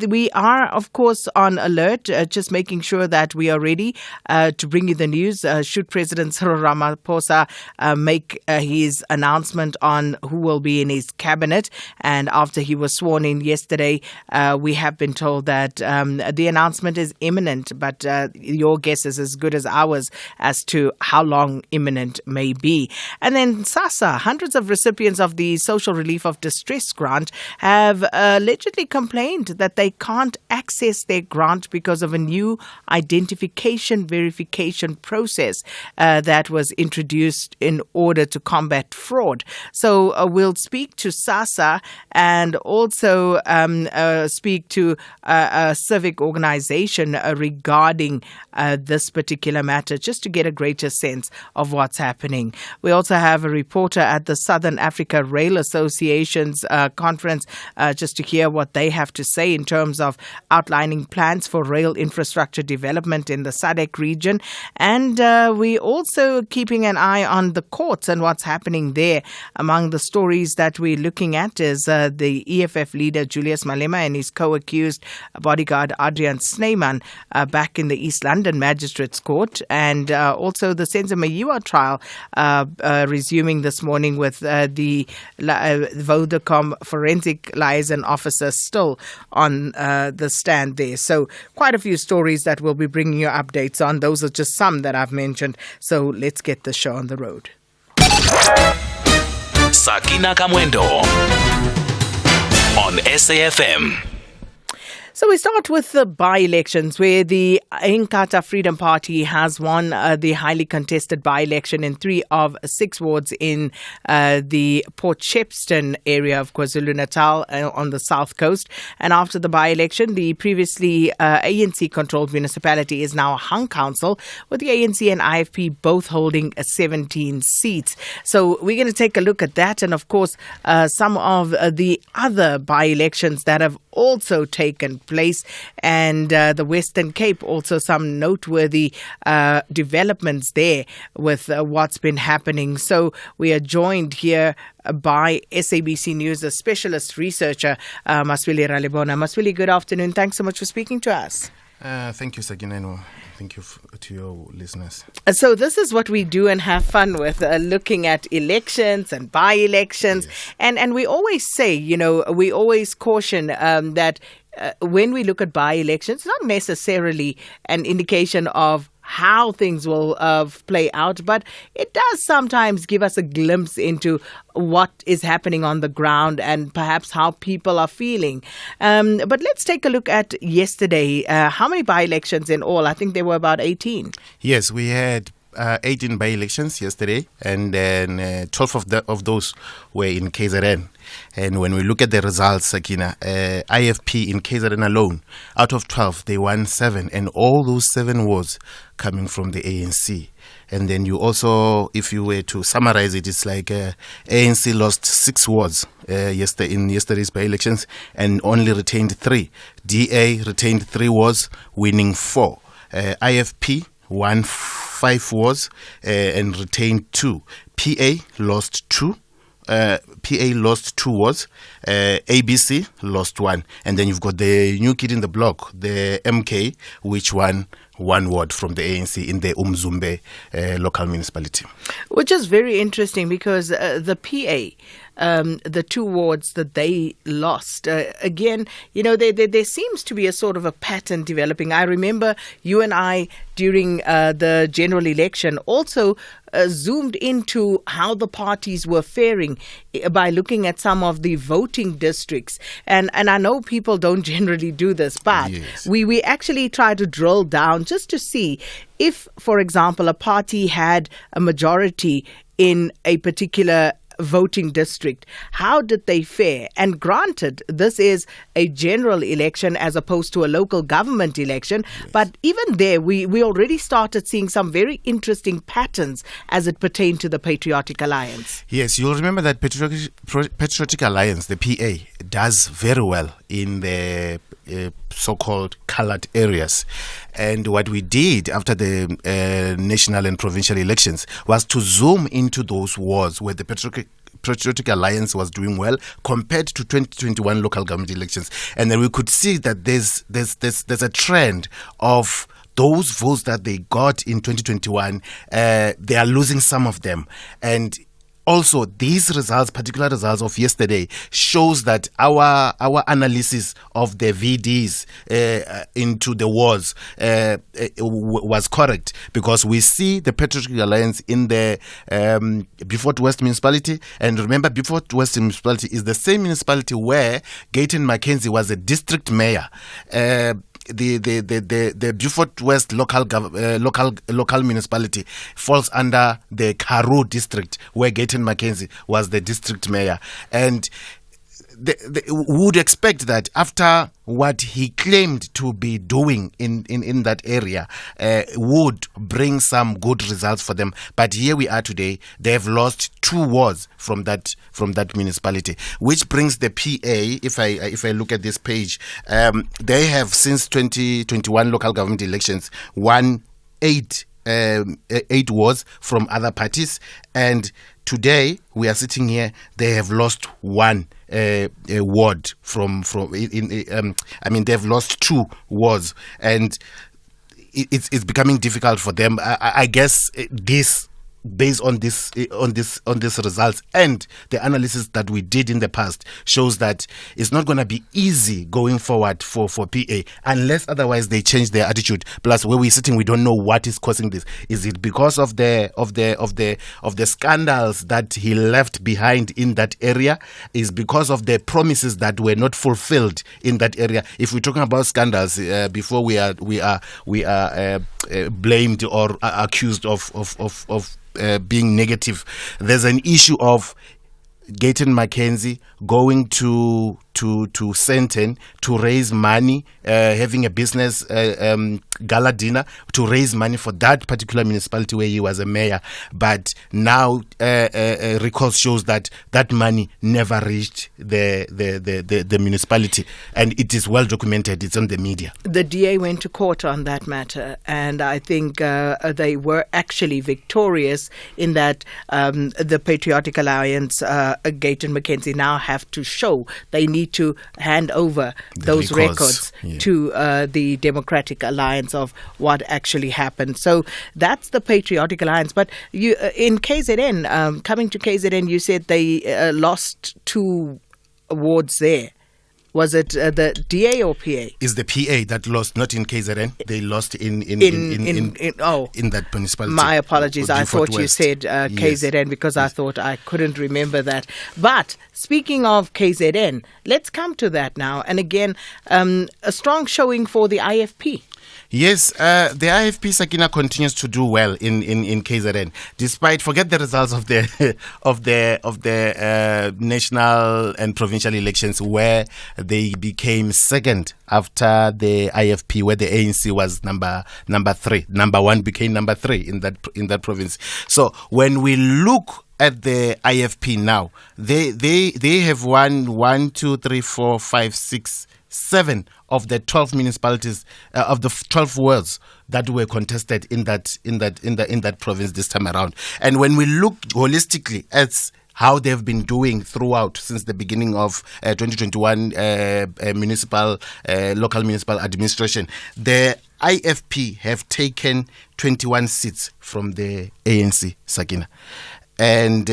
we are, of course, on alert, just making sure that we are ready to bring you the news should President Cyril Ramaphosa make his announcement on who will be in his cabinet. And after he was sworn in yesterday, we have been told that the announcement is imminent, but your guess is as good as ours as to how long imminent may be. And then SASSA, hundreds of recipients of the Social Relief of Distress grant have allegedly complained that they can't access their grant because of a new identification verification process that was introduced in order to combat fraud. So we'll speak to SASSA and also speak to a civic organization regarding this particular matter, just to get a greater sense of what's happening. We also have a reporter at the Southern Africa Rail Association's conference just to hear what they have to say in terms of outlining plans for rail infrastructure development in the SADC region. And we also keeping an eye on the courts and what's happening there. Among the stories that we're looking at is the EFF leader Julius Malema and his co-accused bodyguard Adrian Snyman back in the East London Magistrates Court, and also the Senzo Mayiwa trial resuming this morning with the Vodacom forensic liaison officer still on the stand there. So quite a few stories that we'll be bringing you updates on. Those are just some that I've mentioned. So let's get the show on the road. Sakina Kamwendo on SAFM. So we start with the by-elections, where the Inkatha Freedom Party has won the highly contested by-election in 3 of 6 wards in the Port Shepstone area of KwaZulu-Natal on the south coast. And after the by-election, the previously ANC-controlled municipality is now a hung council, with the ANC and IFP both holding 17 seats. So we're going to take a look at that, and of course some of the other by-elections that have also taken place, and the Western Cape, also some noteworthy developments there with what's been happening. So we are joined here by SABC News, a specialist researcher, Maswili Ralibona. Maswili, good afternoon. Thanks so much for speaking to us. Thank you, Sagina. Thank you to your listeners. So this is what we do and have fun with, looking at elections and by-elections. Yes. And we always say, we always caution that when we look at by-elections, not necessarily an indication of how things will play out, but it does sometimes give us a glimpse into what is happening on the ground and perhaps how people are feeling. But let's take a look at yesterday. How many by-elections in all? I think there were about 18. Yes, we had 18 by-elections yesterday, and then 12 of those were in KZN. And when we look at the results, Sakina, IFP in KZN alone, out of 12, they won 7, and all those 7 wards coming from the ANC. And then you also, if you were to summarize it, it's like ANC lost 6 wards in yesterday's by-elections and only retained 3. DA retained 3 wards, winning 4. IFP won 5 wards and retained 2. PA lost 2. PA lost 2 wards, ABC lost 1, and then you've got the new kid in the block, the MK, which won 1 ward from the ANC in the Umzumbe local municipality. Which is very interesting because the PA, the 2 wards that they lost, again, there seems to be a sort of a pattern developing. I remember you and I during the general election also zoomed into how the parties were faring by looking at some of the voting districts. And I know people don't generally do this, but yes, we actually try to drill down just to see if, for example, a party had a majority in a particular voting district, how did they fare? And granted, this is a general election as opposed to a local government election, but even there, we already started seeing some very interesting patterns as it pertained to the Patriotic Alliance. Yes, you'll remember that Patriotic Alliance, the PA, does very well in the so-called colored areas. And what we did after the national and provincial elections was to zoom into those wards where the Patriotic Alliance was doing well compared to 2021 local government elections. And then we could see that there's a trend of those votes that they got in 2021, they are losing some of them. And also, these results, particular results of yesterday, shows that our analysis of the VDs into the wards was correct, because we see the Patriotic Alliance in the Beaufort West municipality, and remember, Beaufort West municipality is the same municipality where Gayton Mackenzie was a district mayor. The Beaufort West local municipality falls under the Karoo district, where Gayton Mackenzie was the district mayor. And would expect that after what he claimed to be doing in that area would bring some good results for them. But here we are today. They have lost 2 wards from that municipality, which brings the PA. If I look at this page, they have since 2021 local government elections won 8 wards from other parties, and today we are sitting here. They have lost 1 ward they've lost 2 wards, and it's becoming difficult for them. I guess this, based on this results and the analysis that we did in the past, shows that it's not going to be easy going forward for PA unless otherwise they change their attitude. Plus, where we're sitting, we don't know what is causing this. Is it because of the scandals that he left behind in that area? Is because of the promises that were not fulfilled in that area? If we're talking about scandals, before we are blamed or accused of being negative, there's an issue of Gayton Mackenzie going to Sandton to raise money, having a business gala dinner to raise money for that particular municipality where he was a mayor. But now records shows that money never reached the municipality, and it is well documented. It's on the media. The DA went to court on that matter, and I think they were actually victorious in that the Patriotic Alliance, Gayton Mackenzie, now have to show they need to hand over those records to the Democratic Alliance of what actually happened. So that's the Patriotic Alliance. But you, in KZN, coming to KZN, you said they lost 2 wards there. Was it the DA or PA? It's the PA that lost, not in KZN. They lost in that municipality. My apologies. I thought you said KZN because I thought I couldn't remember that. But speaking of KZN, let's come to that now. And again, a strong showing for the IFP. Yes, the IFP Sakina continues to do well in KZN, despite, forget the results of the national and provincial elections, where they became second after the IFP, where the ANC was number 3. Number 1 became number 3 in that province. So when we look at the IFP now, they have won 1, 2, 3, 4, 5, 6, 7 of the 12 municipalities of the 12 wards that were contested in that province this time around. And when we look holistically at how they've been doing throughout since the beginning of 2021 local municipal administration, the IFP have taken 21 seats from the ANC, Sakina. And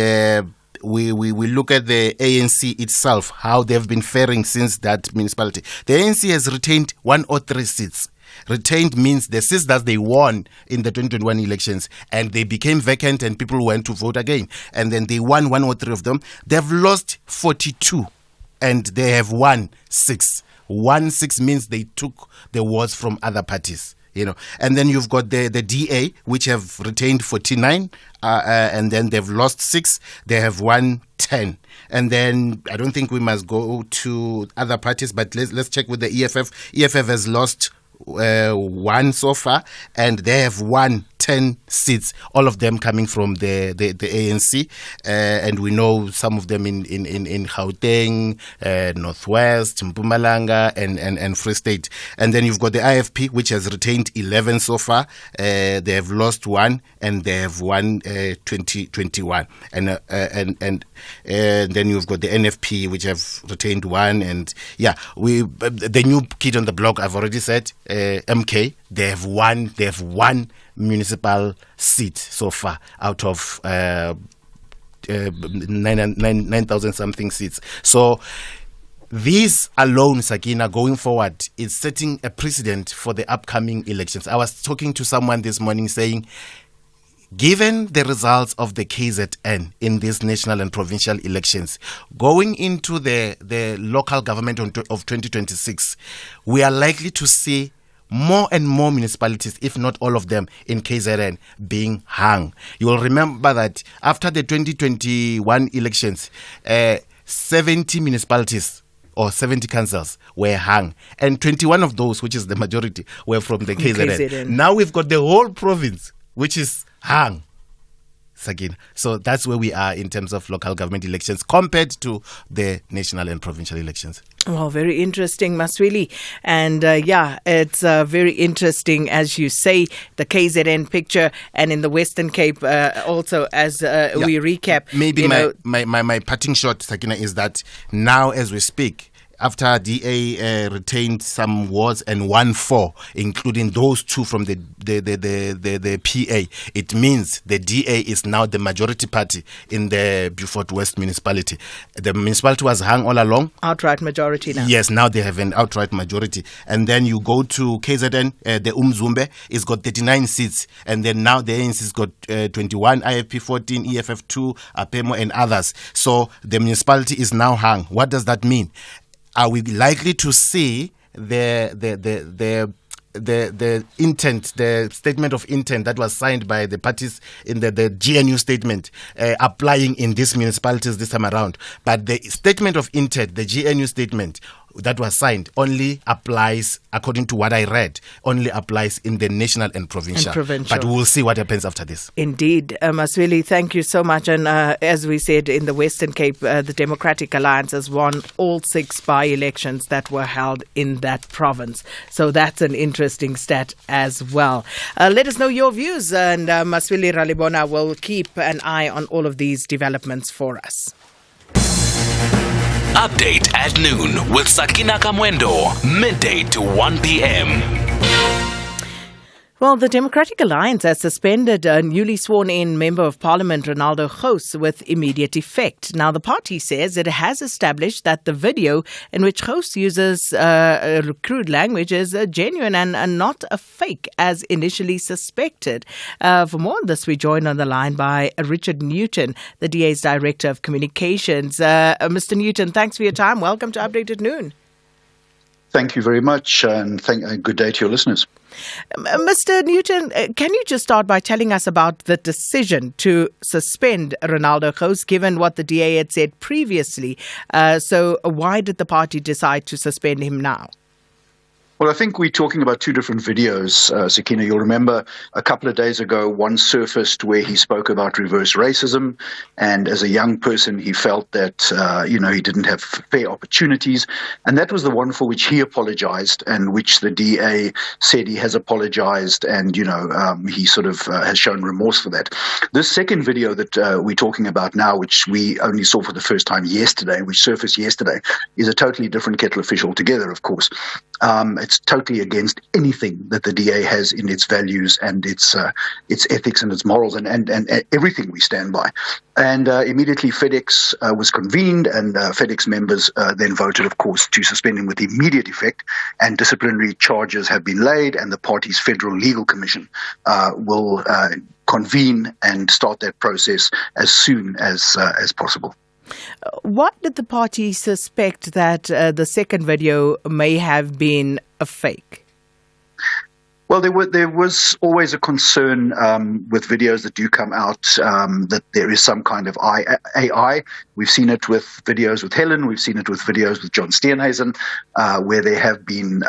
we look at the ANC itself, how they've been faring since that municipality. The ANC has retained 103 seats. Retained means the seats that they won in the 2021 elections, and they became vacant and people went to vote again. And then they won 103 of them. They've lost 42 and they have won 6. 1-6 means they took the wards from other parties. And then you've got the DA, which have retained 49, and then they've lost 6. They have won 10. And then I don't think we must go to other parties, but let's check with the EFF. EFF has lost 1 so far, and they have won 10 seats, all of them coming from the ANC, and we know some of them in Gauteng, Northwest, Mpumalanga, and Free State. And then you've got the IFP, which has retained 11 so far. They have lost 1, and they have won 21. And then you've got the NFP, which have retained 1. And the new kid on the block, I've already said, MK, they have won municipal seat so far out of 9,000 something seats. So these alone, Sakina, going forward, is setting a precedent for the upcoming elections. I was talking to someone this morning saying, given the results of the KZN in these national and provincial elections, going into the local government of 2026, we are likely to see more and more municipalities, if not all of them, in KZN being hung. You will remember that after the 2021 elections, 70 municipalities or 70 councils were hung, and 21 of those, which is the majority, were from the KZN. Now we've got the whole province, which is hung. Again. So that's where we are in terms of local government elections compared to the national and provincial elections. Well, very interesting, Maswili. And it's very interesting, as you say, the KZN picture, and in the Western Cape also, as we recap. Maybe my parting shot, Sakina, is that now as we speak, after DA retained some wards and won 4, including those 2 from the PA, it means the DA is now the majority party in the Beaufort West municipality. The municipality was hung all along. Outright majority now. Yes, now they have an outright majority. And then you go to KZN, the Umzumbe, it's got 39 seats. And then now the ANC's got 21, IFP 14, EFF 2, APEMO and others. So the municipality is now hung. What does that mean? Are we likely to see the intent, the statement of intent that was signed by the parties in the GNU statement applying in these municipalities this time around? But the statement of intent, the GNU statement that was signed, only applies, according to what I read, only applies in the national and provincial. But we'll see what happens after this. Indeed. Maswili, thank you so much. And as we said, in the Western Cape, the Democratic Alliance has won all 6 by-elections that were held in that province. So that's an interesting stat as well. Let us know your views, and Maswili Ralibona will keep an eye on all of these developments for us. Update at noon with Sakina Kamwendo, midday to 1 p.m. Well, the Democratic Alliance has suspended a newly sworn-in Member of Parliament, Ronaldo Gous, with immediate effect. Now, the party says it has established that the video in which Gous uses crude language is genuine and not a fake, as initially suspected. For more on this, we joined on the line by Richard Newton, the DA's Director of Communications. Mr. Newton, thanks for your time. Welcome to Update at Noon. Thank you very much, and good day to your listeners. Mr. Newton, can you just start by telling us about the decision to suspend Ronaldo Gous, given what the DA had said previously? So why did the party decide to suspend him now? Well, I think we're talking about 2 different videos, Sakina. You'll remember a couple of days ago, one surfaced where he spoke about reverse racism. And as a young person, he felt that, he didn't have fair opportunities. And that was the one for which he apologized, and which the DA said he has apologized. And, he sort of has shown remorse for that. This second video that we're talking about now, which we only saw for the first time yesterday, which surfaced yesterday, is a totally different kettle of fish altogether, of course. It's totally against anything that the DA has in its values and its ethics and its morals and everything we stand by. And immediately FedEx was convened, and FedEx members then voted, of course, to suspend him with immediate effect, and disciplinary charges have been laid, and the party's Federal Legal Commission will convene and start that process as soon as possible. What did the party suspect that the second video may have been a fake? Well, there was always a concern with videos that do come out that there is some kind of AI. We've seen it with videos with Helen. We've seen it with videos with John Steenhuisen, where there have been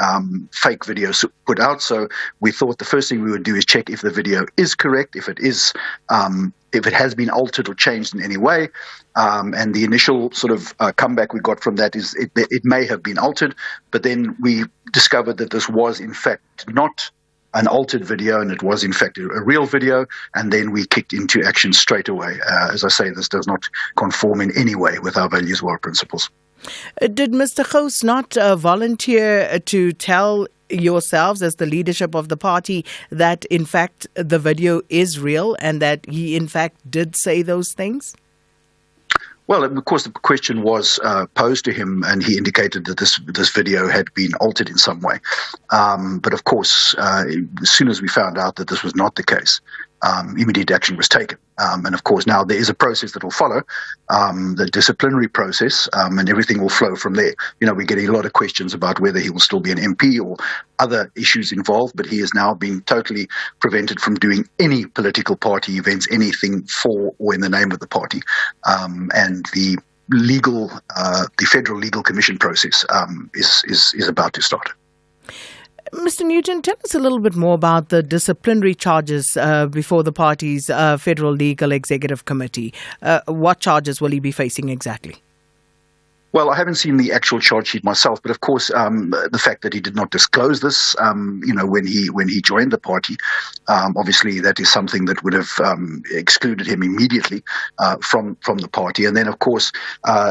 fake videos put out. So we thought the first thing we would do is check if the video is correct, if it is, if it has been altered or changed in any way. And the initial sort of comeback we got from that is it may have been altered, but then we discovered that this was in fact not an altered video, and it was in fact a real video, and then we kicked into action straight away. As I say, this does not conform in any way with our values or our principles. Did Mr. Gous not volunteer to tell yourselves as the leadership of the party that in fact the video is real and that he in fact did say those things? Well, of course, the question was posed to him, and he indicated that this video had been altered in some way. But of course, as soon as we found out that this was not the case, immediate action was taken. And of course, now there is a process that will follow, the disciplinary process, and everything will flow from there. You know, we're getting a lot of questions about whether he will still be an MP or other issues involved, but he has now been totally prevented from doing any political party events, anything for or in the name of the party. And the Federal Legal Commission process is about to start. Mr. Nugent, tell us a little bit more about the disciplinary charges before the party's Federal Legal Executive Committee. What charges will he be facing exactly? Well, I haven't seen the actual charge sheet myself, but of course, the fact that he did not disclose this, when he joined the party, obviously that is something that would have excluded him immediately from the party. And then, of course,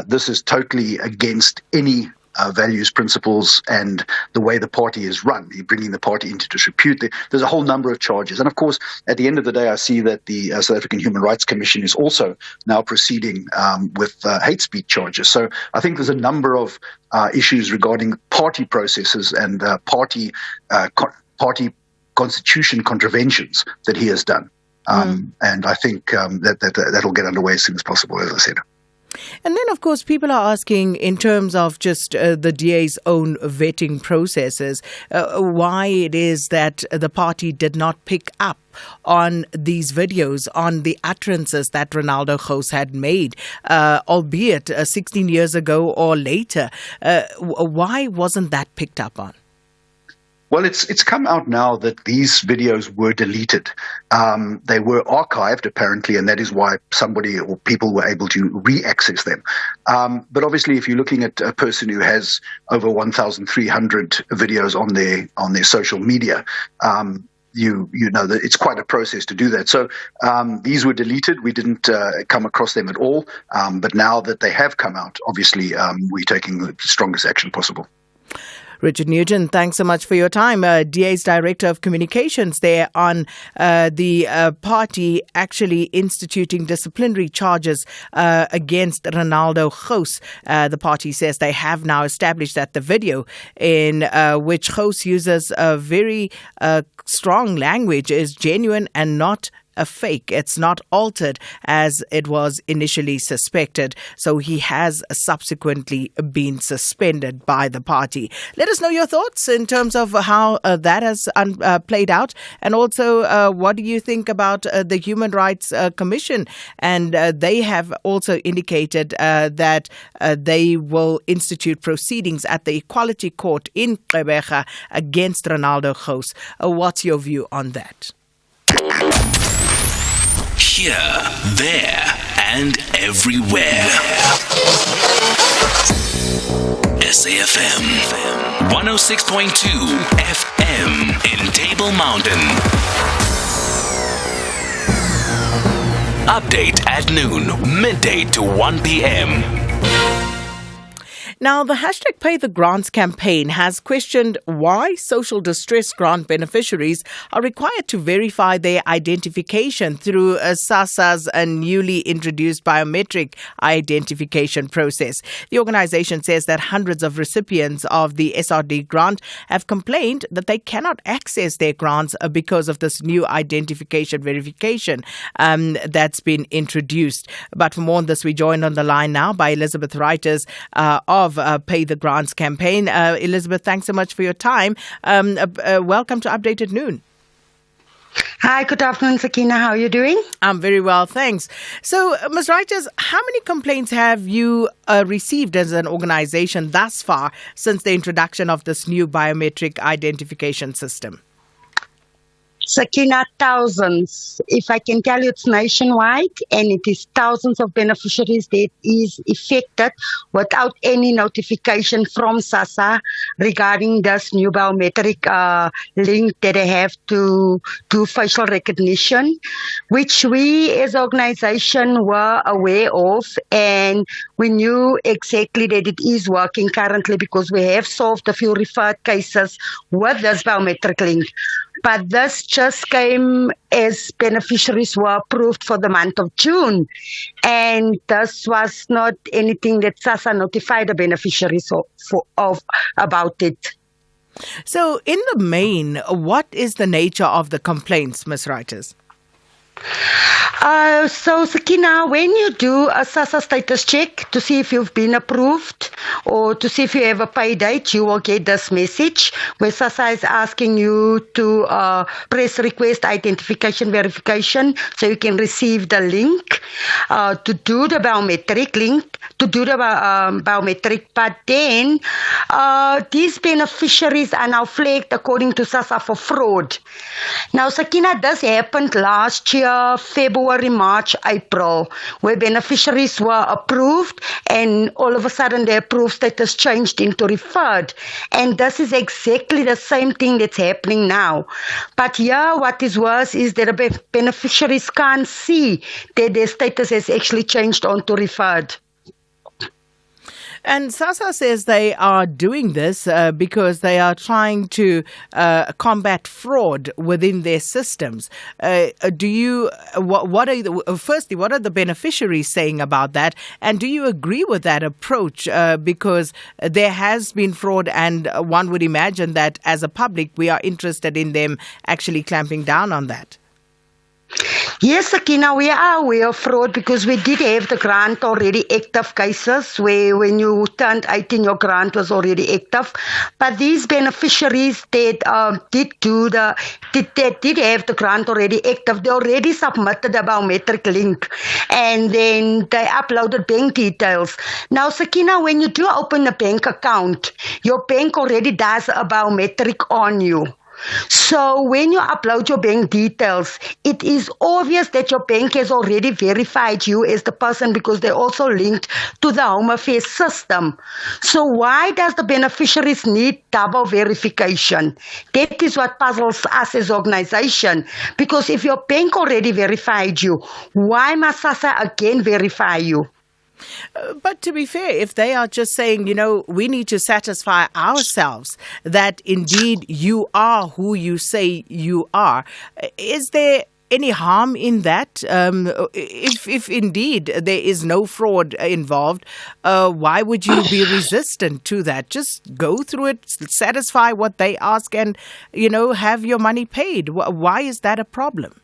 this is totally against any values, principles, and the way the party is run. You're bringing the party into disrepute. There's a whole number of charges. And of course, at the end of the day, I see that the South African Human Rights Commission is also now proceeding with hate speech charges. So I think there's a number of issues regarding party processes and party constitution contraventions that he has done. And I think that'll get underway as soon as possible, as I said. And then, of course, people are asking in terms of just the DA's own vetting processes, why it is that the party did not pick up on these videos, on the utterances that Ronaldo Gous had made, albeit 16 years ago or later. Why wasn't that picked up on? Well, it's come out now that these videos were deleted. They were archived, apparently, and that is why somebody or people were able to re-access them. But obviously, if you're looking at a person who has over 1,300 videos on their social media, you know that it's quite a process to do that. So these were deleted. We didn't come across them at all. But now that they have come out, obviously, we're taking the strongest action possible. Richard Nugent, thanks so much for your time. DA's Director of Communications there on the party actually instituting disciplinary charges against Ronaldo Gous. The party says they have now established that the video in which Gous uses a very strong language is genuine and not a fake. It's not altered as it was initially suspected. So he has subsequently been suspended by the party. Let us know your thoughts in terms of how that has played out. And also, what do you think about the Human Rights Commission? And they have also indicated that they will institute proceedings at the Equality Court in Gqeberha against Ronaldo Gous. What's your view on that? Here, there, and everywhere. SAFM 106.2 FM in Table Mountain. Update at noon, midday to 1 p.m. Now, the hashtag Pay the Grants campaign has questioned why social distress grant beneficiaries are required to verify their identification through SASSA's newly introduced biometric identification process. The organization says that hundreds of recipients of the SRD grant have complained that they cannot access their grants because of this new identification verification that's been introduced. But for more on this, we're joined on the line now by Elizabeth Reiters of of Pay the Grants campaign. Elizabeth, thanks so much for your time. Welcome to Update at Noon. Hi, good afternoon, Sakina. How are you doing? I'm very well, thanks. So, Ms. Reuters, how many complaints have you received as an organization thus far since the introduction of this new biometric identification system? Sakina, thousands. If I can tell you, it's nationwide, and it is thousands of beneficiaries that is affected without any notification from SASSA regarding this new biometric link that they have to do facial recognition, which we as an organization were aware of, and we knew exactly that it is working currently because we have solved a few referred cases with this biometric link. But this just came as beneficiaries were approved for the month of June. And this was not anything that SASSA notified the beneficiaries of about it. So in the main, what is the nature of the complaints, Ms. Reuters? So, Sakina, when you do a SASSA status check to see if you've been approved or to see if you have a pay date, you will get this message where SASSA is asking you to press request identification verification so you can receive the link to do the biometric link, to do the biometric. But then these beneficiaries are now flagged according to SASSA for fraud. Now, Sakina, this happened last year, February, March, April, where beneficiaries were approved and all of a sudden their approved status changed into referred. And this is exactly the same thing that's happening now. But here, what is worse is that the beneficiaries can't see that their status has actually changed onto referred. And SASSA says they are doing this because they are trying to combat fraud within their systems. Firstly, what are the beneficiaries saying about that? And do you agree with that approach? Because there has been fraud, and one would imagine that as a public, we are interested in them actually clamping down on that. Yes, Sakina, we are aware of fraud because we did have the grant already active cases where when you turned 18, your grant was already active. But these beneficiaries that did have the grant already active, they already submitted a biometric link and then they uploaded bank details. Now, Sakina, when you do open a bank account, your bank already does a biometric on you. So when you upload your bank details, it is obvious that your bank has already verified you as the person because they're also linked to the Home Affairs system. So why does the beneficiaries need double verification? That is what puzzles us as an organization. Because if your bank already verified you, why must SASSA again verify you? But to be fair, if they are just saying, we need to satisfy ourselves that indeed you are who you say you are, is there any harm in that? If indeed there is no fraud involved, why would you be resistant to that? Just go through it, satisfy what they ask and, have your money paid. Why is that a problem?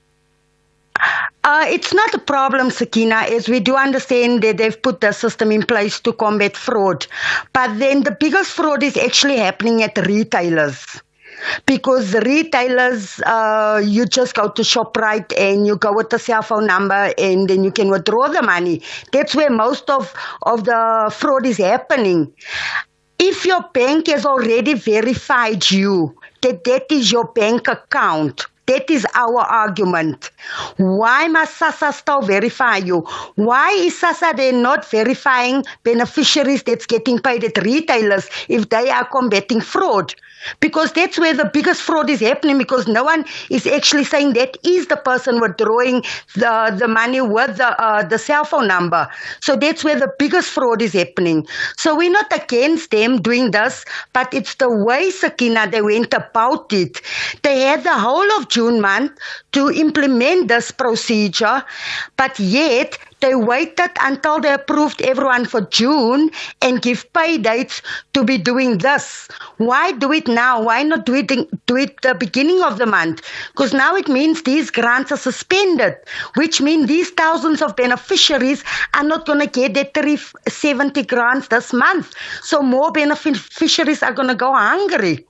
It's not a problem, Sakina, as we do understand that they've put the system in place to combat fraud. But then the biggest fraud is actually happening at retailers. Because the retailers, you just go to ShopRite and you go with the cell phone number and then you can withdraw the money. That's where most of the fraud is happening. If your bank has already verified you, that is your bank account, that is our argument. Why must SASSA still verify you? Why is SASSA then not verifying beneficiaries that's getting paid at retailers if they are combating fraud? Because that's where the biggest fraud is happening, because no one is actually saying that is the person withdrawing the money with the cell phone number. So that's where the biggest fraud is happening. So we're not against them doing this, but it's the way, Sakina, they went about it. They had the whole of June month to implement this procedure, but yet They waited until they approved everyone for June and give pay dates to be doing this. Why do it now? Why not do it the beginning of the month? Because now it means these grants are suspended, which means these thousands of beneficiaries are not going to get their 370 grants this month. So more beneficiaries are going to go hungry.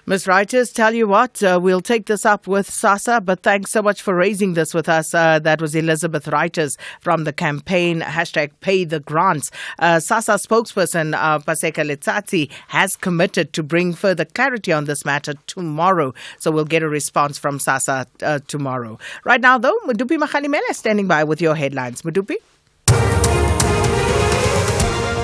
Ms. Reuters, tell you what, we'll take this up with SASSA, but thanks so much for raising this with us. That was Elizabeth Reuters from the campaign #PayTheGrants. SASSA spokesperson Paseka Letsatsi has committed to bring further clarity on this matter tomorrow. So we'll get a response from SASSA tomorrow. Right now, though, Modupi Mohlahlana standing by with your headlines. Modupi?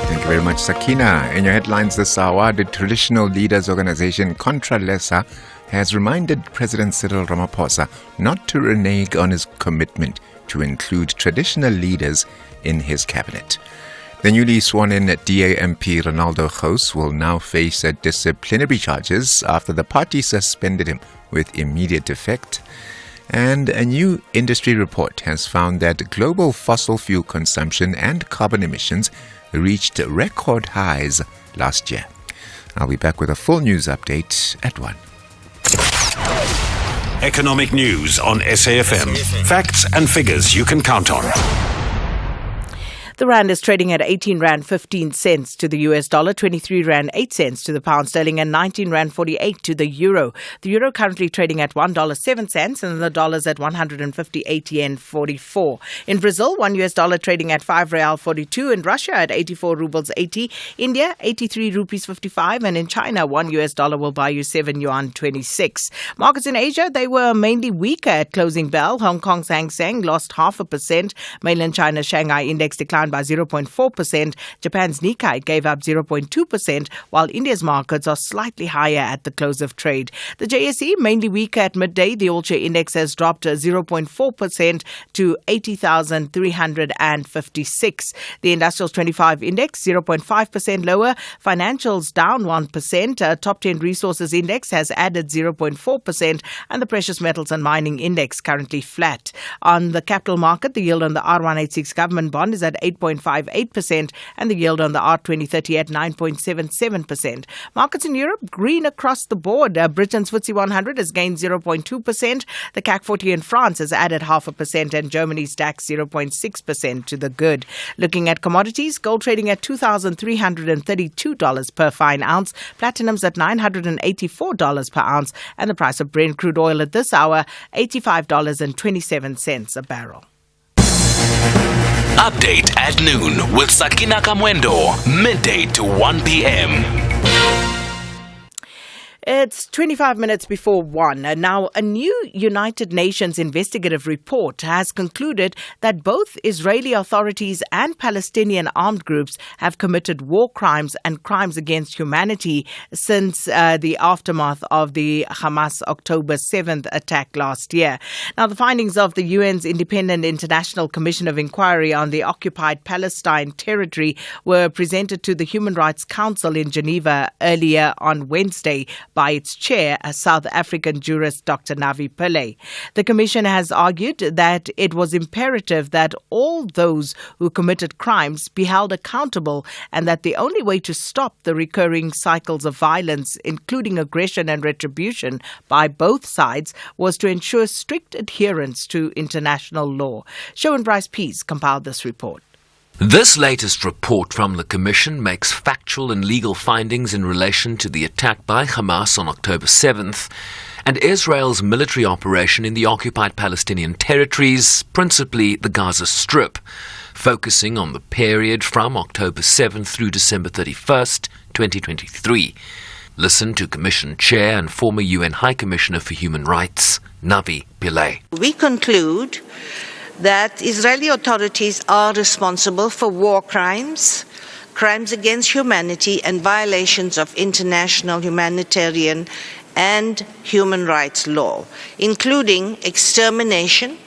Thank you very much, Sakina. In your headlines this hour, the traditional leaders organization Contra Lesa has reminded President Cyril Ramaphosa not to renege on his commitment to include traditional leaders in his cabinet. The newly sworn-in DA MP Ronaldo Gous will now face disciplinary charges after the party suspended him with immediate effect. And a new industry report has found that global fossil fuel consumption and carbon emissions reached record highs last year. I'll be back with a full news update at 1. Economic news on SAFM. Facts and figures you can count on. The rand is trading at 18 rand 15 cents to the US dollar, 23 rand 8 cents to the pound sterling, and 19 rand 48 to the euro. The euro currently trading at $1.07, and the dollar's at 158 yen 44. In Brazil, $1 US trading at 5 real 42. In Russia at 84 rubles 80. India 83 rupees 55, and in China $1 US will buy you 7 yuan 26. Markets in Asia, they were mainly weaker at closing bell. Hong Kong's Hang Seng lost 0.5%. Mainland China's Shanghai index declined by 0.4%. Japan's Nikkei gave up 0.2%, while India's markets are slightly higher at the close of trade. The JSE mainly weaker at midday. The all-share index has dropped 0.4% to 80,356. The Industrials 25 index 0.5% lower. Financials down 1%. Top 10 Resources index has added 0.4%, and the Precious Metals and Mining index currently flat. On the capital market, the yield on the R186 government bond is at 8.58%, and the yield on the R2030 at 9.77%. Markets in Europe green across the board. Britain's FTSE 100 has gained 0.2%. The CAC 40 in France has added 0.5%, and Germany's DAX 0.6% to the good. Looking at commodities, gold trading at $2,332 per fine ounce. Platinum's at $984 per ounce, and the price of Brent crude oil at this hour $85.27 a barrel. Update at noon with Sakina Kamwendo, midday to 1 p.m. It's 25 minutes before 1. Now, a new United Nations investigative report has concluded that both Israeli authorities and Palestinian armed groups have committed war crimes and crimes against humanity since the aftermath of the Hamas October 7th attack last year. Now, the findings of the UN's Independent International Commission of Inquiry on the occupied Palestine territory were presented to the Human Rights Council in Geneva earlier on Wednesday by its chair, a South African jurist, Dr. Navi Pillay. The Commission has argued that it was imperative that all those who committed crimes be held accountable, and that the only way to stop the recurring cycles of violence, including aggression and retribution by both sides, was to ensure strict adherence to international law. Showan Bryce Pease compiled this report. This latest report from the Commission makes factual and legal findings in relation to the attack by Hamas on October 7th and Israel's military operation in the occupied Palestinian territories, principally the Gaza Strip, focusing on the period from October 7th through December 31st, 2023. Listen to Commission Chair and former UN High Commissioner for Human Rights, Navi Pillay. We conclude that Israeli authorities are responsible for war crimes, crimes against humanity, and violations of international humanitarian and human rights law, including extermination,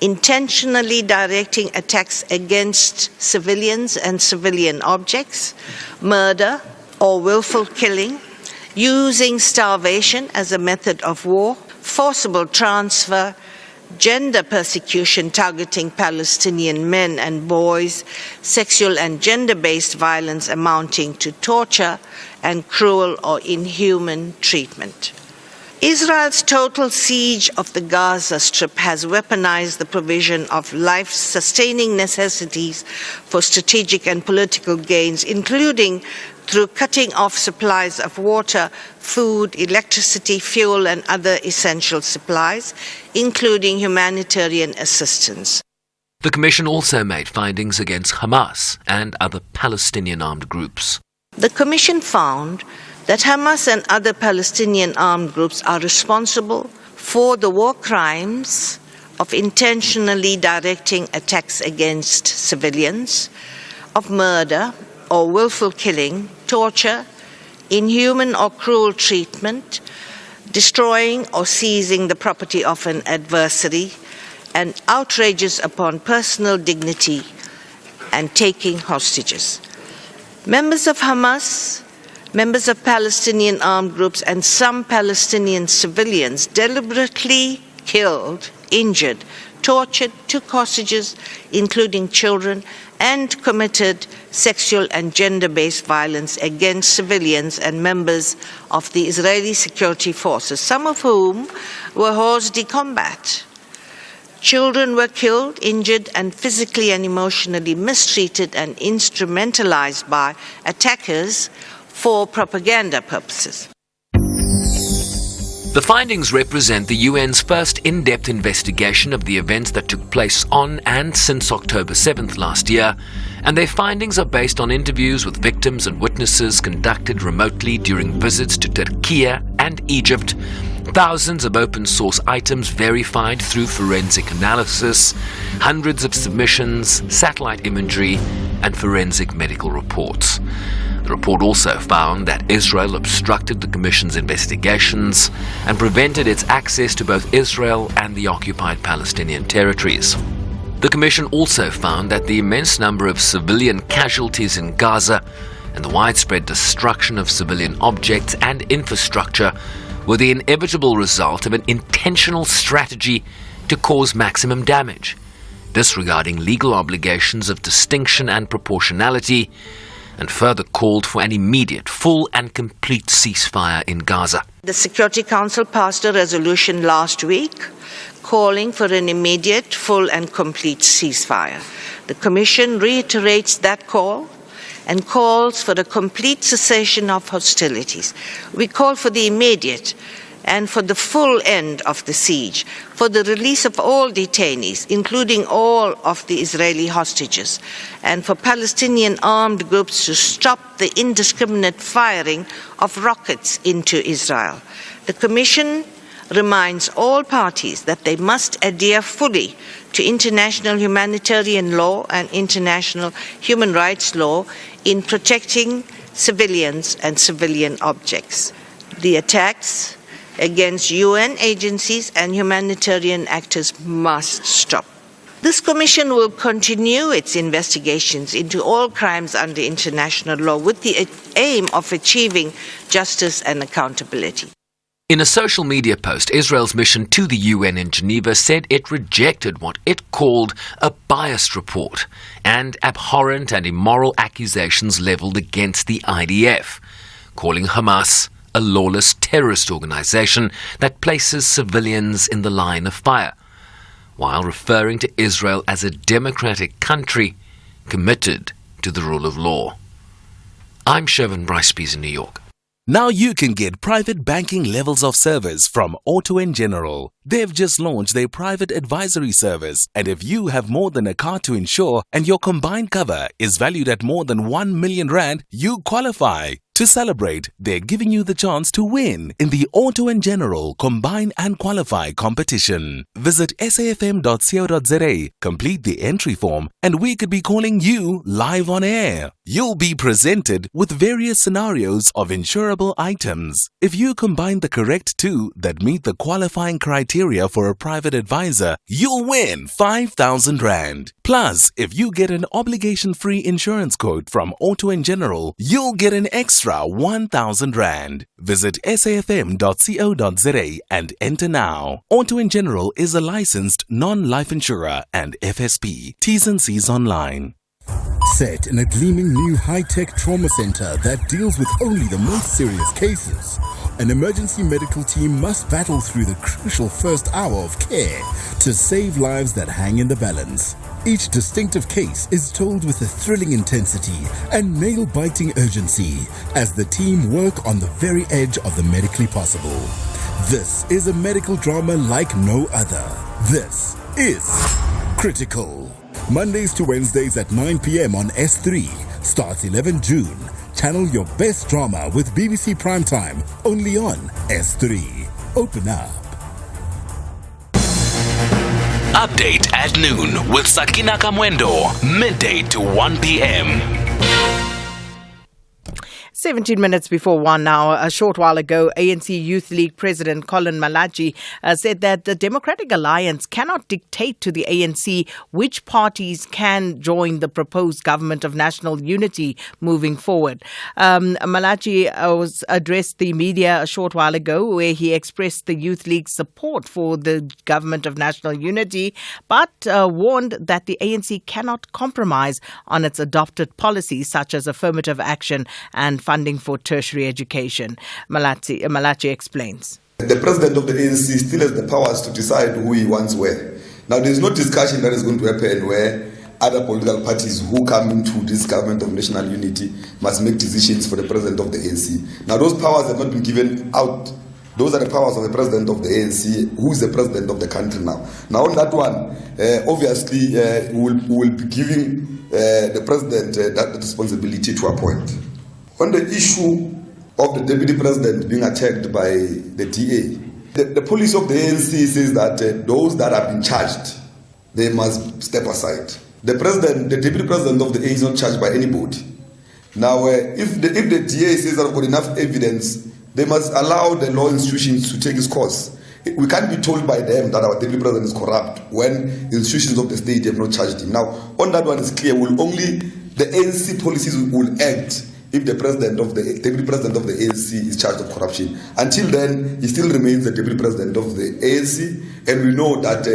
intentionally directing attacks against civilians and civilian objects, murder or willful killing, using starvation as a method of war, forcible transfer, gender persecution targeting Palestinian men and boys, sexual and gender-based violence amounting to torture and cruel or inhuman treatment. Israel's total siege of the Gaza Strip has weaponized the provision of life-sustaining necessities for strategic and political gains, including through cutting off supplies of water, food, electricity, fuel, and other essential supplies, including humanitarian assistance. The Commission also made findings against Hamas and other Palestinian armed groups. The Commission found that Hamas and other Palestinian armed groups are responsible for the war crimes of intentionally directing attacks against civilians, of murder or willful killing, torture, inhuman or cruel treatment, destroying or seizing the property of an adversary, and outrages upon personal dignity and taking hostages. Members of Hamas, members of Palestinian armed groups, and some Palestinian civilians deliberately killed, injured, tortured, took hostages, including children, and committed sexual and gender-based violence against civilians and members of the Israeli security forces, some of whom were hors de combat. Children were killed, injured, and physically and emotionally mistreated and instrumentalized by attackers for propaganda purposes. The findings represent the UN's first in-depth investigation of the events that took place on and since October 7th last year, and their findings are based on interviews with victims and witnesses conducted remotely during visits to Turkey and Egypt, thousands of open-source items verified through forensic analysis, hundreds of submissions, satellite imagery, and forensic medical reports. The report also found that Israel obstructed the Commission's investigations and prevented its access to both Israel and the occupied Palestinian territories. The Commission also found that the immense number of civilian casualties in Gaza and the widespread destruction of civilian objects and infrastructure were the inevitable result of an intentional strategy to cause maximum damage, disregarding legal obligations of distinction and proportionality, and further called for an immediate, full and complete ceasefire in Gaza. The Security Council passed a resolution last week calling for an immediate, full and complete ceasefire. The Commission reiterates that call and calls for a complete cessation of hostilities. We call for the immediate and for the full end of the siege, for the release of all detainees, including all of the Israeli hostages, and for Palestinian armed groups to stop the indiscriminate firing of rockets into Israel. The Commission reminds all parties that they must adhere fully to international humanitarian law and international human rights law in protecting civilians and civilian objects. The attacks against UN agencies and humanitarian actors must stop. This Commission will continue its investigations into all crimes under international law with the aim of achieving justice and accountability. In a social media post, Israel's mission to the UN in Geneva said it rejected what it called a biased report and abhorrent and immoral accusations leveled against the IDF, calling Hamas a lawless terrorist organization that places civilians in the line of fire, while referring to Israel as a democratic country committed to the rule of law. I'm Shervin Bryce-Pease in New York. Now you can get private banking levels of service from Auto & General. They've just launched their private advisory service, and if you have more than a car to insure and your combined cover is valued at more than 1 million rand, you qualify. To celebrate, they're giving you the chance to win in the Auto & General Combine and Qualify competition. Visit safm.co.za, complete the entry form, and we could be calling you live on air. You'll be presented with various scenarios of insurable items. If you combine the correct two that meet the qualifying criteria for a private advisor, you'll win 5,000 rand. Plus, if you get an obligation-free insurance quote from Auto & General, you'll get an extra 1,000 Rand. Visit safm.co.za and enter now. Auto & General is a licensed non-life insurer and FSP. T's and C's online. Set in a gleaming new high-tech trauma center that deals with only the most serious cases, an emergency medical team must battle through the crucial first hour of care to save lives that hang in the balance. Each distinctive case is told with a thrilling intensity and nail-biting urgency as the team work on the very edge of the medically possible. This is a medical drama like no other. This is Critical. Mondays to Wednesdays at 9 p.m. on S3. Starts 11 June. Channel your best drama with BBC Primetime only on S3. Open up. Update at noon with Sakina Kamwendo, midday to 1 p.m. 17 minutes before 1 now. A short while ago, ANC Youth League President Colin Malachi said that the Democratic Alliance cannot dictate to the ANC which parties can join the proposed government of national unity moving forward. Malachi addressed the media a short while ago where he expressed the Youth League's support for the government of national unity, but warned that the ANC cannot compromise on its adopted policies such as affirmative action and funding for tertiary education. Malachi explains. The president of the ANC still has the powers to decide who he wants where. Now, there is no discussion that is going to happen where other political parties who come into this government of national unity must make decisions for the president of the ANC. Now, those powers have not been given out. Those are the powers of the president of the ANC, who is the president of the country now. Now, on that one, obviously, we will be giving the president that responsibility to appoint. On the issue of the deputy president being attacked by the DA, the policy of the ANC says that those that have been charged, they must step aside. The deputy president of the ANC is not charged by anybody. Now, if the DA says that I've got enough evidence, they must allow the law institutions to take its course. We can't be told by them that our deputy president is corrupt when institutions of the state have not charged him. Now, on that one is clear. Only the ANC policies will act if the deputy president of the ANC is charged of corruption. Until then, he still remains the deputy president of the ANC, and we know that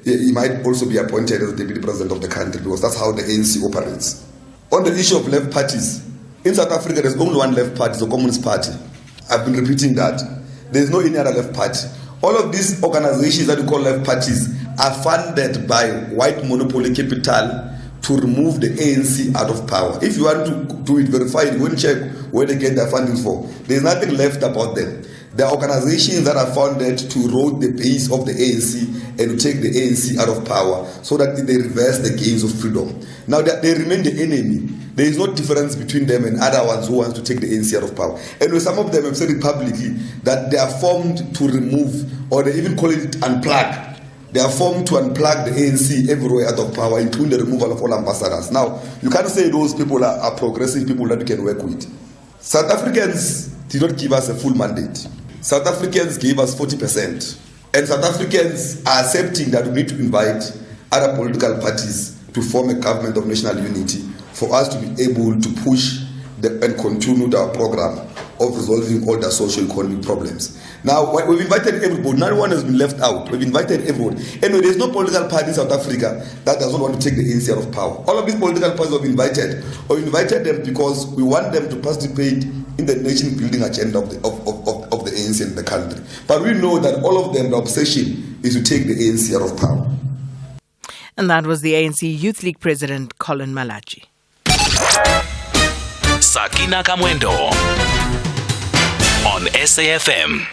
he might also be appointed as the deputy president of the country because that's how the ANC operates. On the issue of left parties, in South Africa there's only one left party, the Communist Party. I've been repeating that. There's no any other left party. All of these organizations that we call left parties are funded by white monopoly capital to remove the ANC out of power. If you want to do it, verify it, go and check where they get their funding for. There's nothing left about them. They are organizations that are founded to erode the base of the ANC and to take the ANC out of power so that they reverse the gains of freedom. Now they remain the enemy. There is no difference between them and other ones who want to take the ANC out of power. And some of them have said it publicly that they are formed to remove, or they even call it unplug. They are formed to unplug the ANC everywhere out of power, including the removal of all ambassadors. Now, you can't say those people are progressive people that you can work with. South Africans did not give us a full mandate. South Africans gave us 40%. And South Africans are accepting that we need to invite other political parties to form a government of national unity for us to be able to push and continue our program of resolving all the socio-economic problems. Now, we've invited everybody. No one has been left out. We've invited everyone. Anyway, there's no political party in South Africa that does not want to take the ANC out of power. All of these political parties we've invited them because we want them to participate in the nation-building agenda of the ANC in the country. But we know that all of them, the obsession is to take the ANC out of power. And that was the ANC Youth League President Colin Malachi. Sakina Kamwendo on SAFM.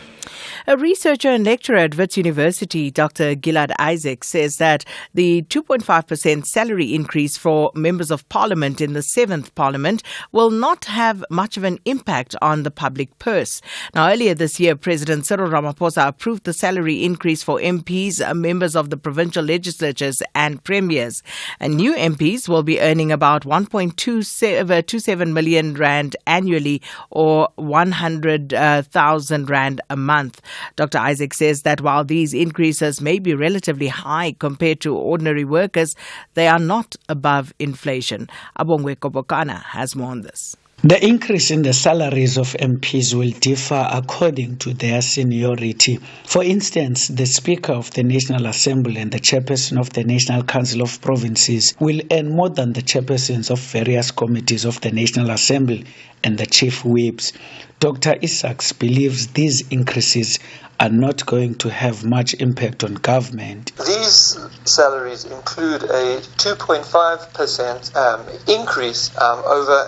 A researcher and lecturer at Wits University, Dr. Gilad Isaac, says that the 2.5% salary increase for members of parliament in the 7th parliament will not have much of an impact on the public purse. Now, earlier this year, President Cyril Ramaphosa approved the salary increase for MPs, members of the provincial legislatures and premiers. And new MPs will be earning about 1.27 million rand annually, or 100,000 rand a month. Dr. Isaac says that while these increases may be relatively high compared to ordinary workers, they are not above inflation. Abongwe Kobokana has more on this. The increase in the salaries of MPs will differ according to their seniority. For instance, the Speaker of the National Assembly and the Chairperson of the National Council of Provinces will earn more than the chairpersons of various committees of the National Assembly and the chief whips. Dr. Isaacs believes these increases are not going to have much impact on government. These salaries include a 2.5% increase over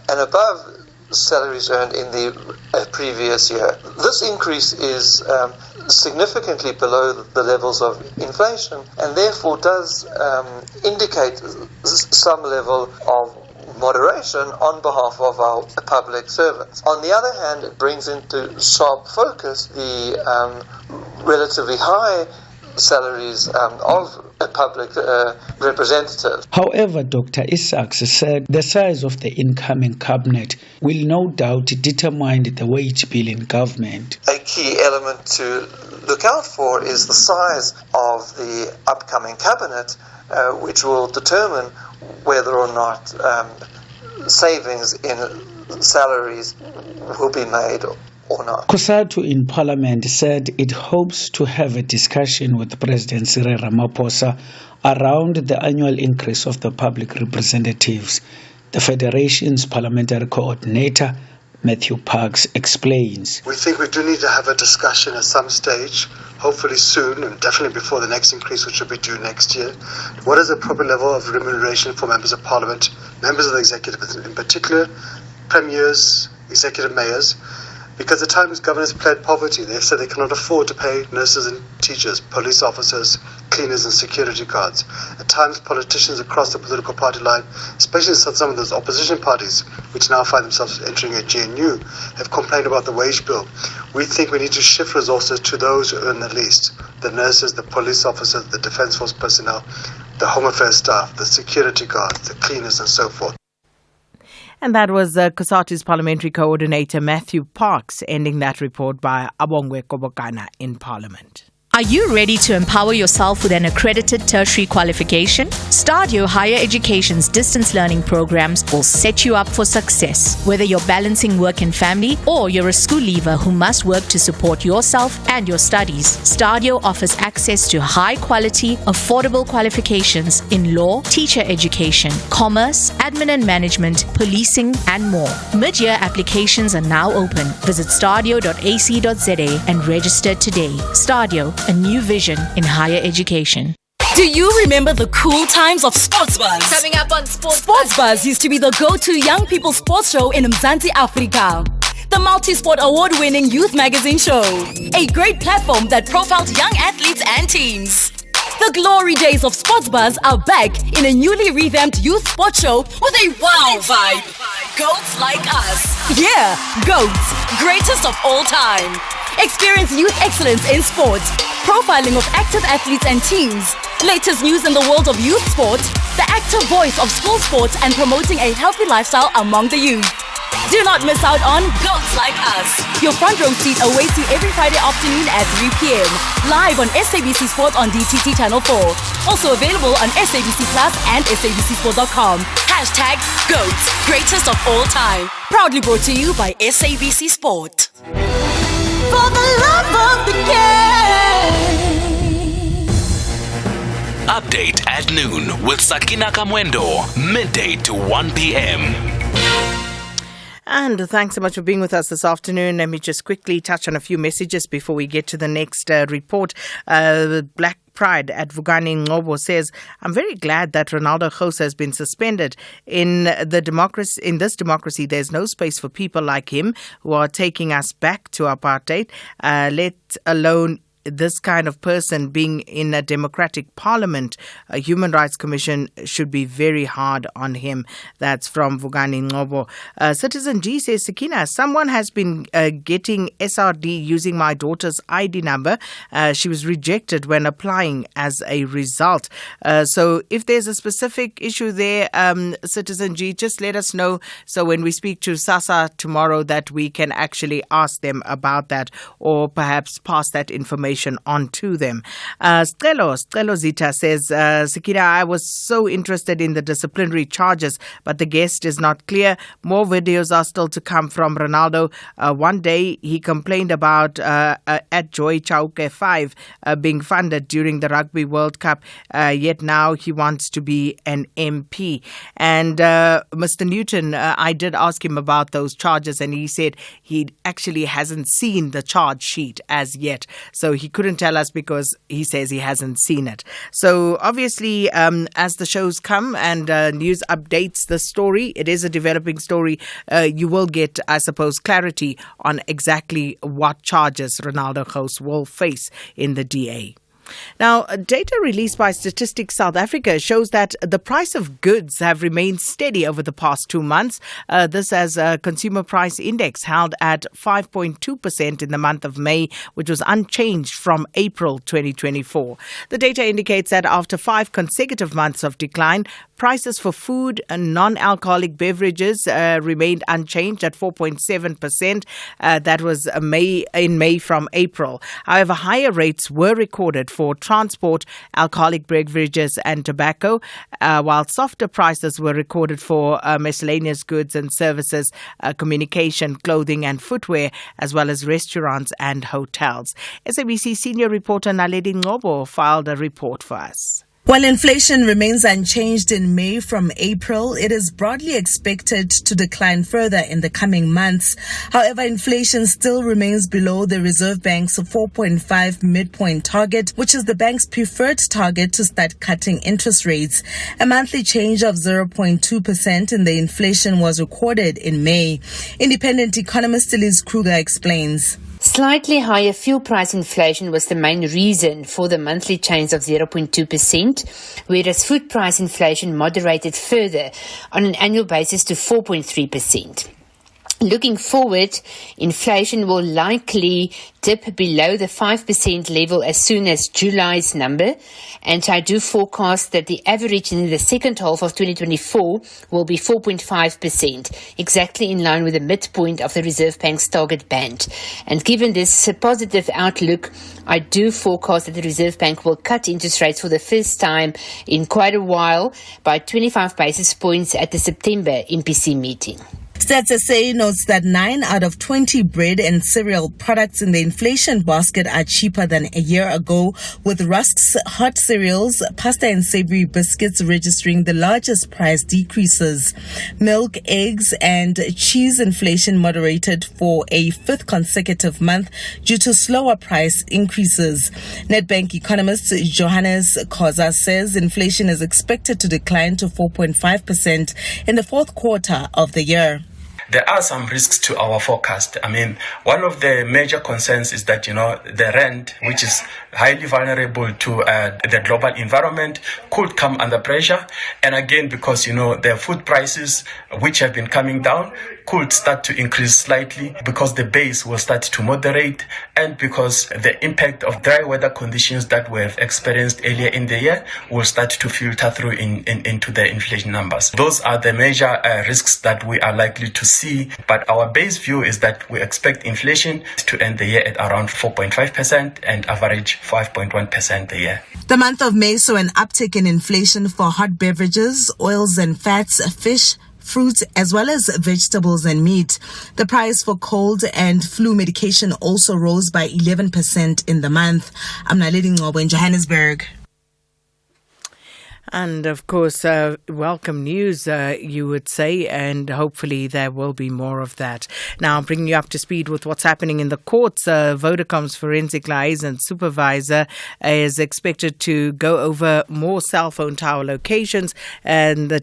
and above salaries earned in the previous year. This increase is significantly below the levels of inflation and therefore does indicate some level of moderation on behalf of our public servants. On the other hand, it brings into sharp focus the relatively high salaries of public representatives. However, Dr. Isaacs said the size of the incoming cabinet will no doubt determine the wage bill in government. A key element to look out for is the size of the upcoming cabinet, which will determine whether or not savings in salaries will be made or not. COSATU in Parliament said it hopes to have a discussion with President Cyril Ramaphosa around the annual increase of the public representatives. The Federation's parliamentary coordinator, Matthew Parks, explains. We think we do need to have a discussion at some stage, hopefully soon, and definitely before the next increase, which will be due next year. What is the proper level of remuneration for members of parliament, members of the executive, in particular, premiers, executive mayors? Because at times governors plead poverty. They said they cannot afford to pay nurses and teachers, police officers, cleaners and security guards. At times politicians across the political party line, especially some of those opposition parties, which now find themselves entering a GNU, have complained about the wage bill. We think we need to shift resources to those who earn the least. The nurses, the police officers, the defence force personnel, the home affairs staff, the security guards, the cleaners and so forth. And that was COSATU's parliamentary coordinator, Matthew Parks, ending that report by Abongwe Kobokana in Parliament. Are you ready to empower yourself with an accredited tertiary qualification? Stadio Higher Education's distance learning programs will set you up for success. Whether you're balancing work and family or you're a school leaver who must work to support yourself and your studies, Stadio offers access to high-quality, affordable qualifications in law, teacher education, commerce, admin and management, policing, and more. Mid-year applications are now open. Visit stadio.ac.za and register today. Stadio, a new vision in higher education. Do you remember the cool times of Sports Buzz? Coming up on Sports Buzz used to be the go-to young people sports show in Mzansi Africa. The multi-sport award-winning youth magazine show. A great platform that profiled young athletes and teams. The glory days of Sports Buzz are back in a newly revamped youth sports show with a wow vibe. Goats like us. Yeah, goats. Greatest of all time. Experience youth excellence in sports, profiling of active athletes and teams, latest news in the world of youth sport, the active voice of school sports, and promoting a healthy lifestyle among the youth. Do not miss out on Goats Like Us. Your front row seat awaits you every Friday afternoon at 3 p.m. Live on SABC Sport on DTT Channel 4. Also available on SABC Plus and SABCSport.com. Hashtag Goats, greatest of all time. Proudly brought to you by SABC Sport. For the love of the game. Update at noon with Sakina Kamwendo, midday to 1 p.m. And thanks so much for being with us this afternoon. Let me just quickly touch on a few messages before we get to the next report. Black Pride at Vugani Ngobo says, I'm very glad that Ronaldo Khosa has been suspended. In this democracy, there's no space for people like him who are taking us back to apartheid, let alone this kind of person being in a democratic parliament, a Human Rights Commission should be very hard on him. That's from Vugani Ngobo. Citizen G says, Sakina, someone has been getting SRD using my daughter's ID number. She was rejected when applying as a result. So if there's a specific issue there, Citizen G, just let us know. So when we speak to SASSA tomorrow, that we can actually ask them about that, or perhaps pass that information on to them. Stelo Zita says, Sakina, I was so interested in the disciplinary charges, but the guest is not clear. More videos are still to come from Ronaldo. One day he complained about at Joy Chauke 5 being funded during the Rugby World Cup, yet now he wants to be an MP. And Mr. Newton, I did ask him about those charges, and he said he actually hasn't seen the charge sheet as yet. So he couldn't tell us because he says he hasn't seen it. So obviously, as the shows come and news updates the story, it is a developing story, you will get, I suppose, clarity on exactly what charges Ronaldo Gous will face in the DA. Now, data released by Statistics South Africa shows that the price of goods have remained steady over the past 2 months. This as a consumer price index held at 5.2% in the month of May, which was unchanged from April 2024. The data indicates that after 5 consecutive months of decline, prices for food and non-alcoholic beverages remained unchanged at 4.7%. That was in May from April. However, higher rates were recorded for transport, alcoholic beverages and tobacco, while softer prices were recorded for miscellaneous goods and services, communication, clothing and footwear, as well as restaurants and hotels. SABC senior reporter Naledi Ngobo filed a report for us. While inflation remains unchanged in May from April, it is broadly expected to decline further in the coming months. However, inflation still remains below the Reserve Bank's 4.5 midpoint target, which is the bank's preferred target to start cutting interest rates. A monthly change of 0.2% in the inflation was recorded in May. Independent economist Liz Kruger explains. Slightly higher fuel price inflation was the main reason for the monthly change of 0.2%, whereas food price inflation moderated further on an annual basis to 4.3%. Looking forward, inflation will likely dip below the 5% level as soon as July's number, and I do forecast that the average in the second half of 2024 will be 4.5%, exactly in line with the midpoint of the Reserve Bank's target band. And given this positive outlook, I do forecast that the Reserve Bank will cut interest rates for the first time in quite a while by 25 basis points at the September MPC meeting. Stats SA notes that 9 out of 20 bread and cereal products in the inflation basket are cheaper than a year ago, with rusks, hot cereals, pasta and savory biscuits registering the largest price decreases. Milk, eggs and cheese inflation moderated for a 5th consecutive month due to slower price increases. Nedbank economist Johannes Khoza says inflation is expected to decline to 4.5% in the 4th quarter of the year. There are some risks to our forecast. I mean, one of the major concerns is that, the rand, which is highly vulnerable to the global environment, could come under pressure. And again, because, the food prices, which have been coming down, could start to increase slightly because the base will start to moderate and because the impact of dry weather conditions that we have experienced earlier in the year will start to filter through into the inflation numbers. Those are the major risks that we are likely to see, but our base view is that we expect inflation to end the year at around 4.5% and average 5.1% a year. The month of May saw an uptick in inflation for hot beverages, oils and fats, fish, fruits, as well as vegetables and meat. The price for cold and flu medication also rose by 11% in the month. I'm Naledi Ngobo in Johannesburg. And of course, welcome news, you would say, and hopefully there will be more of that. Now, bringing you up to speed with what's happening in the courts, Vodacom's forensic liaison supervisor is expected to go over more cell phone tower locations, and the